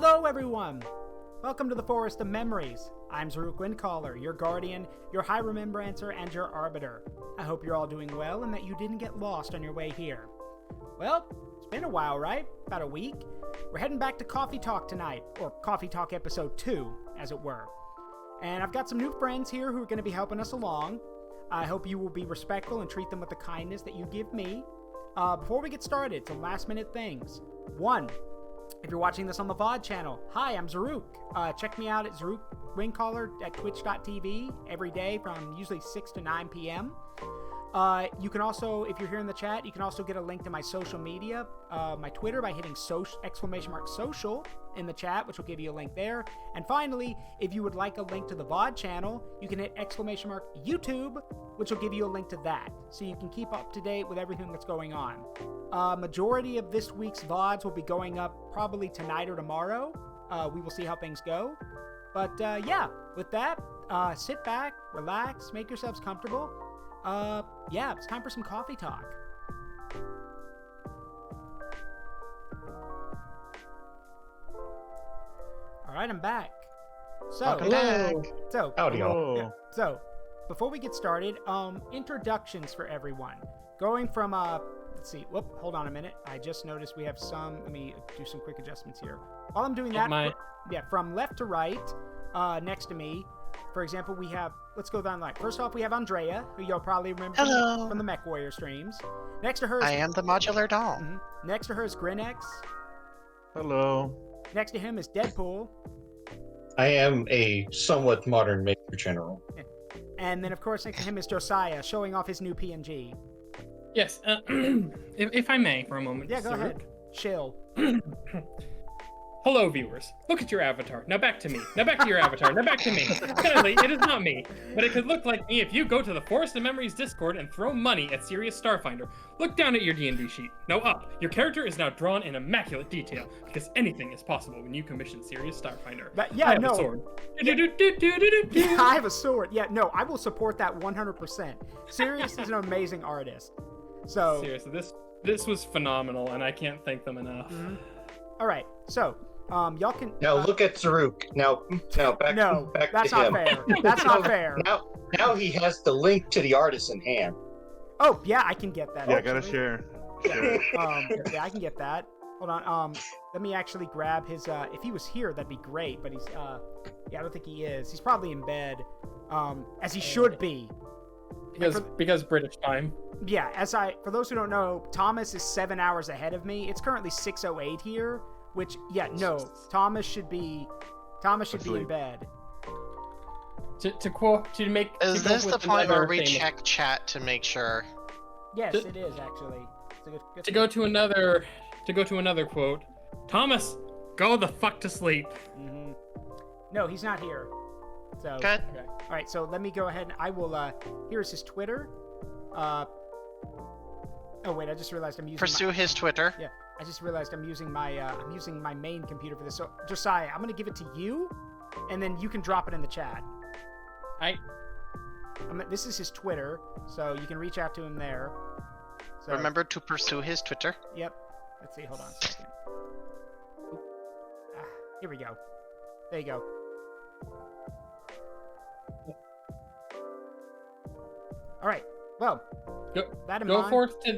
Hello, everyone! Welcome to the Forest of Memories. I'm Zaruk Windcaller, your guardian, your high remembrancer, and your arbiter. I hope you're all doing well and that you didn't get lost on your way here. Well, it's been a while, right? About a week. We're heading back to Coffee Talk tonight, or Coffee Talk Episode 2, as it were. And I've got some new friends here who are going to be helping us along. I hope you will be respectful and treat them with the kindness that you give me. Before we get started, some last-minute things. 1. If you're watching this on the VOD channel, hi, I'm Zaruk. Check me out at Zaruk Windcaller at twitch.tv every day from usually 6 to 9 p.m. You can also, if you're here in the chat, you can also get a link to my social media, my Twitter, by hitting !social in the chat, which will give you a link there. And finally, if you would like a link to the VOD channel, you can hit !YouTube, which will give you a link to that, so you can keep up to date with everything that's going on. Majority of this week's VODs will be going up probably tonight or tomorrow. We will see how things go. But yeah, with that, sit back, relax, make yourselves comfortable. Yeah, it's time for some coffee talk. All right, I'm back. Welcome back. Howdy, y'all. Yeah, so, before we get started, introductions for everyone. Going from, let's see, hold on a minute. I just noticed we have let me do some quick adjustments here. While I'm doing that, from left to right, next to me, for example, we have, let's go down the line. First off, we have Andrea, who you'll probably remember from the Mech Warrior streams. Next to her is... I am the modular doll. Mm-hmm. Next to her is Grinex. Hello. Next to him is Deadpool. I am a somewhat modern Major General. And then, of course, next to him is Josiah, showing off his new PNG. Yes, if I may, for a moment. Yeah, go ahead. Chill. Hello, viewers. Look at your avatar. Now back to me. Now back to your avatar. Now back to me. Sadly, it is not me, but it could look like me if you go to the Forest of Memories Discord and throw money at Sirius Starfinder. Look down at your D&D sheet. Now up. Your character is now drawn in immaculate detail, because anything is possible when you commission Sirius Starfinder. Yeah, I have no. a sword. Yeah, I have a sword. Yeah, no, I will support that 100%. Sirius is an amazing artist. So Seriously, this was phenomenal, and I can't thank them enough. Mm-hmm. All right, so y'all can Now look at Zaruk. Now back that's to not him. fair. That's not fair. Now he has the link to the artist in hand. Oh yeah, I can get that. Yeah, actually. gotta share. Yeah, I can get that. Hold on. Let me actually grab his. If he was here, that'd be great. But he's. Yeah, I don't think he is. He's probably in bed. As he should be. Because British time. Yeah, for those who don't know, Thomas is 7 hours ahead of me. It's currently 6:08 here, which Thomas should be in bed. To make. Is this the point where we check chat to make sure? Yes, it is actually. To go to another quote, Thomas, go the fuck to sleep. Mm-hmm. No, he's not here. So good. Okay. All right, so let me go ahead and I will. Here's his Twitter. Oh wait, I just realized I'm using. His Twitter. Yeah, I just realized I'm using my main computer for this. So Josiah, I'm gonna give it to you, and then you can drop it in the chat. This is his Twitter, so you can reach out to him there. So, remember to pursue his Twitter. Yep. Let's see. Hold on a second. Here we go. There you go. All right. Well, go forth to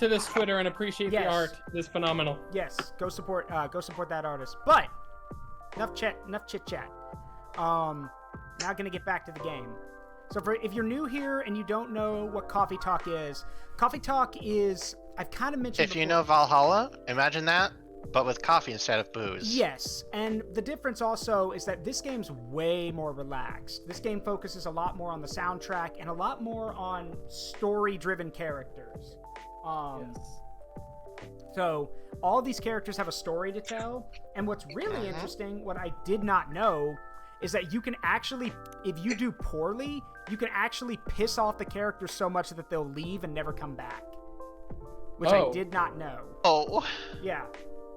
this Twitter and appreciate the art. It's phenomenal. Yes, go support that artist. But enough chit chat. Now gonna get back to the game. So if you're new here and you don't know what Coffee Talk is, I've kind of mentioned. If you know Valhalla, imagine that, but with coffee instead of booze. Yes, and the difference also is that this game's way more relaxed. This game focuses a lot more on the soundtrack and a lot more on story-driven characters. Yes. So all these characters have a story to tell, and what's really interesting, what I did not know, is that you can actually, if you do poorly, you can actually piss off the characters so much that they'll leave and never come back. Which I did not know. Oh. Yeah.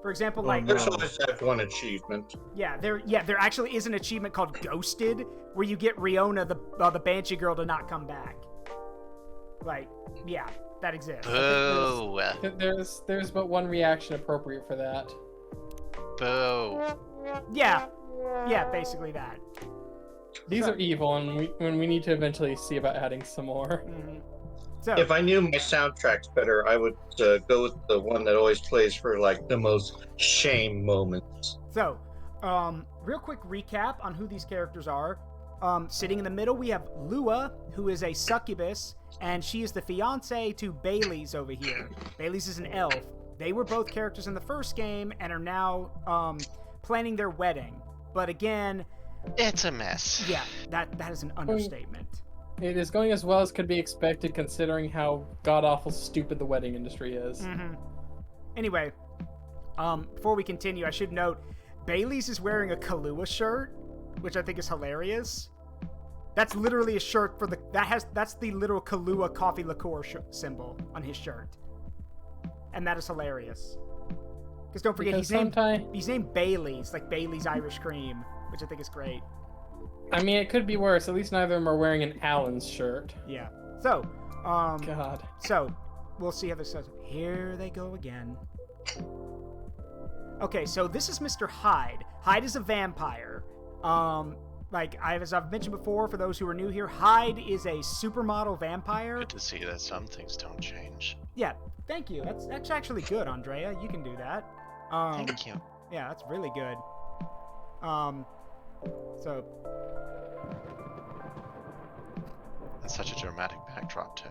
For example, There's always that one achievement. Yeah, there actually is an achievement called Ghosted, where you get Riona, the Banshee girl, to not come back. Yeah, that exists. Boo. There's but one reaction appropriate for that. Boo. Yeah, basically that. These are evil, and we need to eventually see about adding some more. Mhm. So, If I knew my soundtracks better, I would go with the one that always plays for like the most shame moments. So, real quick recap on who these characters are. Sitting in the middle, we have Lua, who is a succubus, and she is the fiance to Bailey's over here. Bailey's is an elf. They were both characters in the first game and are now planning their wedding. But again, It's a mess. yeah, that is an understatement. It is going as well as could be expected, considering how god-awful stupid the wedding industry is. Mm-hmm. Anyway, before we continue, I should note Bailey's is wearing a Kahlua shirt, which I think is hilarious. That's literally a shirt for that's the literal Kahlua coffee liqueur symbol on his shirt, and that is hilarious. Because don't forget, he's named Bailey's, like Bailey's Irish Cream, which I think is great. I mean, it could be worse. At least neither of them are wearing an Allen's shirt. Yeah. So, God. So, we'll see how this goes. Here they go again. Okay, so this is Mr. Hyde. Hyde is a vampire. As I've mentioned before, for those who are new here, Hyde is a supermodel vampire. Good to see that some things don't change. Yeah, thank you. That's actually good, Andrea. You can do that. Thank you. Yeah, that's really good. So That's such a dramatic backdrop, too.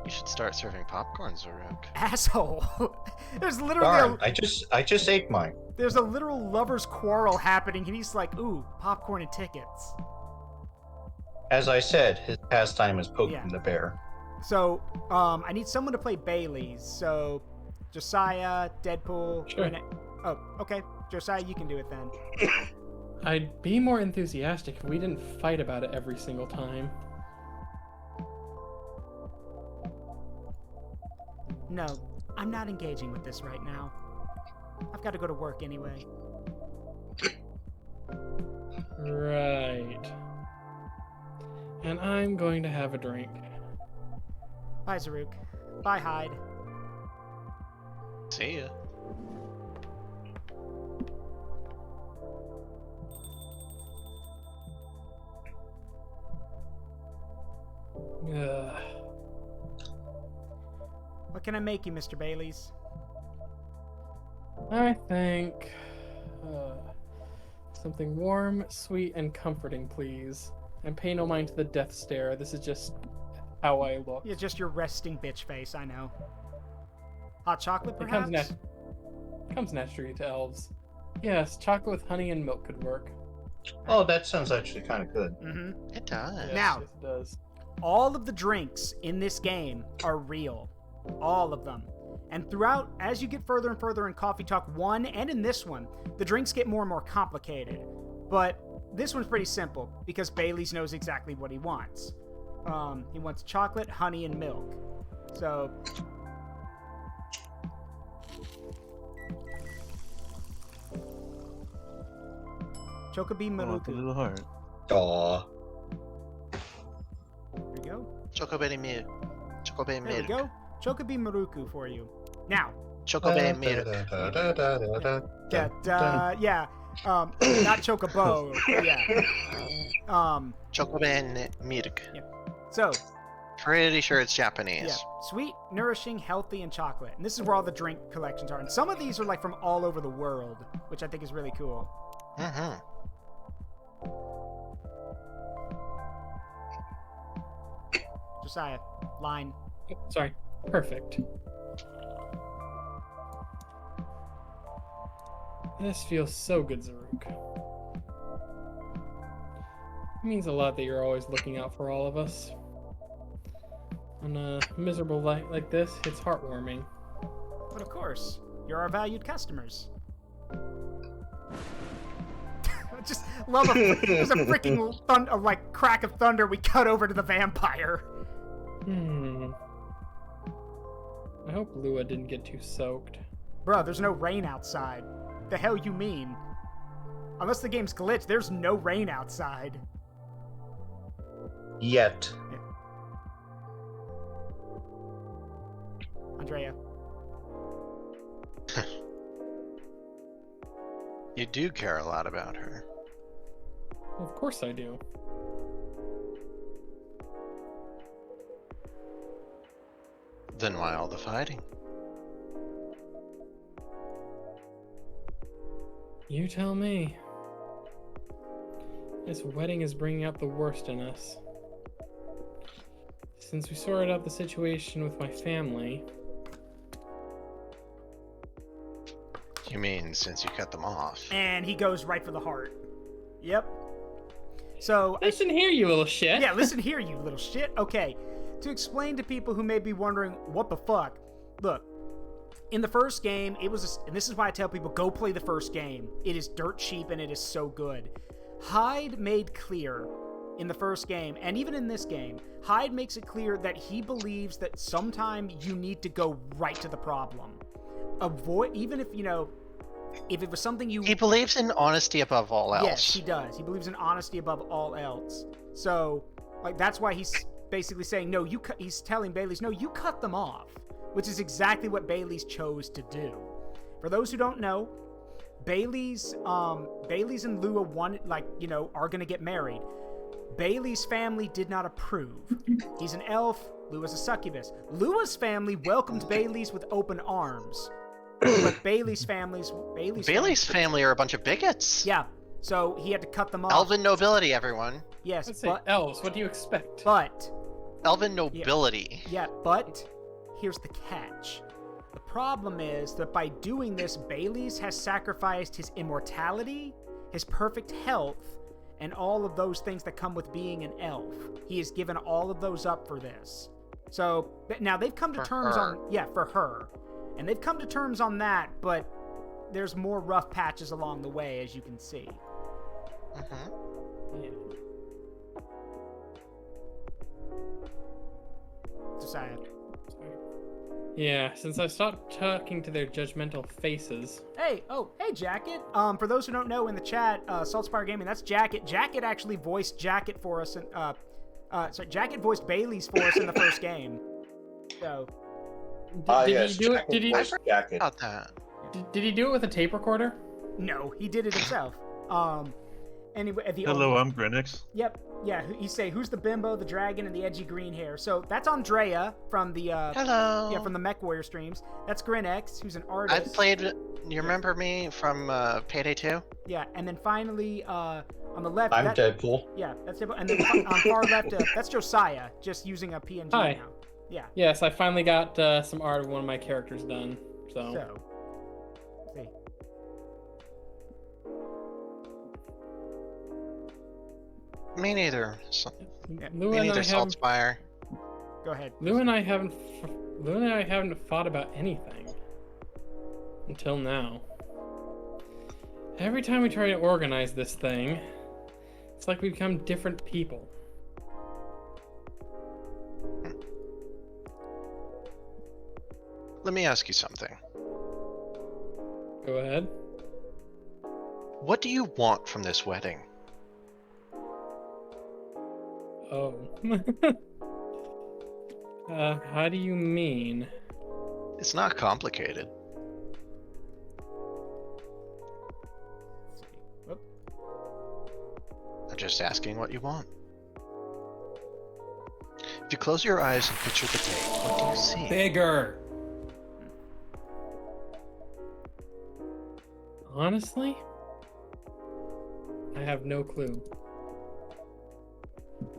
You should start serving popcorn, Zaruk. asshole. There's literally Darn, I just ate mine. there's a literal lovers quarrel happening, and he's like, "Ooh, popcorn and tickets." As I said, his pastime is poking Yeah. the bear. So, I need someone to play Bailey's. So, Josiah, Deadpool. Sure. Oh, okay. Josiah, you can do it then. I'd be more enthusiastic if we didn't fight about it every single time. No, I'm not engaging with this right now. I've got to go to work anyway. Right. And I'm going to have a drink. Bye, Zaruk. Bye, Hyde. See ya. Ugh. What can I make you, Mr. Bailey's? I think something warm, sweet, and comforting, please. And pay no mind to the death stare. This is just how I look. Yeah, just your resting bitch face, I know. Hot chocolate, It perhaps? comes naturally to elves. Yes, chocolate with honey and milk could work. Oh, that sounds actually kind of good. Mm-hmm. It does. Yes, Now- yes, it does. All of the drinks in this game are real. All of them. And throughout, as you get further and further in Coffee Talk 1 and in this one, the drinks get more and more complicated. But this one's pretty simple, because Bailey's knows exactly what he wants. He wants chocolate, honey, and milk. So... Chocobi Oh, it's a Maruku. little hard. Aw. There we go. Chocoberry milk. Chocoberry There we milk. go. Chocobi Maruku for you. Now, Chocoberry milk. yeah. Not Chocobo, but yeah. Chocoberry milk. So, Pretty sure it's yeah. Japanese. Sweet, nourishing, healthy, and chocolate. And this is where all the drink collections are. And some of these are like from all over the world, which I think is really cool. Mm-hmm. Josiah, line. Sorry. Perfect. This feels so good, Zaruk. It means a lot that you're always looking out for all of us. On a miserable night like this, it's heartwarming. But of course, you're our valued customers. I just love there's a freaking like crack of thunder. We cut over to the vampire. I hope Lua didn't get too soaked. Bruh, there's no rain outside. The hell you mean? Unless the game's glitched, there's no rain outside. Yet. Andrea. You do care a lot about her. Of course I do. Then why all the fighting? You tell me. This wedding is bringing out the worst in us. Since we sorted out the situation with my family... You mean since you cut them off? And he goes right for the heart. Yep. So... Listen here, you little shit. Yeah, listen here, you little shit. Okay. To explain to people who may be wondering, what the fuck? Look, in the first game, it was... and this is why I tell people, go play the first game. It is dirt cheap and it is so good. Hyde made clear in the first game, and even in this game, Hyde makes it clear that he believes that sometime you need to go right to the problem. Avoid, even if, you know, if it was something you... He believes in honesty above all else. Yes, he does. He believes in honesty above all else. So, like, that's why he's basically saying, no, he's telling Bailey's, no, you cut them off, which is exactly what Bailey's chose to do. For those who don't know, Bailey's and Lua are gonna get married. Bailey's family did not approve. He's an elf, Lua's a succubus. Lua's family welcomed Bailey's with open arms. But Bailey's family are a bunch of bigots. Yeah, so he had to cut them off. Elven nobility, everyone. Yes, Let's say elves, what do you expect? But... Elven nobility. Yeah, but here's the catch. The problem is that by doing this, Bailey's has sacrificed his immortality, his perfect health, and all of those things that come with being an elf. He has given all of those up for this. So, now they've come to terms on... Yeah, for her. And they've come to terms on that, but there's more rough patches along the way, as you can see. Yeah. Josiah. Yeah, since I stopped talking to their judgmental faces. Hey, Jacket. For those who don't know, in the chat, Saltspire Gaming, that's Jacket. Jacket actually voiced Jacket for us, Jacket voiced Bailey's for us in the first game. So. Did he do it? Did he? Jacket. About that. Did he do it with a tape recorder? No, he did it himself. Anyway, Hello, I'm Grinix. Yep. Yeah. You say, who's the bimbo, the dragon, and the edgy green hair? So that's Andrea from the Hello. Yeah, from the Mech Warrior streams. That's Grinx, who's an artist. I've played. You remember me from Payday 2? Yeah, and then finally on the left. I'm Deadpool. Yeah, that's Deadpool. And then on far left, that's Josiah, just using a PNG Hi. now. Yeah. Yes, I finally got some art of one of my characters done. So. Let's see. Me neither. Lou Me and neither, I haven't. Saltspire. Go ahead. Lou and I haven't fought about anything until now. Every time we try to organize this thing, it's like we become different people. Let me ask you something. Go ahead. What do you want from this wedding? Oh. How do you mean? It's not complicated. Whoop. I'm just asking what you want. If you close your eyes and picture the day, what do you see? Bigger. Honestly, I have no clue.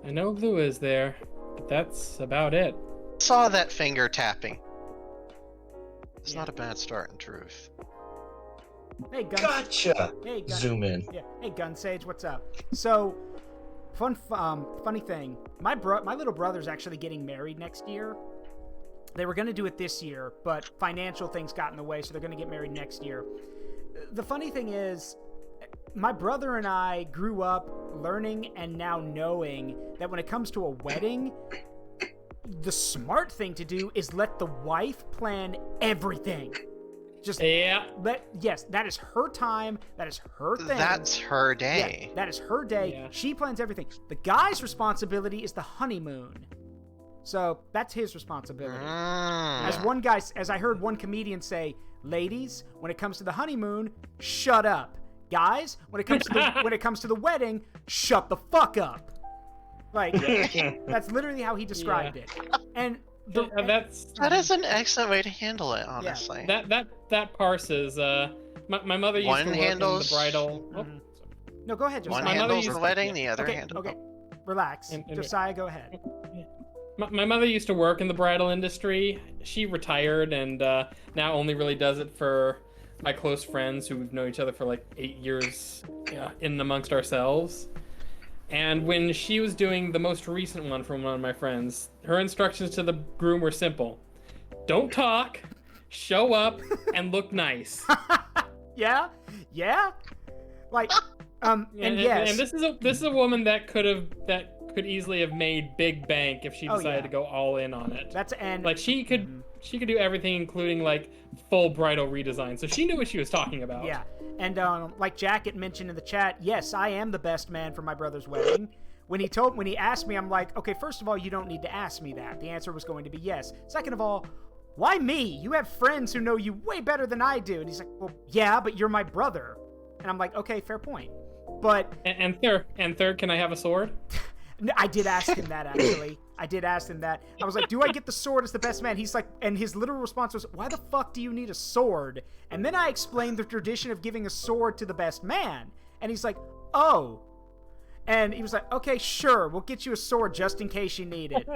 I know Lou is there, but that's about it. Saw that finger tapping. It's Yeah. not a bad start, in truth. Hey, Gun. Gotcha. Hey, Gun. Zoom in. Yeah. Hey, Gun Sage, what's up? So, funny thing. My little brother's actually getting married next year. They were going to do it this year, but financial things got in the way, so they're going to get married next year. The funny thing is, my brother and I grew up learning and now knowing that when it comes to a wedding, the smart thing to do is let the wife plan everything. Just Yeah. yes, that is her time. That is her thing. That's her day. Yeah, that is her day. Yeah. She plans everything. The guy's responsibility is the honeymoon. So that's his responsibility. As I heard one comedian say, ladies, when it comes to the honeymoon, shut up. guys, when it comes to the wedding, shut the fuck up. Like, that's literally how he described it. And that is an excellent way to handle it, honestly. Yeah. That parses. My mother used to work in the bridal. Mm-hmm. No, go ahead, Josiah. One handles the wedding, the other handles. Okay, relax. Josiah, go ahead. My mother used to work in the bridal industry. She retired and now only really does it for my close friends who we've known each other for like 8 years in and amongst ourselves. And when she was doing the most recent one from one of my friends, her instructions to the groom were simple. Don't talk, show up, and look nice. Yeah? Like, yes. And this is a woman that could easily have made big bank if she decided to go all in on it. Like she could do everything, including like full bridal redesign. So she knew what she was talking about. Yeah. And like Jacket mentioned in the chat, yes, I am the best man for my brother's wedding. When he asked me, I'm like, okay, first of all, you don't need to ask me that. The answer was going to be yes. Second of all, why me? You have friends who know you way better than I do. And he's like, well, yeah, but you're my brother. And I'm like, okay, fair point. But and third, can I have a sword? I did ask him that, actually. I did ask him that. I was like, do I get the sword as the best man? He's like, and his literal response was, why the fuck do you need a sword? And then I explained the tradition of giving a sword to the best man. And he's like, oh. And he was like, okay, sure, we'll get you a sword just in case you need it.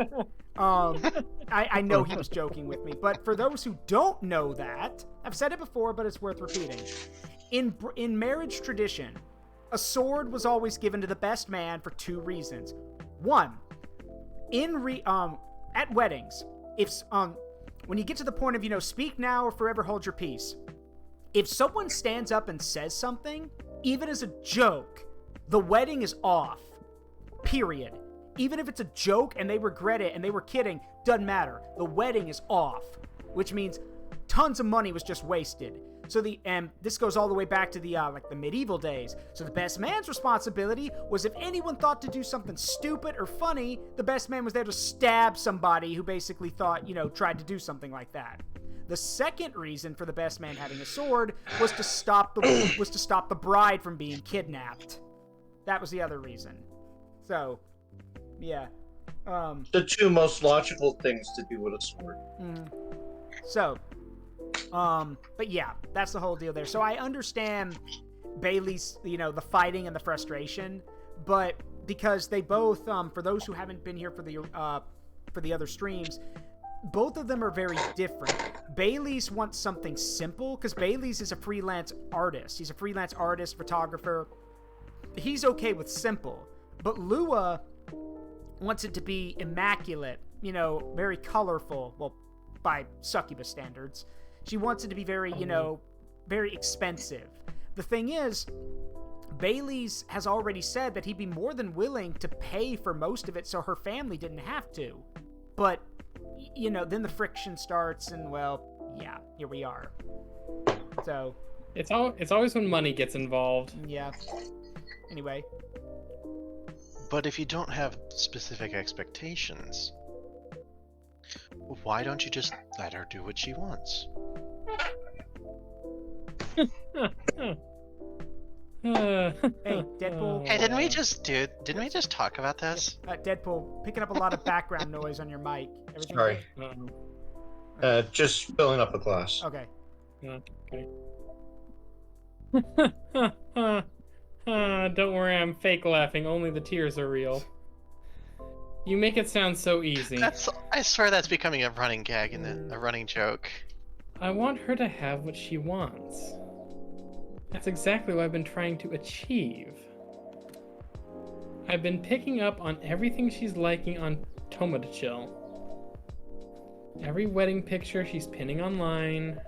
I know he was joking with me. But for those who don't know that, I've said it before, but it's worth repeating. In marriage tradition, a sword was always given to the best man for 2 reasons. One, at weddings, if when you get to the point of, speak now or forever hold your peace, if someone stands up and says something, even as a joke, the wedding is off. Period. Even if it's a joke and they regret it and they were kidding, doesn't matter. The wedding is off, which means tons of money was just wasted. So this goes all the way back to the medieval days. So the best man's responsibility was if anyone thought to do something stupid or funny, the best man was there to stab somebody who basically thought, tried to do something like that. The second reason for the best man having a sword was to stop the bride from being kidnapped. That was the other reason. So, yeah. The 2 most logical things to do with a sword. So, but yeah, that's the whole deal there. So I understand Bailey's, the fighting and the frustration, but because they both, for those who haven't been here for the other streams, both of them are very different. Bailey's wants something simple, because Bailey's is a freelance artist. He's a freelance artist, photographer. He's okay with simple. But Lua wants it to be immaculate, very colorful, well, by succubus standards. She wants it to be very, very expensive. The thing is, Bailey's has already said that he'd be more than willing to pay for most of it so her family didn't have to. But, then the friction starts and, well, yeah, here we are. So... It's always when money gets involved. Yeah. Anyway. But if you don't have specific expectations, why don't you just let her do what she wants? Hey, Deadpool. Hey, didn't we just talk about this? Deadpool, picking up a lot of background noise on your mic. Everything Sorry. good? Just filling up a glass. Okay. Okay. Don't worry, I'm fake laughing. Only the tears are real. You make it sound so easy. I swear that's becoming a running gag and a running joke. I want her to have what she wants. That's exactly what I've been trying to achieve. I've been picking up on everything she's liking on Tomodachill. Every wedding picture she's pinning online.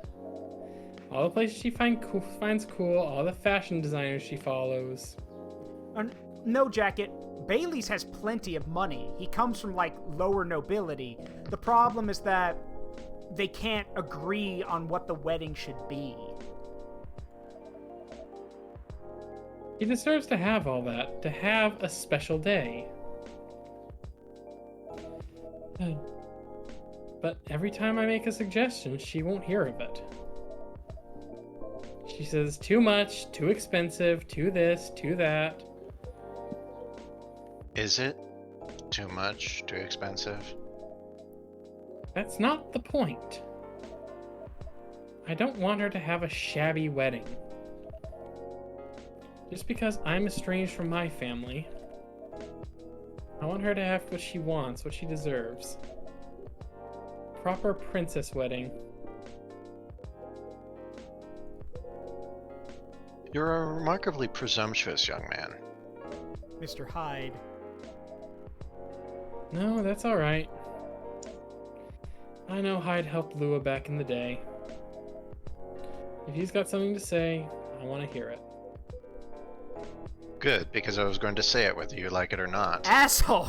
All the places she finds cool, all the fashion designers she follows. No, Jacket. Bailey's has plenty of money. He comes from, lower nobility. The problem is that they can't agree on what the wedding should be. He deserves to have all that, to have a special day. But every time I make a suggestion, she won't hear of it. She says too much, too expensive, too this, too that. Is it too much, too expensive? That's not the point. I don't want her to have a shabby wedding. Just because I'm estranged from my family, I want her to have what she wants, what she deserves. Proper princess wedding. You're a remarkably presumptuous young man. Mr. Hyde. No, that's alright. I know Hyde helped Lua back in the day. If he's got something to say, I want to hear it. Good, because I was going to say it whether you like it or not. Asshole!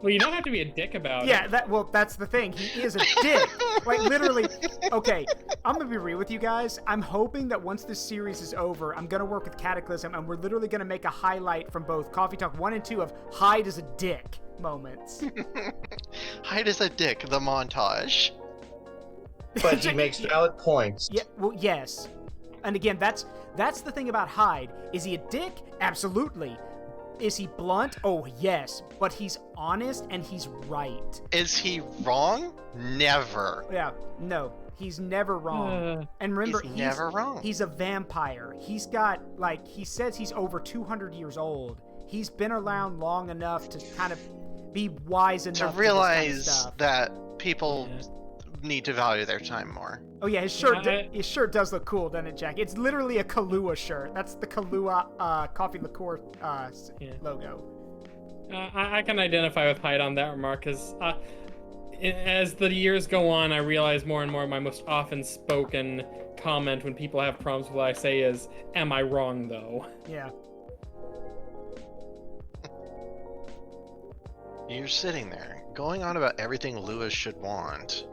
Well, you don't have to be a dick about Yeah, it. that's the thing. He is a dick. Like, literally. Okay, I'm gonna be real with you guys. I'm hoping that once this series is over, I'm gonna work with Cataclysm, and we're literally gonna make a highlight from both Coffee Talk 1 and 2 of Hyde is a dick moments. Hyde is a dick, the montage. But he makes valid points. Yeah, well, yes. And again, that's the thing about Hyde. Is he a dick? Absolutely. Is he blunt? Oh, yes. But he's honest and he's right. Is he wrong? Never. Yeah, no. He's never wrong. And remember, He's never wrong. He's a vampire. He's got, like, he says he's over 200 years old. He's been around long enough to kind of be wise enough to realize to this kind of stuff. that people need to value their time more. Oh yeah, his shirt does look cool, doesn't it, Jack? It's literally a Kahlua shirt. That's the Kahlua coffee liqueur logo. I can identify with Hyde on that remark, because as the years go on, I realize more and more my most often spoken comment when people have problems with what I say is, "Am I wrong, though?" Yeah. You're sitting there, going on about everything Lewis should want.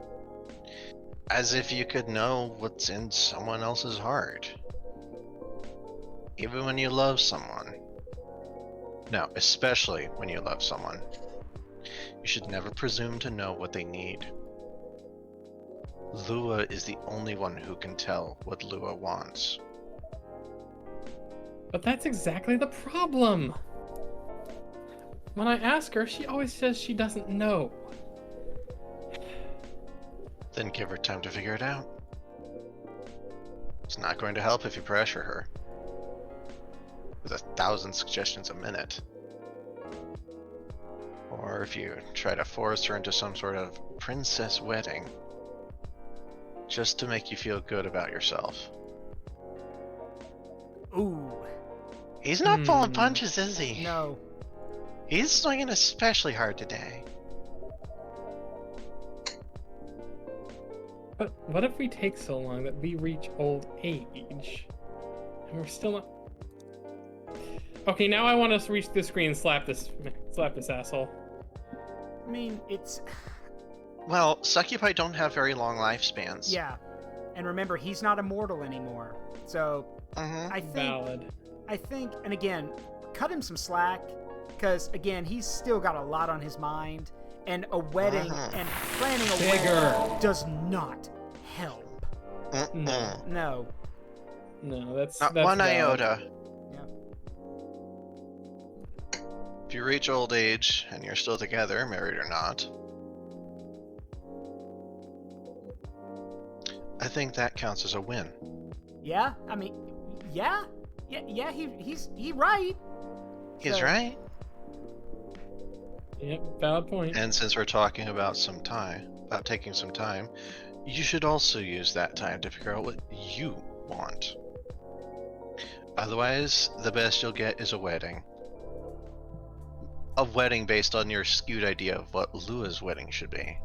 As if you could know what's in someone else's heart. Even when you love someone. No, especially when you love someone. You should never presume to know what they need. Lua is the only one who can tell what Lua wants. But that's exactly the problem. When I ask her, she always says she doesn't know. Then give her time to figure it out. It's not going to help if you pressure her. With 1,000 suggestions a minute. Or if you try to force her into some sort of princess wedding. Just to make you feel good about yourself. Ooh. He's not pulling punches, is he? No. He's swinging especially hard today. But what if we take so long that we reach old age? And we're still not... Okay, now I want us to reach the screen and slap this asshole. I mean, it's... Well, succubi don't have very long lifespans. Yeah. And remember, he's not immortal anymore. So, Mm-hmm. I think, and again, cut him some slack, because, again, he's still got a lot on his mind, and a wedding and planning a wedding does not help. No. No, that's not that's one valid. iota. Yeah. If you reach old age and you're still together, married or not, I think that counts as a win. Yeah? I mean, yeah? Yeah, he's right. He's So- right. Yep, valid point. And since we're talking about taking some time, you should also use that time to figure out what you want. Otherwise, the best you'll get is a wedding. A wedding based on your skewed idea of what Lua's wedding should be.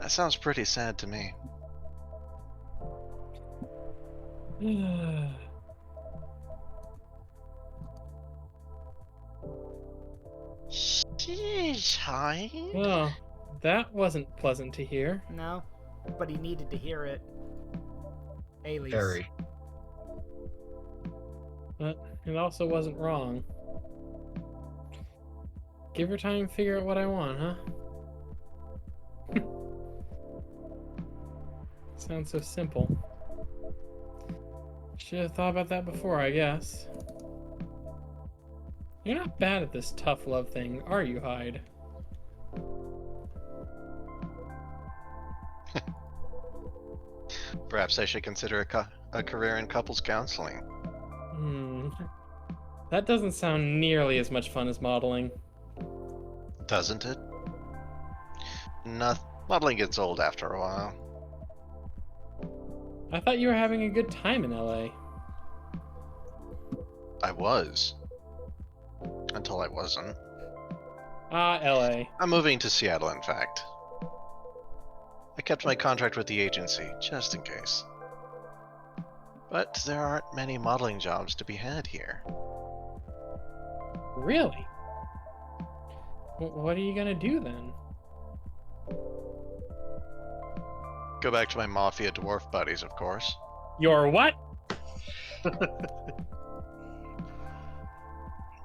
That sounds pretty sad to me. Sheesh, Hyde. Well, that wasn't pleasant to hear. No, but he needed to hear it. Alias. Very. But it also wasn't wrong. Give her time to figure out what I want, huh? Sounds so simple. Should have thought about that before, I guess. You're not bad at this tough love thing, are you, Hyde? Perhaps I should consider a career in couples counseling. That doesn't sound nearly as much fun as modeling. Doesn't it? Modeling gets old after a while. I thought you were having a good time in LA. I was. Until I wasn't. Ah, LA. I'm moving to Seattle, in fact. I kept my contract with the agency, just in case. But there aren't many modeling jobs to be had here. Really? What are you gonna do then? Go back to my mafia dwarf buddies, of course. Your what?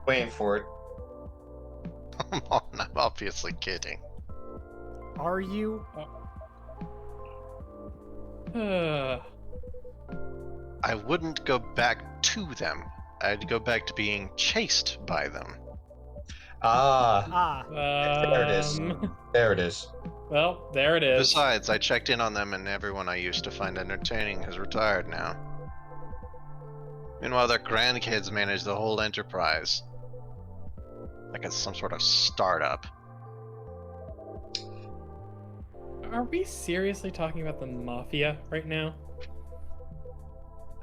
Waiting for it. Come on, I'm obviously kidding. Are you? I wouldn't go back to them. I'd go back to being chased by them. Ah, there it is. There it is. Well, there it is. Besides, I checked in on them and everyone I used to find entertaining has retired now. Meanwhile, their grandkids manage the whole enterprise. Like it's some sort of startup. Are we seriously talking about the mafia right now?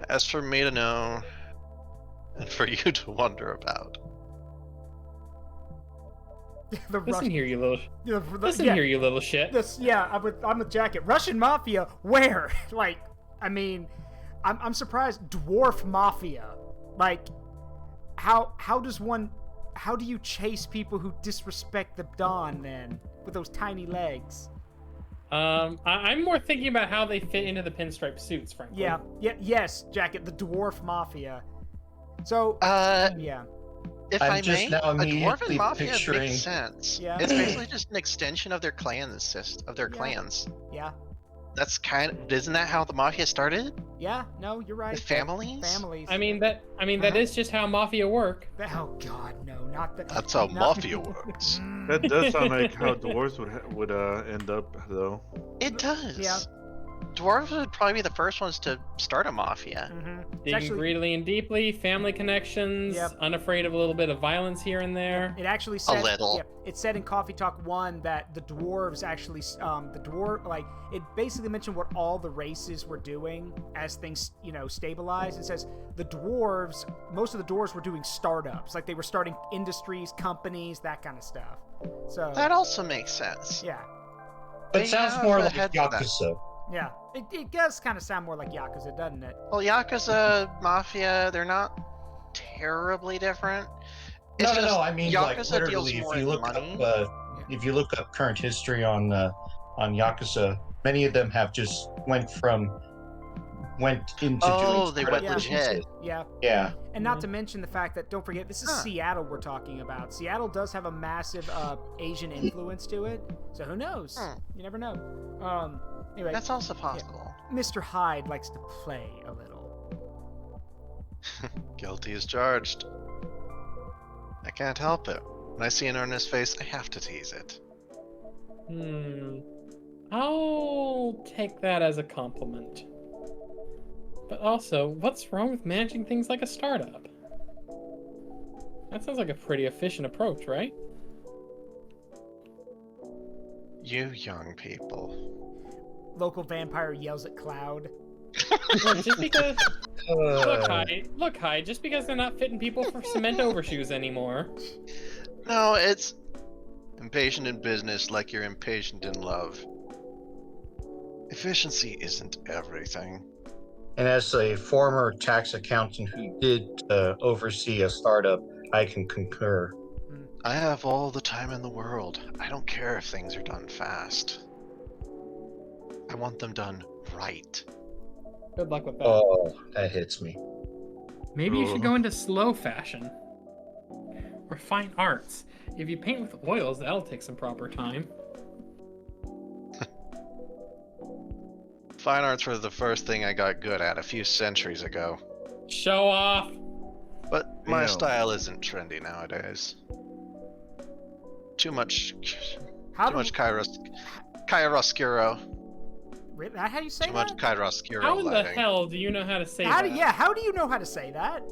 As for me to know, and for you to wonder about. Listen here, you little. Listen yeah, here, you little shit. I'm with Jacket. Russian mafia, where? Like, I mean, I'm surprised. Dwarf mafia, like, how do you chase people who disrespect the Dawn then with those tiny legs? I'm more thinking about how they fit into the pinstripe suits, frankly. Yes, Jacket, the dwarf mafia. So, yeah. If I'm I just may, now a dwarven immediately mafia picturing- makes sense. Yeah. It's basically just an extension of their clans, clans. Yeah. That's isn't that how the mafia started? Yeah, no, you're right. With families? Families. I mean that is just how mafia work. Oh God, no, not that. That's how not- mafia works. That does sound like how dwarves would end up, though. It does. Yeah. Dwarves would probably be the first ones to start a mafia. Mm-hmm. Digging greedily and deeply, family connections, Yep. unafraid of a little bit of violence here and there. It actually said. little. Yeah, it said in Coffee Talk 1 that the dwarves actually, it basically mentioned what all the races were doing as things, stabilized. It says the dwarves, most of the dwarves were doing startups, like they were starting industries, companies, that kind of stuff. So That also makes sense. yeah, But They it sounds have more a like head for that. Yakuza. yeah, it does kind of sound more like Yakuza, doesn't it? Well, Yakuza, Mafia, they're not terribly different. It's No, just I mean, like, Yakuza literally, deals more if you in look money. up, if you look up current history on Yakuza, many of them have just went into Oh, doing they startup went businesses. legit. Yeah. Yeah. And not to mention the fact that, don't forget, this is Seattle we're talking about. Seattle does have a massive Asian influence to it, so who knows? You never know. Anyway, That's also possible. Mr. Hyde likes to play a little. Guilty as charged. I can't help it. When I see an earnest face, I have to tease it. I'll take that as a compliment. But also, what's wrong with managing things like a startup? That sounds like a pretty efficient approach, right? You young people. Local vampire yells at Cloud. Look, just because look, Hyde, just because they're not fitting people for cement overshoes anymore. No, it's impatient in business like you're impatient in love. Efficiency isn't everything. And as a former tax accountant who did oversee a startup, I can concur. I have all the time in the world. I don't care if things are done fast. I want them done right. Good luck with that. Oh, that hits me. Maybe you should go into slow fashion. Or fine arts. If you paint with oils, that'll take some proper time. Fine arts were the first thing I got good at a few centuries ago. Show off. But my Damn. style isn't trendy nowadays. Too much How chiaroscuro. Really? How do you say Too that? much chiaroscuro How in the lighting. hell do you know how to say How that? do, yeah, how do you know how to say that?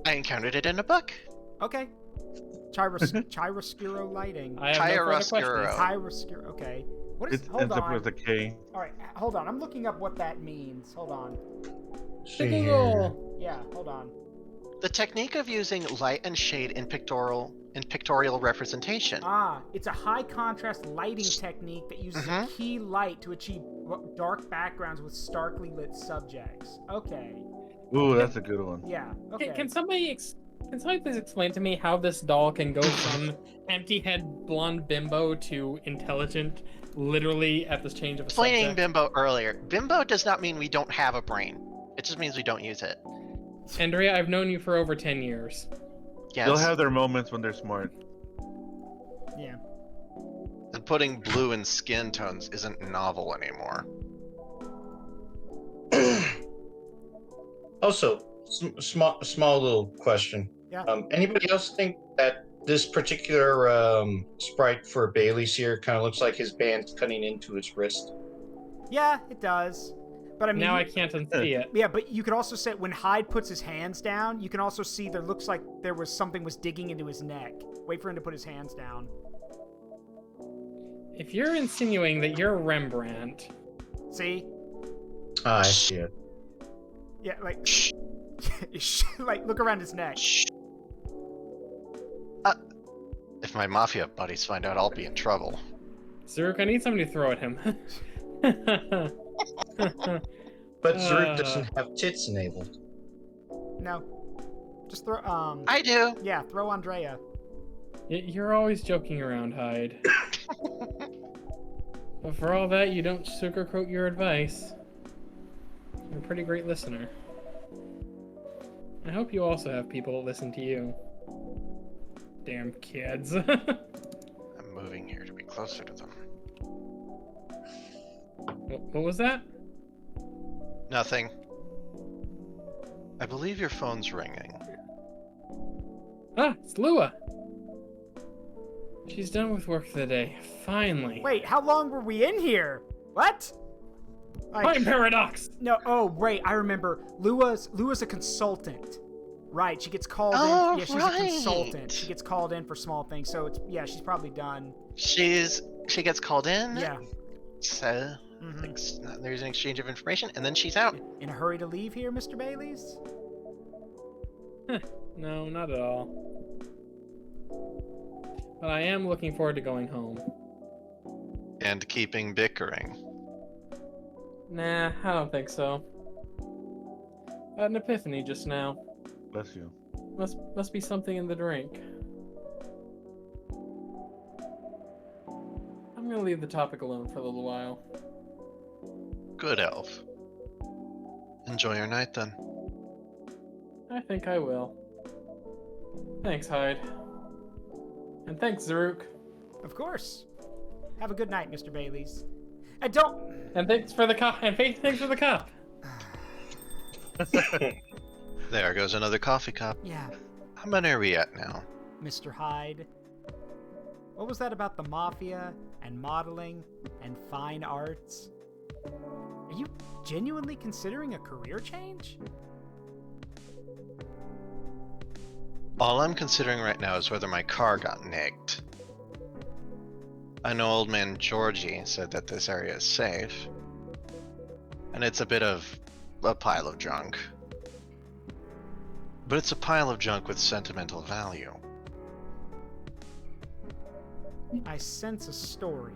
I encountered it in a book. Okay. Chiaroscuro lighting. I have no further Chiaroscuro. questions. Chiaroscuro. Okay. What is? It Hold ends up on. with a K. All right. Hold on. I'm looking up what that means. Hold on. See Google. here. Yeah. Hold on. The technique of using light and shade in pictorial representation. Ah, it's a high contrast lighting technique that uses a key light to achieve dark backgrounds with starkly lit subjects. Okay. Ooh, that's a good one. Yeah. Okay. Can somebody please explain to me how this doll can go from empty head blonde bimbo to intelligent literally at the change of a Explaining subject? bimbo earlier. Bimbo does not mean we don't have a brain. It just means we don't use it. Andrea, I've known you for over 10 years. Yes. They'll have their moments when they're smart. Yeah. And putting blue in skin tones isn't novel anymore. Also, small little question. Yeah. Anybody else think that this particular sprite for Bailey's here kind of looks like his band's cutting into his wrist? Yeah, it does. But I mean, Now I can't unsee it. yeah, but you could also say when Hyde puts his hands down, you can also see there looks like there was something was digging into his neck. Wait for him to put his hands down. If you're insinuating that you're Rembrandt, See? I see it. Yeah, like, like look around his neck. If my mafia buddies find out, I'll be in trouble. Zaruk, I need somebody to throw at him. But Zaruk doesn't have tits enabled. No, just throw. I do. Yeah, throw Andrea. You're always joking around, Hyde. But for all that, you don't sugarcoat your advice. You're a pretty great listener. I hope you also have people that listen to you. Damn kids. I'm moving here to be closer to them. What was that? Nothing. I believe your phone's ringing. Ah, it's Lua. She's done with work for the day. Finally. Wait, how long were we in here? What? Like, Time paradox. no. Oh, wait. I remember. Lua's a consultant. Right. She gets called Oh, in. Yeah, she's right. a consultant. She gets called in for small things. So it's she's probably done. She gets called in. Yeah. So Mhm. there's an exchange of information, and then she's out. In a hurry to leave here, Mr. Baileys? No, not at all. But I am looking forward to going home. And keeping bickering. Nah, I don't think so. Had an epiphany just now. Bless you. Must be something in the drink. I'm gonna leave the topic alone for a little while. Good elf. Enjoy your night then. I think I will. Thanks, Hyde. And thanks, Zaruk. Of course. Have a good night, Mr. Baileys. And don't. And thanks for the cup. And thanks for the cup. There goes another coffee cup. Yeah, How many are we at now? Mr. Hyde. What was that about the mafia and modeling and fine arts? Are you genuinely considering a career change? All I'm considering right now is whether my car got nicked. I know old man Georgie said that this area is safe. And it's a bit of a pile of junk. But it's a pile of junk with sentimental value. I sense a story.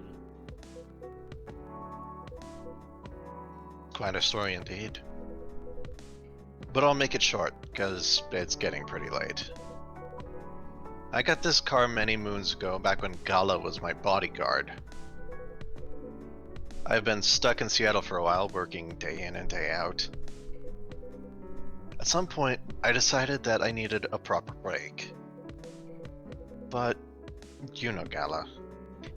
Quite a story indeed. But I'll make it short, because it's getting pretty late. I got this car many moons ago, back when Gala was my bodyguard. I've been stuck in Seattle for a while, working day in and day out. At some point, I decided that I needed a proper break. But, you know Gala.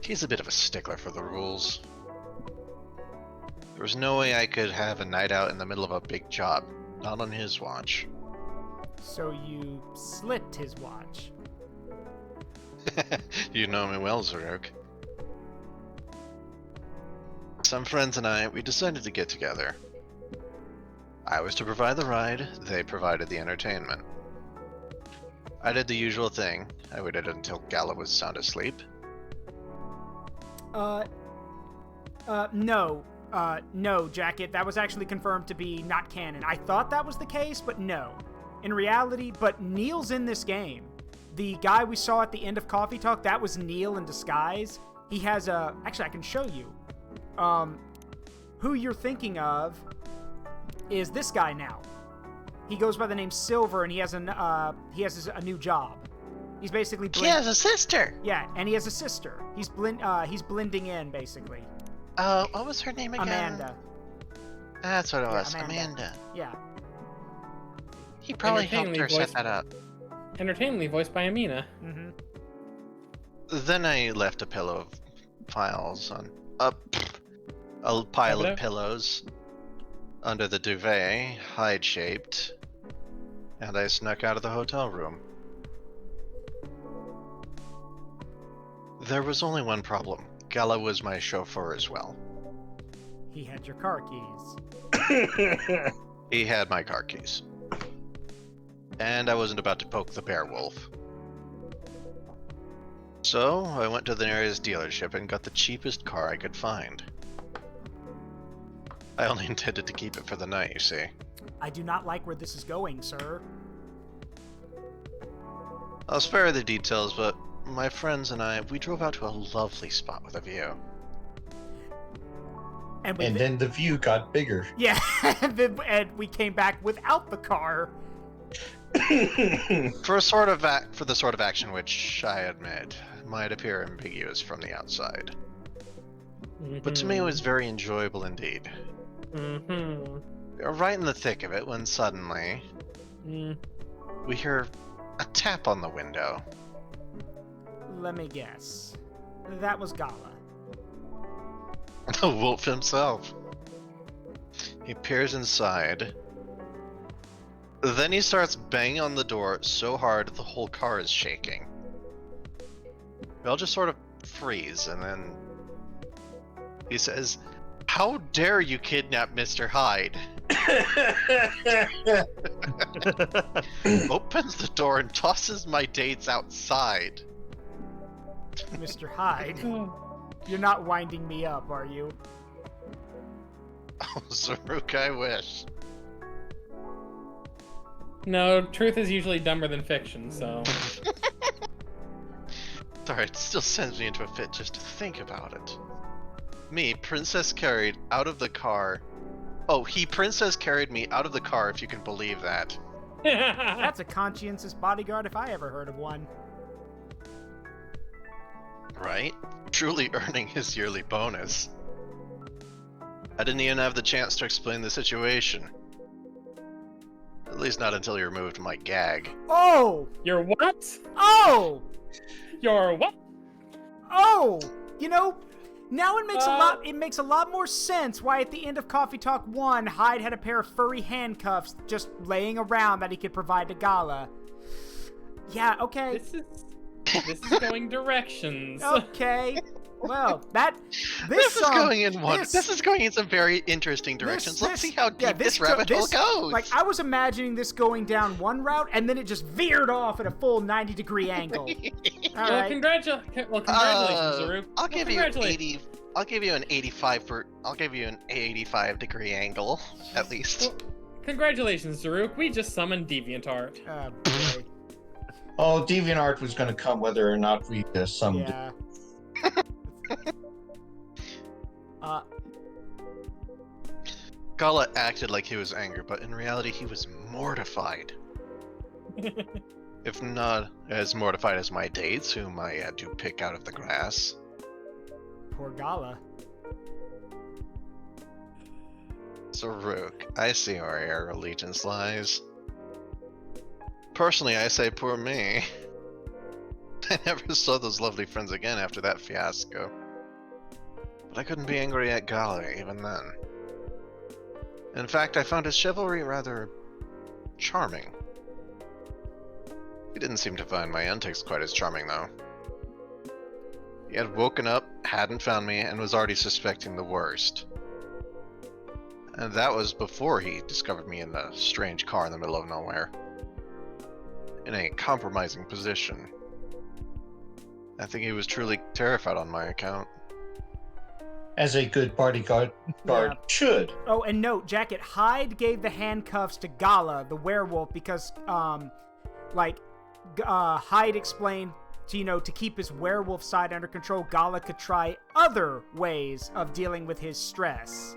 He's a bit of a stickler for the rules. There was no way I could have a night out in the middle of a big job. Not on his watch. So you slit his watch. You know me well, Zaruk. Some friends and I, we decided to get together. I was to provide the ride, they provided the entertainment. I did the usual thing. I waited until Gala was sound asleep. No, Jacket. That was actually confirmed to be not canon. I thought that was the case, but no. In reality, but Neil's in this game. The guy we saw at the end of Coffee Talk, that was Neil in disguise. He has a... Actually, I can show you. Who you're thinking of is this guy now. He goes by the name Silver, and he has a new job. He's basically... He has a sister! Yeah, and he has a sister. He's blending in, basically. What was her name again? Amanda. That's what it was, Amanda. Amanda. Yeah. He probably helped her set that up. Entertainingly voiced by Amina. Mm-hmm. Then I left a pillow of files on... a pile of pillows under the duvet, Hyde-shaped, and I snuck out of the hotel room. There was only one problem. Gala was my chauffeur as well. He had your car keys. He had my car keys. And I wasn't about to poke the bear wolf. So, I went to the nearest dealership and got the cheapest car I could find. I only intended to keep it for the night, you see. I do not like where this is going, sir. I'll spare the details, but my friends and I, we drove out to a lovely spot with a view. And then the view got bigger. Yeah, and we came back without the car. For the sort of action which, I admit, might appear ambiguous from the outside. But to me it was very enjoyable indeed. We were right in the thick of it when suddenly we hear a tap on the window. Let me guess. That was Gala. The wolf himself. He peers inside. Then he starts banging on the door so hard the whole car is shaking. We all just sort of freeze, and then he says, "How dare you kidnap Mr. Hyde?" Opens the door and tosses my dates outside. Mr. Hyde, you're not winding me up, are you? Oh, Zaruk, I wish. No, truth is usually dumber than fiction, so... Sorry, it still sends me into a fit just to think about it. Me, princess carried out of the car. Oh, he princess carried me out of the car, if you can believe that. That's a conscientious bodyguard if I ever heard of one. Right? Truly earning his yearly bonus. I didn't even have the chance to explain the situation. At least not until he removed my gag. Oh! You're what? Oh! You're what? Oh! You know, now it makes a lot more sense why at the end of Coffee Talk 1, Hyde had a pair of furry handcuffs just laying around that he could provide to Gala. Yeah, okay. This is going directions. Okay. Well, This is going in some very interesting directions. Let's see how deep this rabbit hole goes. Like, I was imagining this going down one route, and then it just veered off at a full 90-degree angle. All right. Congratulations, Zaruk. I'll give you an 85-degree angle, at least. Well, congratulations, Zaruk. We just summoned DeviantArt. Boy. Oh, DeviantArt was going to come whether or not we summoned Yeah. Gala acted like he was angry, but in reality he was mortified. If not as mortified as my dates, whom I had to pick out of the grass. Poor Gala. Zaruk, I see where your allegiance lies. Personally, I say poor me. I never saw those lovely friends again after that fiasco. But I couldn't be angry at Gala even then. In fact, I found his chivalry rather charming. He didn't seem to find my antics quite as charming, though. He had woken up, hadn't found me, and was already suspecting the worst. And that was before he discovered me in a strange car in the middle of nowhere. In a compromising position. I think he was truly terrified on my account. As a good bodyguard should. Oh, and note, Jacket, Hyde gave the handcuffs to Gala, the werewolf, because, Hyde explained, to keep his werewolf side under control, Gala could try other ways of dealing with his stress.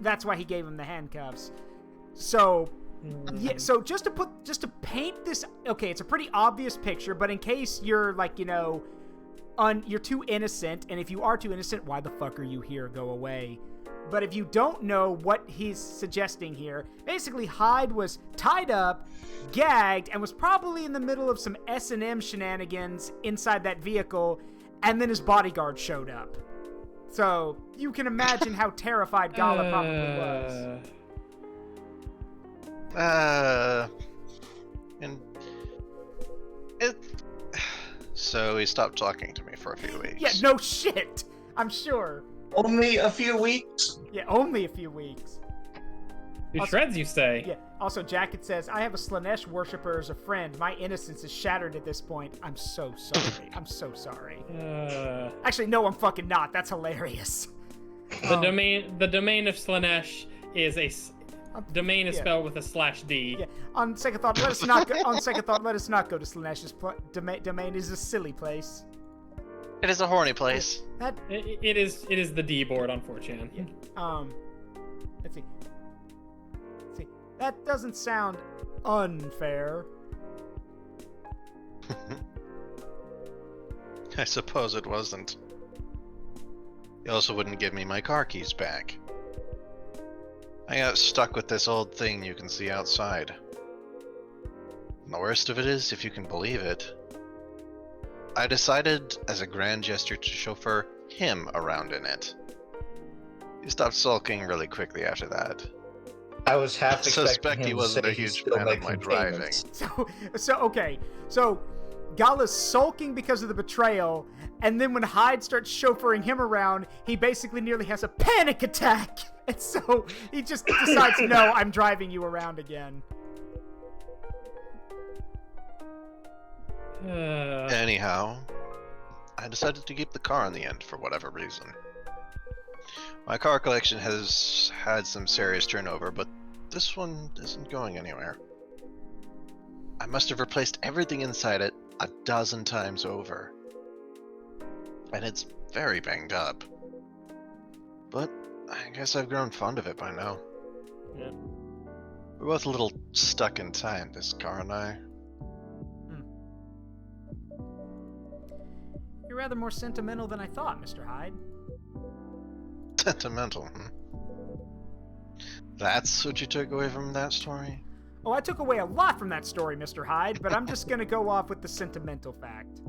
That's why he gave him the handcuffs. So, yeah, so just to paint this, okay, it's a pretty obvious picture, but in case you're you're too innocent, and if you are too innocent, why the fuck are you here? Go away. But if you don't know what he's suggesting here, basically Hyde was tied up, gagged, and was probably in the middle of some S&M shenanigans inside that vehicle, and then his bodyguard showed up. So, you can imagine how terrified Gala probably was. So he stopped talking to me for a few weeks. Yeah, no shit! I'm sure. Only a few weeks? Yeah, only a few weeks. Your shreds, you say? Yeah. Also, Jacket says, I have a Slanesh worshiper as a friend. My innocence is shattered at this point. I'm so sorry. I'm so sorry. Actually, no, I'm fucking not. That's hilarious. The domain of Slanesh is a domain is spelled with a /D. Yeah. On second thought, let us not go. On second thought, let us not go to Slanesh's domain. Is a silly place. It is a horny place. It is the D board on 4chan. Yeah. Let's see. That doesn't sound unfair. I suppose it wasn't. He also wouldn't give me my car keys back. I got stuck with this old thing you can see outside. And the worst of it is, if you can believe it, I decided as a grand gesture to chauffeur him around in it. He stopped sulking really quickly after that. I was half I suspect he wasn't a huge fan of my driving. So Gala's sulking because of the betrayal, and then when Hyde starts chauffeuring him around, he basically nearly has a panic attack. And so he just decides, no, I'm driving you around again. Anyhow, I decided to keep the car in the end for whatever reason. My car collection has had some serious turnover, but this one isn't going anywhere. I must have replaced everything inside it a dozen times over. And it's very banged up. But I guess I've grown fond of it by now. Yeah. We're both a little stuck in time, this car and I. You're rather more sentimental than I thought, Mr. Hyde. Sentimental, That's what you took away from that story? Oh, I took away a lot from that story, Mr. Hyde, but I'm just gonna go off with the sentimental fact.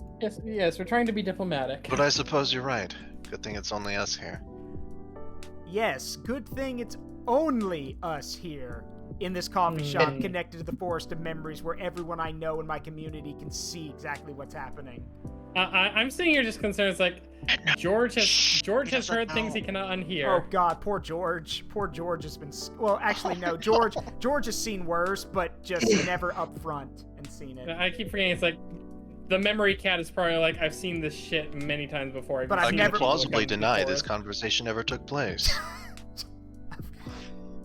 Yes, we're trying to be diplomatic. But I suppose you're right. Good thing it's only us here. Yes, good thing it's only us here in this coffee shop connected to the Forest of Memories where everyone I know in my community can see exactly what's happening. I'm sitting here just concerned. It's like George has heard things he cannot unhear. Oh God, poor George. Poor George has been. Well, actually, no. George has seen worse, but just never up front and seen it. I keep forgetting. It's like the memory cat is probably like, I've seen this shit many times before. But I can never plausibly deny this conversation ever took place.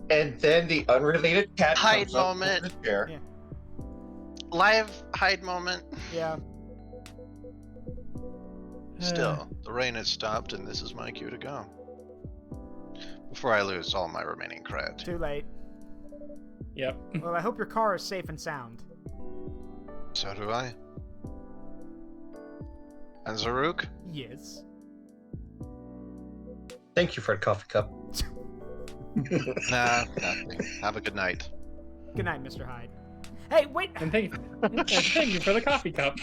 And then the unrelated cat Hyde comes up moment. from the chair. Yeah. Live Hyde moment. Yeah. Still, the rain has stopped and this is my cue to go. Before I lose all my remaining cred. Too late. Yep. Well, I hope your car is safe and sound. So do I. And Zaruk? Yes. Thank you for the coffee cup. Nah, nothing. Have a good night. Good night, Mr. Hyde. Hey, wait! And thank you for the coffee cup.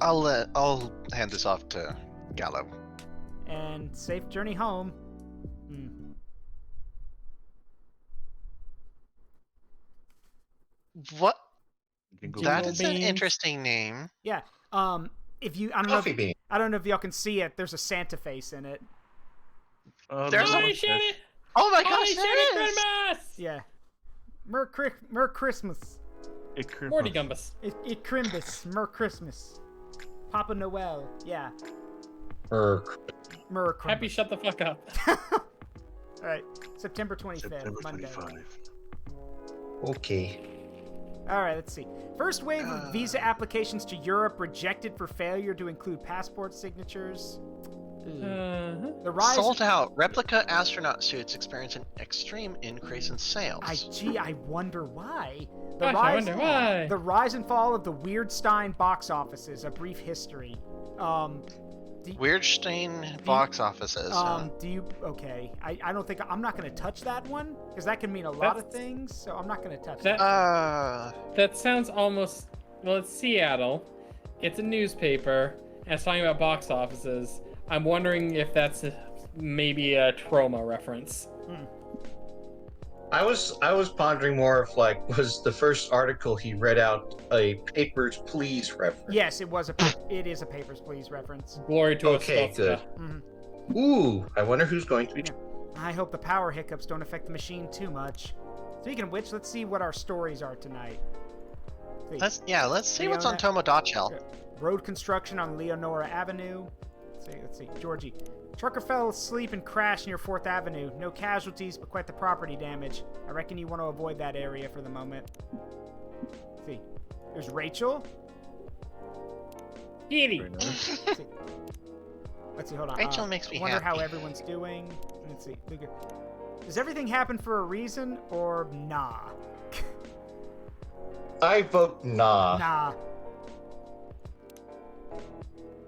I'll hand this off to Gallo. And safe journey home. What? Jingle That Jingle is an beans. interesting name. Yeah. If you, I don't know. Coffee bean. I don't know if y'all can see it. There's a Santa face in it. There's a- Holy shit! Oh my Holy gosh, shit! there is! Christmas! Yeah. Mer Christmas. Morty Gumbus. It Crimbus. Mer Christmas. Papa Noel. Yeah. Mer Happy, Crimbus. shut the fuck up. All right. September 25th. September Monday. 25. Okay. All right, let's see. First wave of visa applications to Europe rejected for failure to include passport signatures. The rise. Sold out. Replica astronaut suits experience an extreme increase in sales. I wonder why. Gosh, I wonder why. The rise and fall of the Weirdstein box offices. A brief history. Weirdstein box offices. Do you? Okay. I don't think I'm not going to touch that one because that can mean a lot of things. So I'm not going to touch that. That sounds almost. Well, it's Seattle. It's a newspaper, and it's talking about box offices. I'm wondering if that's maybe a trauma reference. I was pondering more of like, was the first article he read out a Papers, Please reference? Yes, it is a Papers, Please reference. Glory to Okay, good. Ooh, I wonder who's going to be. I hope the power hiccups don't affect the machine too much. Speaking of which, let's see what our stories are tonight. Let's see what's on Leona- Tomodachi. Road construction on Leonora Avenue. Let's see. Georgie. Trucker fell asleep and crashed near 4th Avenue. No casualties, but quite the property damage. I reckon you want to avoid that area for the moment. Let's see. There's Rachel. Kitty. Very nice. Let's see, hold on. Rachel makes me wonder happy. how everyone's doing. Let's see. Does everything happen for a reason or nah? I vote nah. Nah.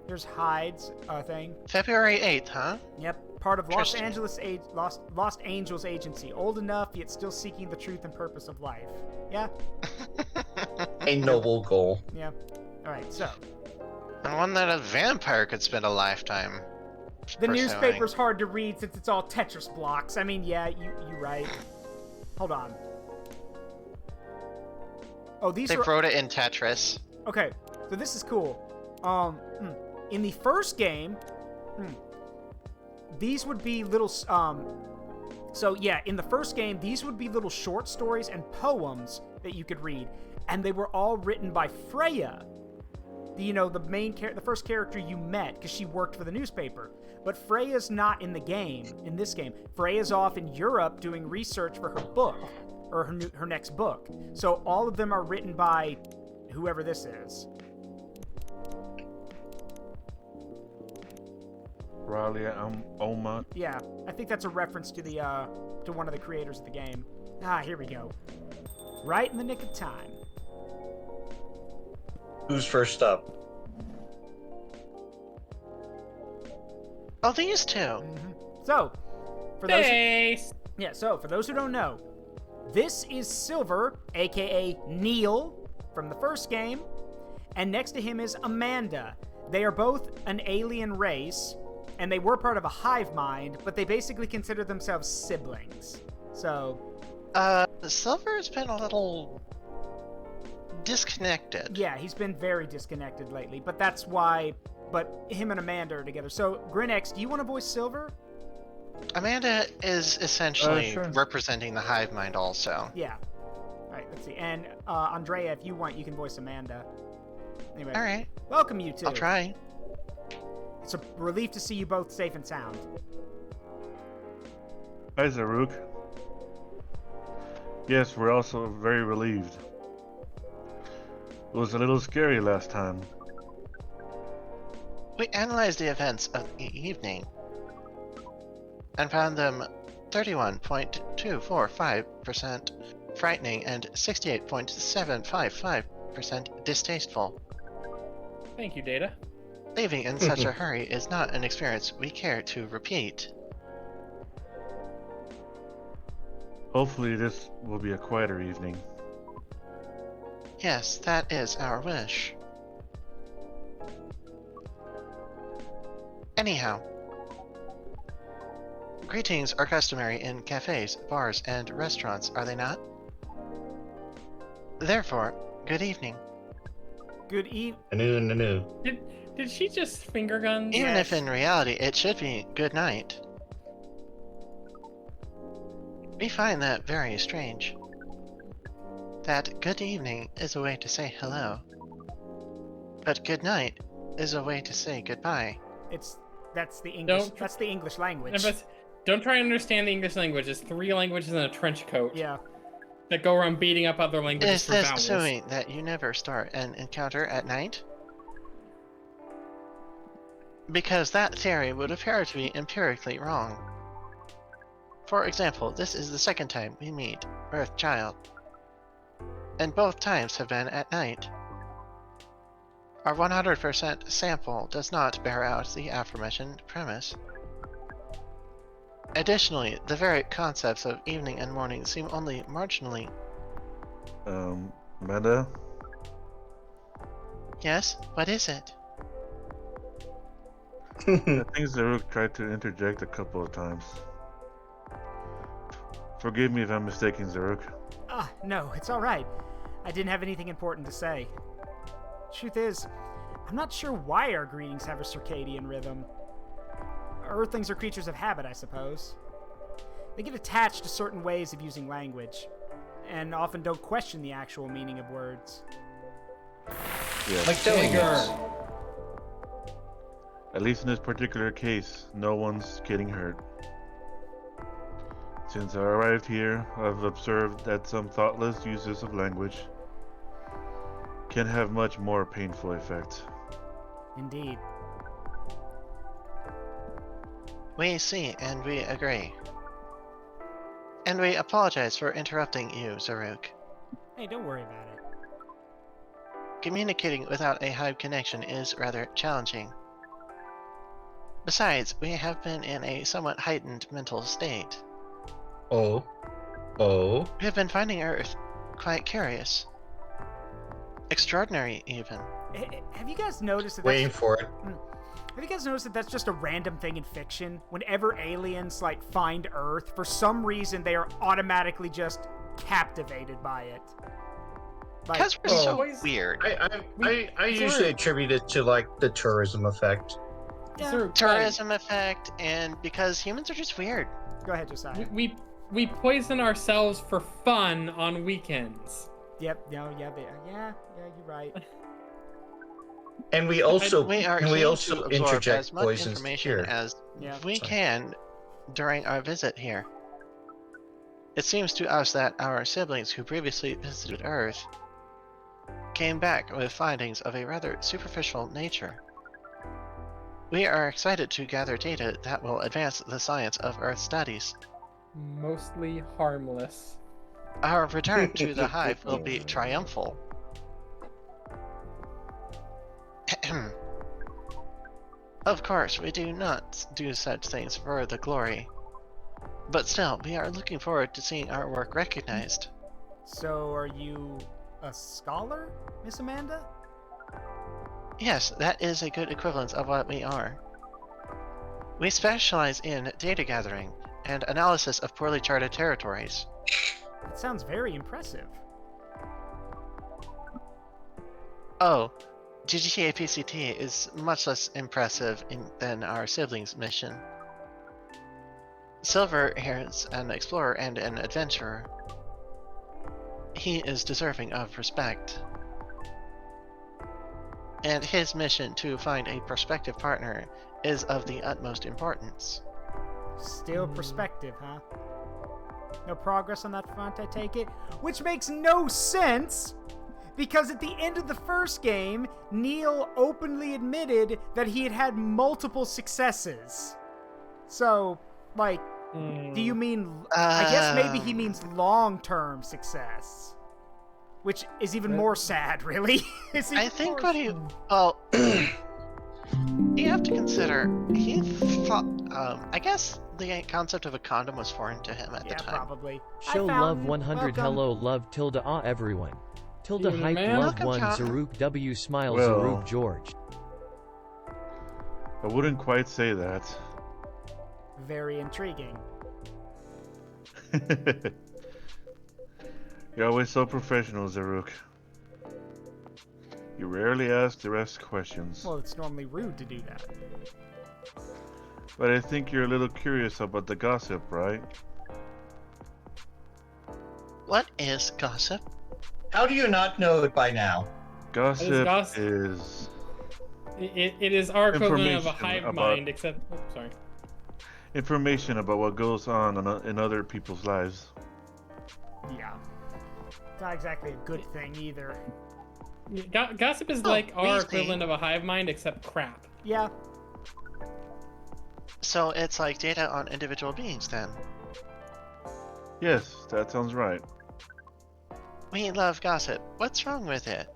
Here's Hyde's thing. February 8th, huh? Yep, part of Los Interesting. Angeles Lost Angels Agency. Old enough, yet still seeking the truth and purpose of life. Yeah? A noble goal. Yeah. Alright, so. And one that a vampire could spend a lifetime The pursuing. newspaper's hard to read since it's all Tetris blocks. I mean, yeah, you right. Hold on. Oh, these They are... wrote it in Tetris. Okay, so this is cool. In the first game, these would be little, so yeah, in the first game, these would be little short stories and poems that you could read, and they were all written by Freya. The first character you met, because she worked for the newspaper. But Freya's not in the game, in this game. Freya's off in Europe doing research for her book, or her next book. So all of them are written by whoever this is. Riley Oma. Yeah, I think that's a reference to the to one of the creators of the game. Here we go. Right in the nick of time. Who's first up? Oh, these two. So, for those Face. for those who don't know, this is Silver, aka Neil from the first game, and next to him is Amanda. They are both an alien race, and they were part of a hive mind, but they basically consider themselves siblings. So, Silver's been a little disconnected. yeah, he's been very disconnected lately, but that's why. But him and Amanda are together. So, Grinx, do you want to voice Silver? Amanda is essentially Sure. representing the hive mind also. Yeah. All right, let's see. And Andrea, if you want, you can voice Amanda. Anyway, All right, welcome you two. I'll try. It's a relief to see you both safe and sound. Hi, Zaruk. Yes, we're also very relieved. It was a little scary last time. We analyzed the events of the evening and found them 31.245% frightening and 68.755% distasteful. Thank you, Data. Leaving in such a hurry is not an experience we care to repeat. Hopefully this will be a quieter evening. Yes, that is our wish. Anyhow, greetings are customary in cafes, bars, and restaurants, are they not? Therefore, good evening. Good eve. Anu. Did she just finger guns? Even if Yes. in reality it should be good night. We find that very strange. That good evening is a way to say hello. But good night is a way to say goodbye. That's the English. Don't- That's the English language. But don't try and understand the English language. It's 3 languages in a trench coat Yeah. that go around beating up other languages Is for this vowels. assuming that you never start an encounter at night? Because that theory would appear to be empirically wrong. For example, this is the second time we meet Earthchild. And both times have been at night. Our 100% sample does not bear out the aforementioned premise. Additionally, the very concepts of evening and morning seem only marginally. Amanda? Yes, what is it? I think Zaruk tried to interject a couple of times. Forgive me if I'm mistaken, Zaruk. No, it's all right. I didn't have anything important to say. Truth is, I'm not sure why our greetings have a circadian rhythm. Earthlings are creatures of habit, I suppose. They get attached to certain ways of using language, and often don't question the actual meaning of words. Yes. Like telling us. At least in this particular case, no one's getting hurt. Since I arrived here, I've observed that some thoughtless uses of language can have much more painful effects. Indeed. We see and we agree. And we apologize for interrupting you, Zaruk. Hey, don't worry about it. Communicating without a Hyde connection is rather challenging. Besides, we have been in a somewhat heightened mental state. Oh. We have been finding Earth quite curious. Extraordinary, even. Have you guys noticed that Waiting for it. Have you guys noticed that that's just a random thing in fiction? Whenever aliens, find Earth, for some reason they are automatically just captivated by it. Because we're Oh. so weird. I usually attribute it to, the tourism effect. Yeah. Sir, Tourism effect, and because humans are just weird. Go ahead, Josiah. we poison ourselves for fun on weekends. Yep, you're right. And we also We are keen to absorb interject as much poisons information here. as Yeah. we Sorry. can during our visit here. It seems to us that our siblings who previously visited Earth came back with findings of a rather superficial nature. We are excited to gather data that will advance the science of Earth studies. Mostly harmless. Our return to the hive will be triumphal. Of course, we do not do such things for the glory. But still, we are looking forward to seeing our work recognized. So, are you a scholar, Miss Amanda? Yes, that is a good equivalence of what we are. We specialize in data gathering and analysis of poorly charted territories. That sounds very impressive. Oh, GGTA PCT is much less impressive than our siblings' mission. Silver here is an explorer and an adventurer. He is deserving of respect. And his mission to find a prospective partner is of the utmost importance. Still perspective, huh? No progress on that front, I take it? Which makes no sense! Because at the end of the first game, Neil openly admitted that he had had multiple successes. So, do you mean... I guess maybe he means long-term success. Which is even more sad, really. I think what he... Well... you have to consider, he thought... I guess the concept of a condom was foreign to him at the time. Probably. Show love 100 hello love tilde everyone. Tilde Yeah, hype man. love Welcome, 1 John. Zaruk W smile Well. Zaruk George. I wouldn't quite say that. Very intriguing. You're always so professional, Zaruk. You rarely ask the rest questions. Well, it's normally rude to do that. But I think you're a little curious about the gossip, right? What is gossip? How do you not know it by now? Gossip gossip? is It is our equivalent of a Information hive about- mind, except. Oh, sorry. information about what goes on in other people's lives. Yeah. It's not exactly a good thing either. Gossip is Oh, like our Weasley. equivalent of a hive mind, except crap. Yeah. So it's like data on individual beings then. Yes, that sounds right. We love gossip. What's wrong with it?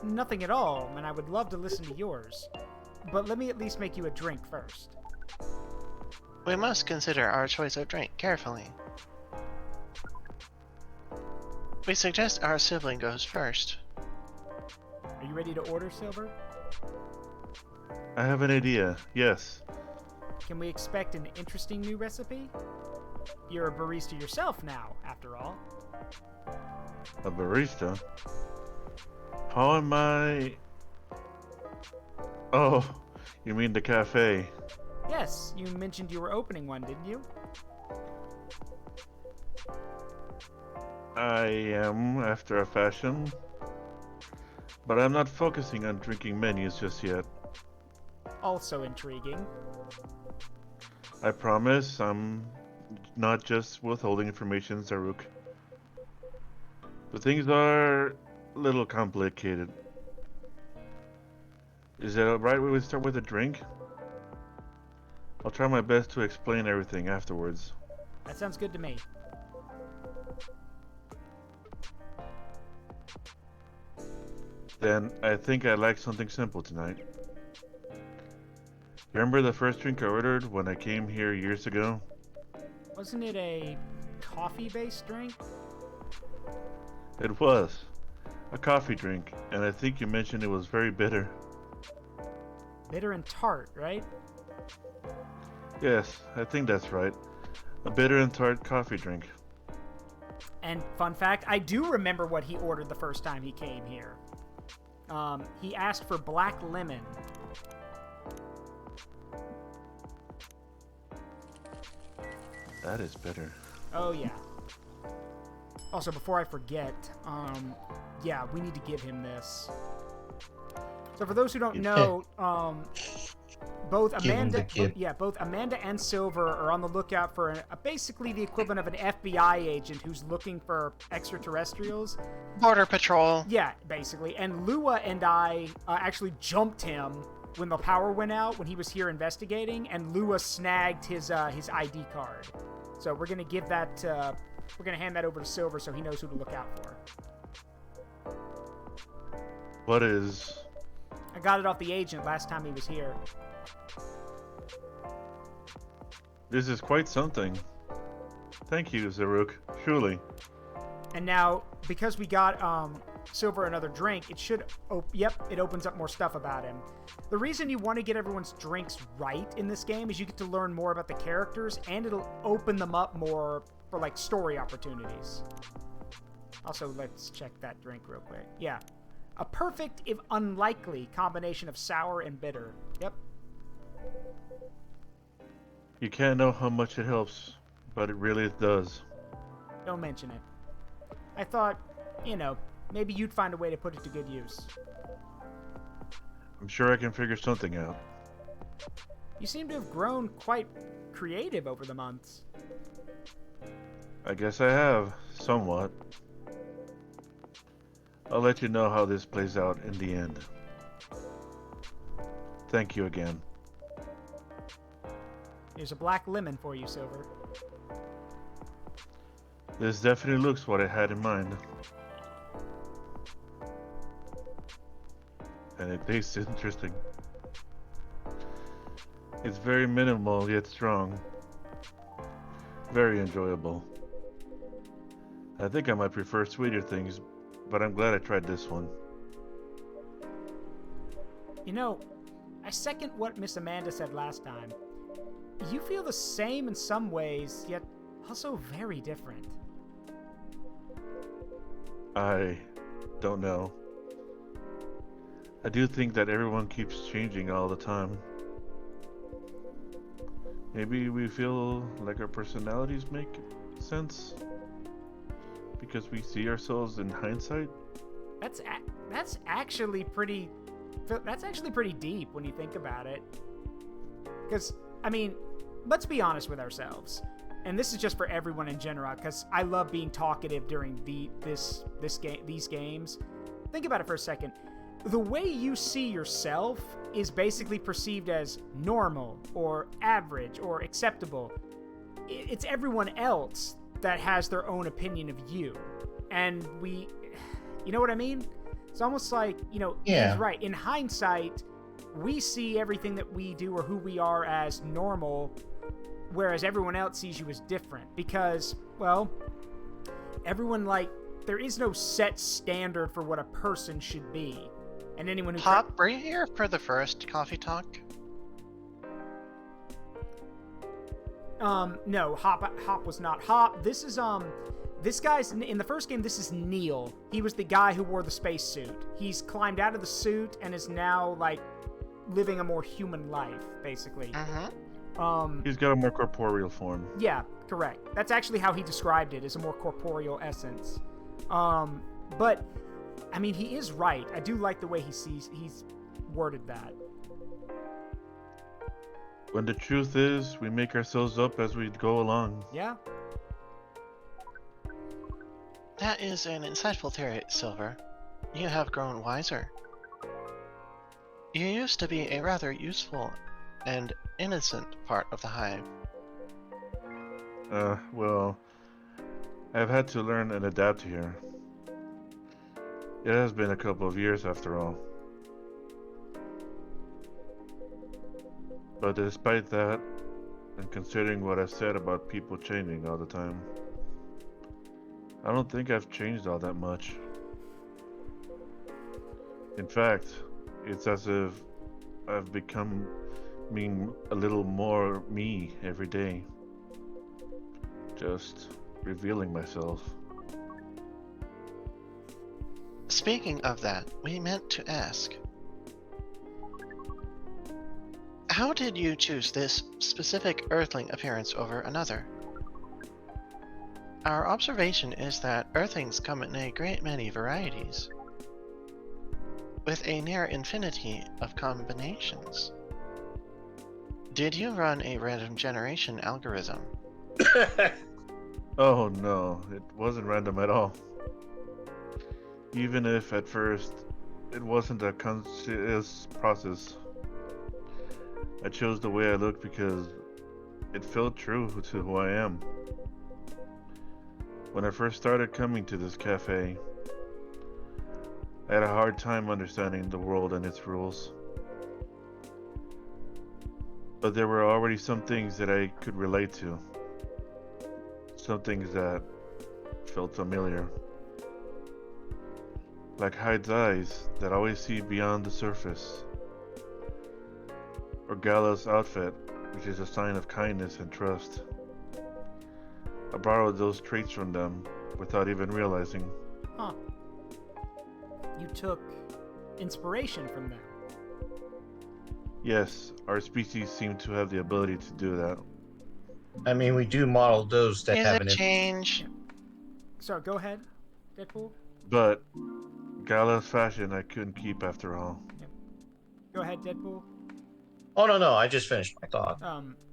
Nothing at all, and I would love to listen to yours. But let me at least make you a drink first. We must consider our choice of drink carefully. We suggest our sibling goes first. Are you ready to order, Silver? I have an idea. Yes. Can we expect an interesting new recipe? You're a barista yourself now, after all. A barista? How am I... Oh, you mean the cafe? Yes, you mentioned you were opening one, didn't you? I am, after a fashion. But I'm not focusing on drinking menus just yet. Also intriguing. I promise I'm not just withholding information, Zaruk. But things are a little complicated. Is it alright we would start with a drink? I'll try my best to explain everything afterwards. That sounds good to me. Then I think I'd like something simple tonight. Remember the first drink I ordered when I came here years ago? Wasn't it a coffee-based drink? It was. A coffee drink, and I think you mentioned it was very bitter. Bitter and tart, right? Yes, I think that's right. A bitter and tart coffee drink. And fun fact, I do remember what he ordered the first time he came here. He asked for black lemon. That is bitter. Oh, yeah. Also, before I forget, yeah, we need to give him this. So for those who don't know, both Give him the Amanda, gift. both Amanda and Silver are on the lookout for basically the equivalent of an FBI agent who's looking for extraterrestrials. Border Patrol. Yeah, basically. And Lua and I actually jumped him when the power went out when he was here investigating, and Lua snagged his ID card. So we're gonna give that. We're gonna hand that over to Silver so he knows who to look out for. What is... I got it off the agent last time he was here. This is quite something. Thank you, Zaruk. Truly. And now, because we got Silver another drink, it should... it opens up more stuff about him. The reason you want to get everyone's drinks right in this game is you get to learn more about the characters, and it'll open them up more for, like, story opportunities. Also, let's check that drink real quick. Yeah. A perfect, if unlikely, combination of sour and bitter. Yep. You can't know how much it helps, but it really does. Don't mention it. I thought, you know, maybe you'd find a way to put it to good use. I'm sure I can figure something out. You seem to have grown quite creative over the months. I guess I have, somewhat. I'll let you know how this plays out in the end. Thank you again. Here's a black lemon for you, Silver. This definitely looks what I had in mind. And it tastes interesting. It's very minimal yet strong. Very enjoyable. I think I might prefer sweeter things, but I'm glad I tried this one. You know, I second what Miss Amanda said last time. You feel the same in some ways, yet also very different. I don't know. I do think that everyone keeps changing all the time. Maybe we feel like our personalities make sense because we see ourselves in hindsight. That's actually pretty deep when you think about it. Because I mean, let's be honest with ourselves, and this is just for everyone in general. Because I love being talkative during these games. Think about it for a second. The way you see yourself is basically perceived as normal or average or acceptable. It's everyone else that has their own opinion of you, and you know what I mean? It's almost like, Yeah. he's right. In hindsight, we see everything that we do or who we are as normal, whereas everyone else sees you as different. Because, well, everyone, there is no set standard for what a person should be. And anyone who... Hop, were you here for the first coffee talk? No, Hop was not. Hop, this is, this guy's, in the first game, this is Neil. He was the guy who wore the spacesuit. He's climbed out of the suit and is now, living a more human life, basically. Mm-hmm. He's got a more corporeal form. Yeah, correct. That's actually how he described it, as a more corporeal essence. But, I mean, he is right. I do like the way he's worded that. When the truth is, we make ourselves up as we go along. Yeah? That is an insightful theory, Silver. You have grown wiser. You used to be a rather useful and innocent part of the Hive. Well, I've had to learn and adapt here. It has been a couple of years after all. But despite that, and considering what I've said about people changing all the time, I don't think I've changed all that much. In fact, it's as if I've become being a little more me every day. Just revealing myself. Speaking of that, we meant to ask. How did you choose this specific Earthling appearance over another? Our observation is that Earthlings come in a great many varieties, with a near infinity of combinations. Did you run a random generation algorithm? Oh no, it wasn't random at all. Even if at first it wasn't a conscious process. I chose the way I looked because it felt true to who I am. When I first started coming to this cafe, I had a hard time understanding the world and its rules. But there were already some things that I could relate to. Some things that felt familiar. Like Hyde's eyes that always see beyond the surface. Or Gala's outfit, which is a sign of kindness and trust. I borrowed those traits from them without even realizing. Huh. You took inspiration from them. Yes, our species seem to have the ability to do that. I mean, we do model those that Is have it change? So, go ahead, Deadpool. But Gala's fashion I couldn't keep after all. Go ahead, Deadpool. Oh, no, I just finished my thought.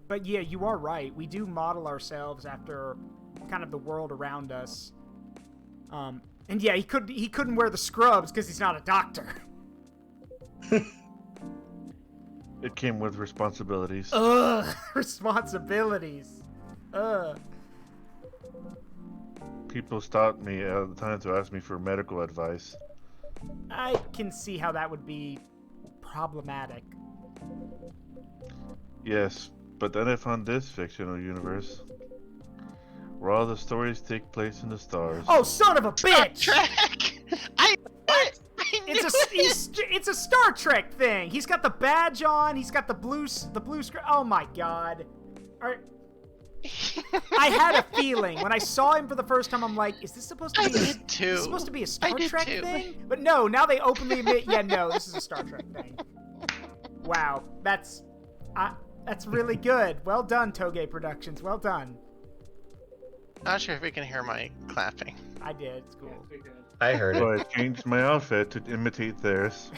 But yeah, you are right. We do model ourselves after kind of the world around us. And yeah, he couldn't wear the scrubs because he's not a doctor. It came with responsibilities. Ugh, responsibilities. Ugh. People stopped me at the time to ask me for medical advice. I can see how that would be problematic. Yes, but then I found this fictional universe where all the stories take place in the stars. Oh, son of a bitch! Track! It's a Star Trek thing. He's got the badge on. He's got the blue screen. Oh my god. I had a feeling when I saw him for the first time. I'm like, is this supposed to be? I did too. Is this supposed to be a Star did Trek too. thing? But no, now they openly admit, yeah, no, this is a Star Trek thing. Wow, that's really good. Well done, Toge Productions. Well done. Not sure if we can hear my clapping. I did. It's cool. I heard So it. I changed my outfit to imitate theirs.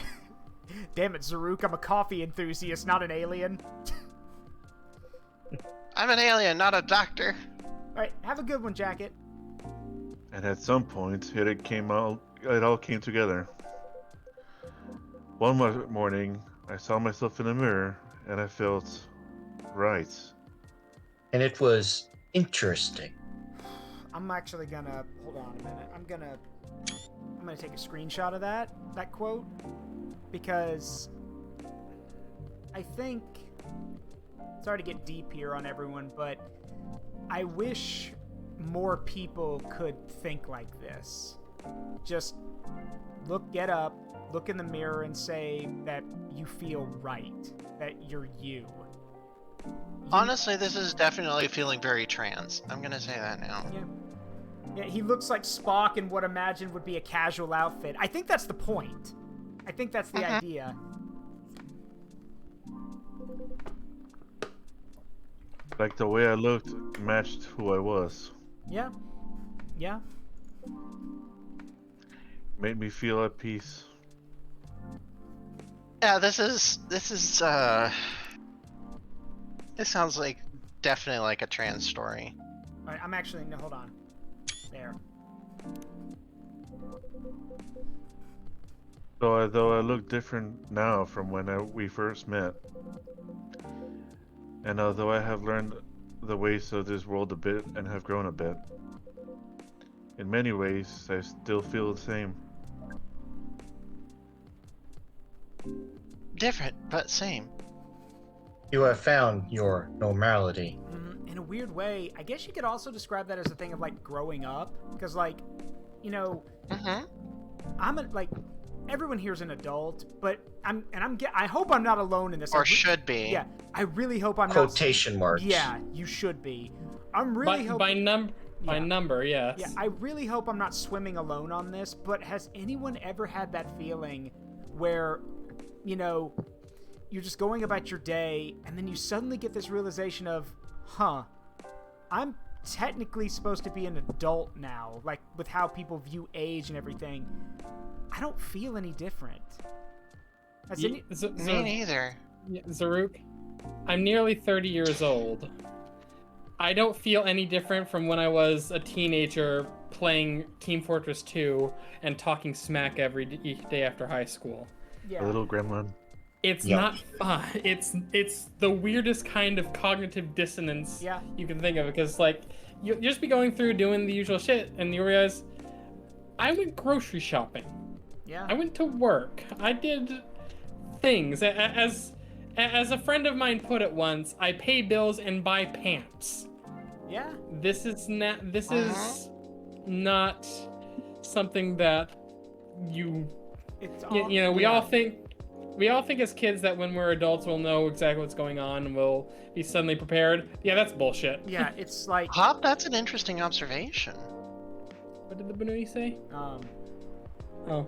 Damn it, Zaruk, I'm a coffee enthusiast, not an alien. I'm an alien, not a doctor. Alright, have a good one, Jacket. And at some point, it all came together. One morning, I saw myself in the mirror, and I felt right. And it was interesting. I'm actually gonna hold on a minute. I'm gonna take a screenshot of that quote, because I think, sorry to get deep here on everyone, but I wish more people could think like this. Just get up, look in the mirror, and say that you feel right, that you're you. Honestly, this is definitely feeling very trans. I'm gonna say that now. Yeah. Yeah, he looks like Spock in what imagined would be a casual outfit. I think that's the point. I think that's the idea. Like the way I looked matched who I was. Yeah. Yeah. Made me feel at peace. Yeah, this sounds like definitely like a trans story. Alright, I'm actually, no, hold on. There. So although I look different now from when we first met, and although I have learned the ways of this world a bit and have grown a bit, in many ways I still feel the same. Different, but same. You have found your normality. In a weird way, I guess you could also describe that as a thing of, like, growing up. Because, like, you know, everyone here's an adult, but I hope I'm not alone in this. Or should be. Yeah, I really hope I'm not. Quotation marks. Yeah, you should be. I'm really hoping. By number, yes. Yeah, I really hope I'm not swimming alone on this, but has anyone ever had that feeling where, you know, you're just going about your day, and then you suddenly get this realization of, I'm technically supposed to be an adult now, like, with how people view age and everything. I don't feel any different. Me neither. Zaruk, I'm nearly 30 years old. I don't feel any different from when I was a teenager playing Team Fortress 2 and talking smack every day after high school. Yeah. A little gremlin. It's not fun. It's the weirdest kind of cognitive dissonance you can think of, because, like, you'll just be going through doing the usual shit and you realize, I went grocery shopping. Yeah. I went to work. I did things. As a friend of mine put it once, I pay bills and buy pants. Yeah. This is not something that we all think as kids that when we're adults we'll know exactly what's going on and we'll be suddenly prepared. Yeah, that's bullshit. Yeah, it's like... Hop, that's an interesting observation. What did the Banui say? Oh.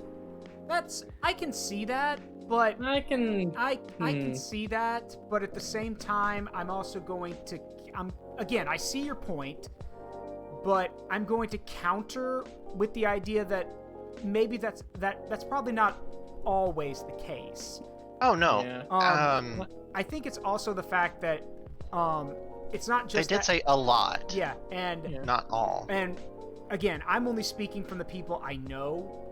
I can see that, but... I can see that, but at the same time, I'm also going to... Again, I see your point, but I'm going to counter with the idea that maybe that's probably not always the case. Oh no. Yeah. I think it's also the fact that it's not just they did say a lot. Yeah, and not all. And again, I'm only speaking from the people I know.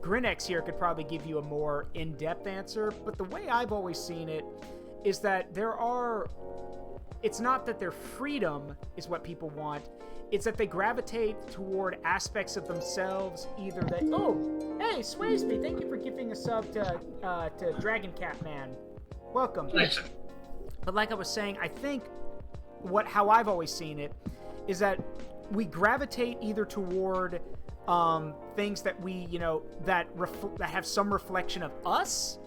Grinex here could probably give you a more in-depth answer, but the way I've always seen it is that it's not that their freedom is what people want, it's that they gravitate toward aspects of themselves, either that... Oh! Hey, Swayzeby, thank you for giving a sub to Dragon Cat Man. Welcome. Nice. But like I was saying, I think how I've always seen it is that we gravitate either toward things that we, that have some reflection of us,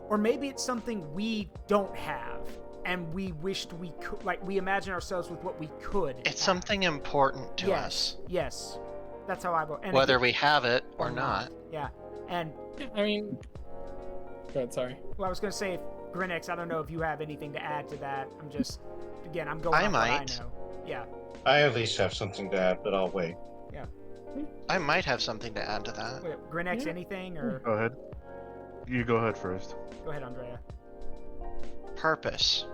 or maybe it's something we don't have. and we wished we could, like, we imagine ourselves with what we could. It's something important to us, Yes. That's how I vote. And whether we have it or not. Yeah. And, I mean, go ahead, sorry. well, I was going to say, Grinix, I don't know if you have anything to add to that. I'm just, again, I'm going I off might. what I know. Yeah. I at least have something to add, but I'll wait. I might have something to add to that. Wait, Grinix, Yeah. anything? Or Go ahead. You go ahead first. go ahead, Andrea. Purpose.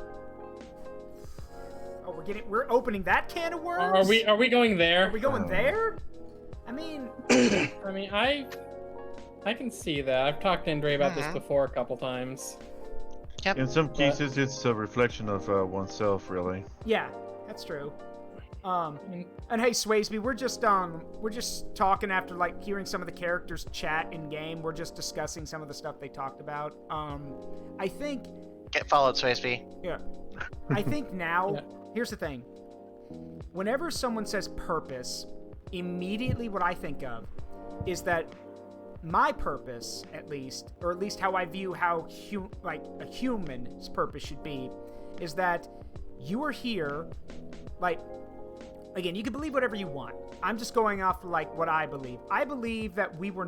Oh, we're opening that can of worms? Are we going there? Are we going there? I mean, I mean, I can see that. I've talked to Andre about this Mhm. before a couple times. Yep. In some cases, it's a reflection of oneself, really. yeah, that's true. Mm. And hey, Swayze, we're just talking after like hearing some of the characters chat in game. We're just discussing some of the stuff they talked about. I think, Get followed, Swayze. yeah, I think now. Yeah. Here's the thing. Whenever someone says purpose, immediately what I think of is that my purpose, at least, or at least how I view how a human's purpose should be, is that you are here, like, again, you can believe whatever you want. I'm just going off like what I believe. I believe that we were